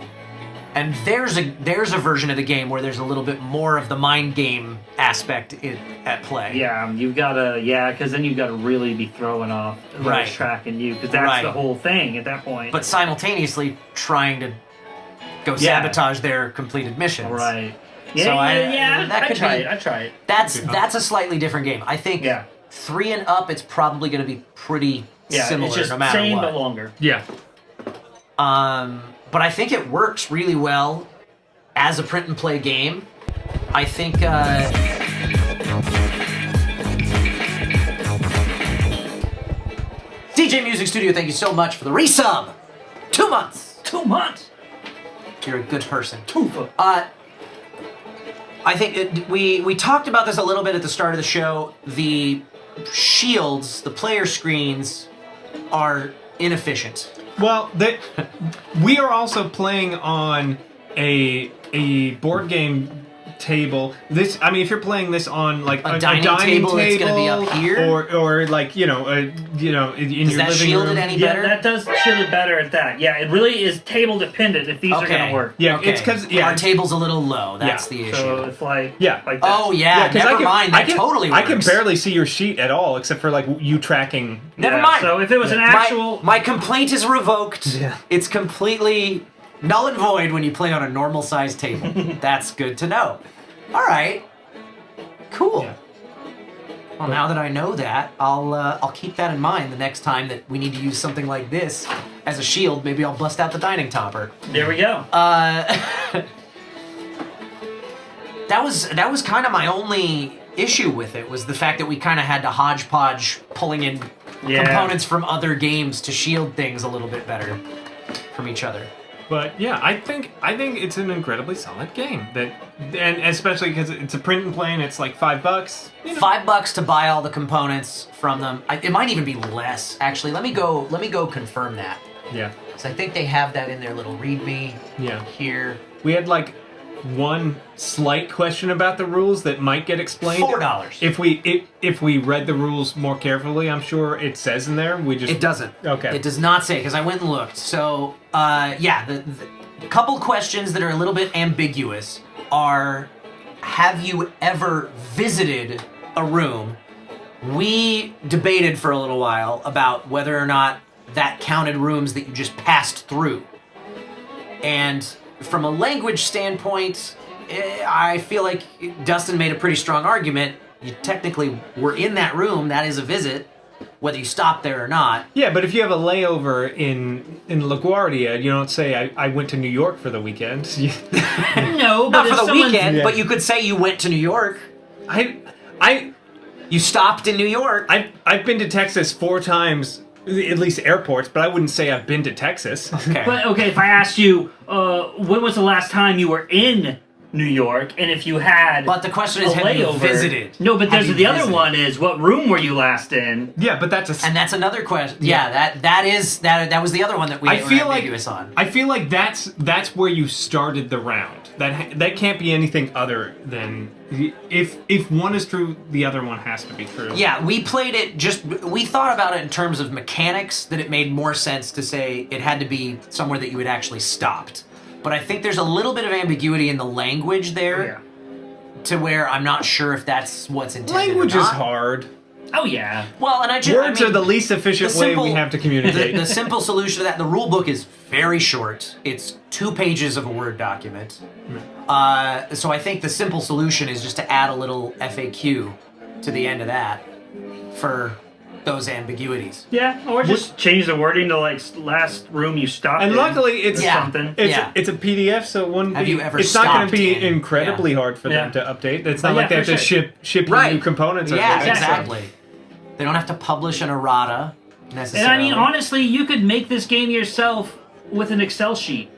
And there's a version of the game where there's a little bit more of the mind game aspect at play. Yeah, you've got to because then you've got to really be throwing off whoever's Right. tracking you because that's the whole thing at that point. But simultaneously trying to go sabotage their completed missions. right. Yeah, So I'd could try be- it. I'd try it. That's a slightly different game. I think 3 and up, it's probably going to be pretty Yeah, similar it's just no matter same what. but longer. Yeah. But I think it works really well as a print and play game. I think DJ Music Studio, thank you so much for the resub. 2 months. 2 months. You're a good person. Tufa. I think we talked about this a little bit at the start of the show. The shields, the player screens, are inefficient. Well, we are also playing on a board game table. If you're playing this on like A dining table that's gonna be up here? or like in Is your that living shielded room. any Yeah, better? that does shield it better at that. Yeah, it really is table dependent if these are going to work. Yeah, Okay. it's because our table's a little low. That's the issue. So it's like Yeah. like that. Oh yeah, 'cause never mind. That totally works. I can barely see your sheet at all, except for like you tracking. Never Yeah, mind. So if it was an actual my complaint is revoked. Yeah. It's completely null and void when you play on a normal sized table. That's good to know. All right. Cool. Yeah. Well, now that I know that, I'll keep that in mind the next time that we need to use something like this as a shield. Maybe I'll bust out the dining topper. There we go. That was kind of my only issue with it, was the fact that we kind of had to hodgepodge pulling in components from other games to shield things a little bit better from each other. But yeah, I think it's an incredibly solid game. And especially because it's a print and play, and it's like $5. You know. $5 to buy all the components from them. It might even be less, actually. Let me go confirm that. Yeah. So I think they have that in their little README. Yeah. Here. We had like one slight question about the rules that might get explained. $4. If we read the rules more carefully, I'm sure it says in there. It doesn't. Okay. It does not say, because I went and looked. So, the couple questions that are a little bit ambiguous are, have you ever visited a room? We debated for a little while about whether or not that counted rooms that you just passed through. And from a language standpoint, I feel like Dustin made a pretty strong argument. You technically were in that room, that is a visit, whether you stopped there or not. Yeah, but if you have a layover in LaGuardia, you don't say, I went to New York for the weekend. No, but Not if for the weekend, Yeah. but you could say you went to New York. You stopped in New York. I've been to Texas 4 times, at least airports, but I wouldn't say I've been to Texas. Okay. But okay, if I asked you, when was the last time you were in New York, and if you had But the question is, a have you layover- visited? No, but Have there's you the other visited? one is, what room were you last in? Yeah, but that's a... And that's another question. Yeah, that was the other one that we I feel were like ambiguous on. I feel like that's where you started the round. That can't be anything other than if one is true, the other one has to be true. Yeah, we played it we thought about it in terms of mechanics, that it made more sense to say it had to be somewhere that you had actually stopped. But I think there's a little bit of ambiguity in the language there, to where I'm not sure if that's what's intended. Language or is not. hard. Oh yeah. Well, and Words are the least efficient way we have to communicate. The simple solution to that, the rule book is very short. It's 2 pages of a Word document. So I think the simple solution is just to add a little FAQ to the end of that for those ambiguities. Yeah, or just change the wording to like last room you stopped And in. luckily, it's or something. It's a PDF, so it wouldn't Have be. you ever It's not going stopped to be in- incredibly hard for them to update. It's not Oh, like they yeah, have to for sure. ship you Right. new components. or Yeah, anything. exactly. They don't have to publish an errata And necessarily. I mean, honestly, you could make this game yourself with an Excel sheet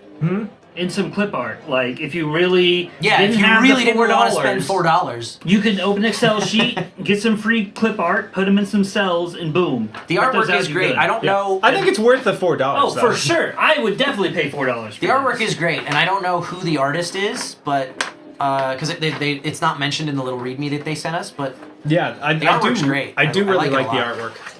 and some clip art. Like, if you really Yeah, didn't if you have really the didn't want to $4, spend $4. you could open an Excel sheet, get some free clip art, put them in some cells, and boom. The Put those artwork out, is you're great. good. I don't know. I think it's worth the $4. Oh, though. for sure. I would definitely pay $4 for The artwork this. is great, and I don't know who the artist is, but because it's not mentioned in the little README that they sent us. But Yeah, I artwork's do. great. I do I really like it like a the lot. artwork.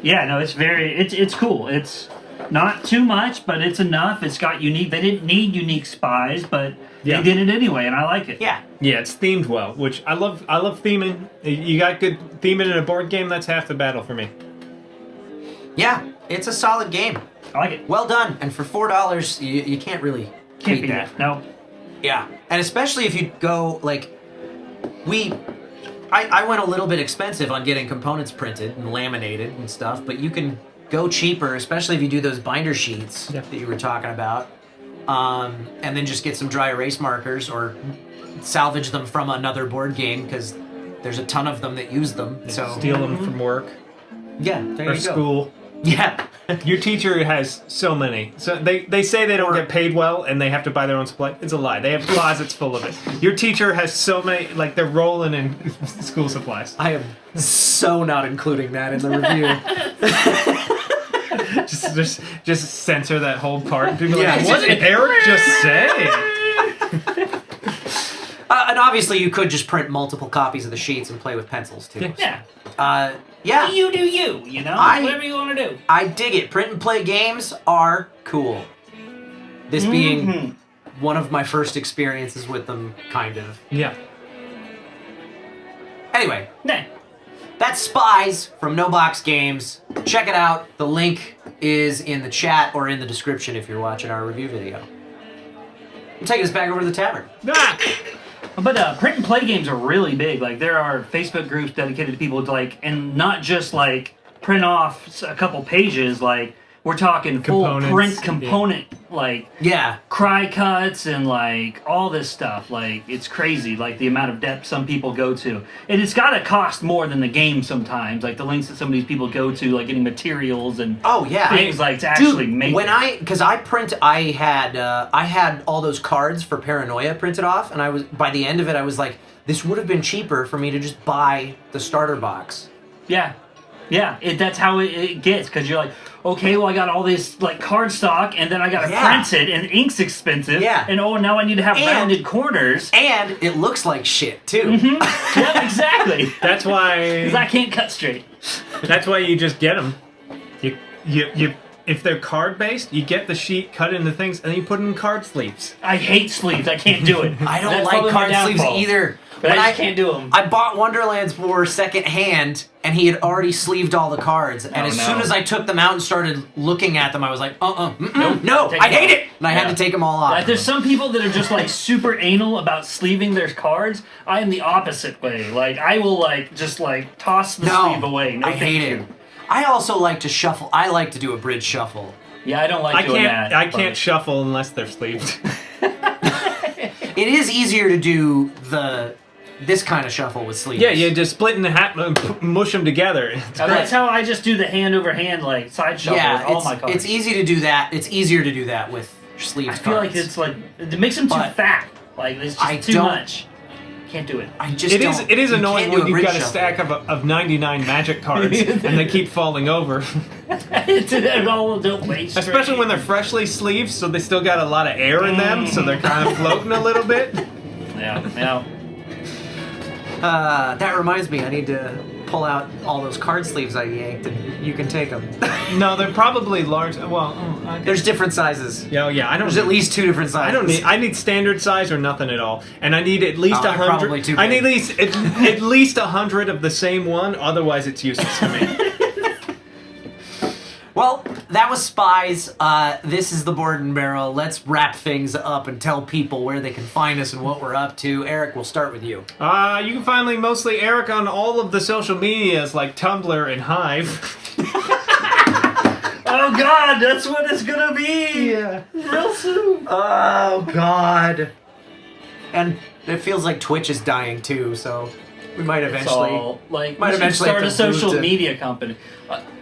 Yeah, no, it's cool. It's not too much, but it's enough. It's got unique. They didn't need unique spies, but Yeah. they did it anyway, and I like it. yeah, Yeah, it's themed well, which I love. I love theming. You got good theming in a board game. That's half the battle for me. yeah, it's a solid game. I like it. Well done, and for $4, you can't really Can't beat be that. that. No. Yeah, and especially if you go like I went a little bit expensive on getting components printed and laminated and stuff, but you can go cheaper, especially if you do those binder sheets that you were talking about, and then just get some dry erase markers or salvage them from another board game because there's a ton of them that use them. So Steal them from work yeah, there or you go. school. Yeah. Your teacher has so many. So they say they don't get paid well and they have to buy their own supply. It's a lie. They have closets full of it. Your teacher has so many, like they're rolling in school supplies. I am so not including that in the review. Just censor that whole part. And people are Yeah, like, what did Eric just say? And obviously you could just print multiple copies of the sheets and play with pencils too. Yeah. Yeah. You do you, you know? I- Whatever you want to do. I dig it. Print and play games are cool. This being one of my first experiences with them, kind of. Yeah. Anyway, Nah. that's Spies from No Box Games. Check it out. The link is in the chat or in the description if you're watching our review video. I'm taking us back over to the tavern. Ah! But print and play games are really big. Like there are Facebook groups dedicated to people to like, and not just like print off a couple pages. Like we're talking full Components, print component, like Yeah. cry cuts and like all this stuff. Like it's crazy. Like the amount of depth some people go to, and it's got to cost more than the game sometimes. Like the lengths that some of these people go to, like getting materials and Oh yeah, things like to actually Dude, make. when it. because I had all those cards for Paranoia printed off, and I was by the end of it I was like, this would have been cheaper for me to just buy the starter box. Yeah. Yeah, that's how it gets, because you're like, okay, well, I got all this like card stock, and then I got to print it, and ink's expensive, and now I need to have rounded corners. And it looks like shit, too. Yeah, exactly. That's why. Because I can't cut straight. That's why you just get them. You if they're card based, you get the sheet cut into things, and then you put it in card sleeves. I hate sleeves. I can't do it. I don't That's like probably my card sleeves downfall. either. But When I just can't do them. I bought Wonderlands for second hand, and he had already sleeved all the cards. And as soon as I took them out and started looking at them, I was like, Nope. no, Take I them hate off. it! And I had to take them all off. Like, there's some people that are just like super anal about sleeving their cards. I am the opposite way. Like I will like just like toss the sleeve away. No, I hate thank it. you. I also like to shuffle. I like to do a bridge shuffle. Yeah, I don't like doing that. I can't shuffle unless they're sleeved. It is easier to do this kind of shuffle with sleeves. Yeah, you just split in the hat and mush them together. That's how I just do the hand over hand like side shuffle with all my cards. it's easy to do that. It's easier to do that with sleeves. I feel like it's like it makes them too fat. Like it's just too much. Can't do it. I just It is you annoying can't do when you've bridge got a shuffle. stack of 99 magic cards and they keep falling over. It all don't waste. Especially when they're freshly sleeved, so they still got a lot of air in them, so they're kind of floating a little bit. Yeah. That reminds me, I need to pull out all those card sleeves I yanked, and you can take them. No, they're probably large. Well, There's different sizes. yeah, I don't. There's at least 2 different sizes. I don't need. I need standard size or nothing at all, and I need at least Oh, they're 100. probably too I need big. at least 100 of the same one. Otherwise, it's useless to me. Well, that was Spies. This is the Board and Barrel. Let's wrap things up and tell people where they can find us and what we're up to. Eric, we'll start with you. You can find me mostly Eric on all of the social medias like Tumblr and Hive. Oh God, that's what it's gonna be. Yeah. Real soon. Oh, God. And it feels like Twitch is dying, too, so we might eventually... So, like, might we should eventually start a have to move social to- media company.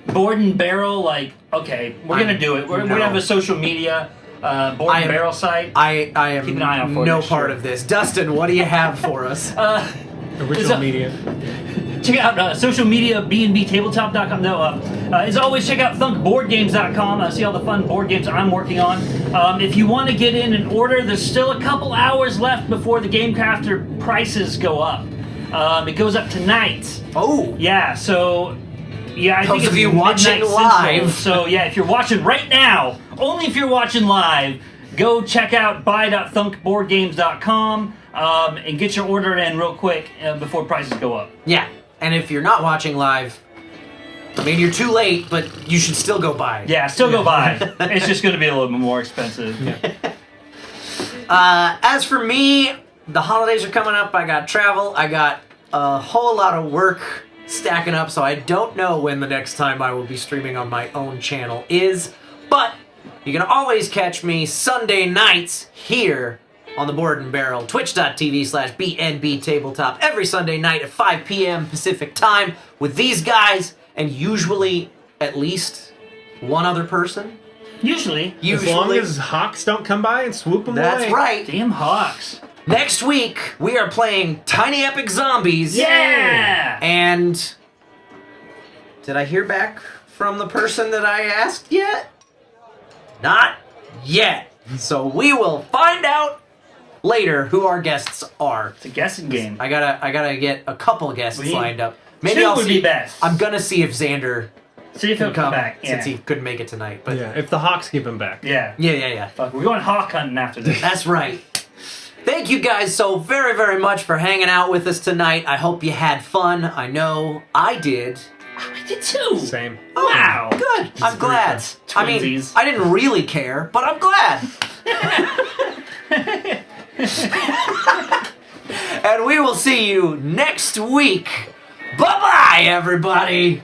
Board and Barrel, like, okay, we're gonna do it. We're gonna have a social media Board and Barrel site. I am Keep an eye out for it, no sure. part of this. Dustin, what do you have for us? Original media. Check out social media, bnbtabletop.com. No, as always, check out thunkboardgames.com. See all the fun board games I'm working on. If you want to get in and order, there's still a couple hours left before the Game Crafter prices go up. It goes up tonight. Oh. Yeah, so... Yeah, I think Those it's of you midnight watching Central. live. So yeah, if you're watching right now, only if you're watching live, go check out buy.thunkboardgames.com and get your order in real quick before prices go up. Yeah, and if you're not watching live, I mean, you're too late, but you should still go buy. Yeah, still go buy. It's just going to be a little bit more expensive. As for me, the holidays are coming up. I got travel. I got a whole lot of work stacking up, so I don't know when the next time I will be streaming on my own channel is, but you can always catch me Sunday nights here on the Board and Barrel, twitch.tv/BNB Tabletop, every Sunday night at 5 p.m. Pacific time with these guys and usually at least one other person. Usually. As long as hawks don't come by and swoop them away. That's right. Damn hawks. Next week, we are playing Tiny Epic Zombies. Yeah! And did I hear back from the person that I asked yet? Not yet. So we will find out later who our guests are. It's a guessing game. I gotta get a couple guests We- lined up. Two I'll would see. be best. I'm gonna see if Xander See if he'll can come come back. Yeah. since he couldn't make it tonight. But Yeah, if the hawks keep him back. Yeah. yeah. Fuck, we're going hawk hunting after this. That's right. Thank you guys so very, very much for hanging out with us tonight. I hope you had fun. I know I did. I did too. Same. Wow. Good. I'm glad. I mean, Twinsies. I didn't really care, but I'm glad. And we will see you next week. Bye-bye, everybody.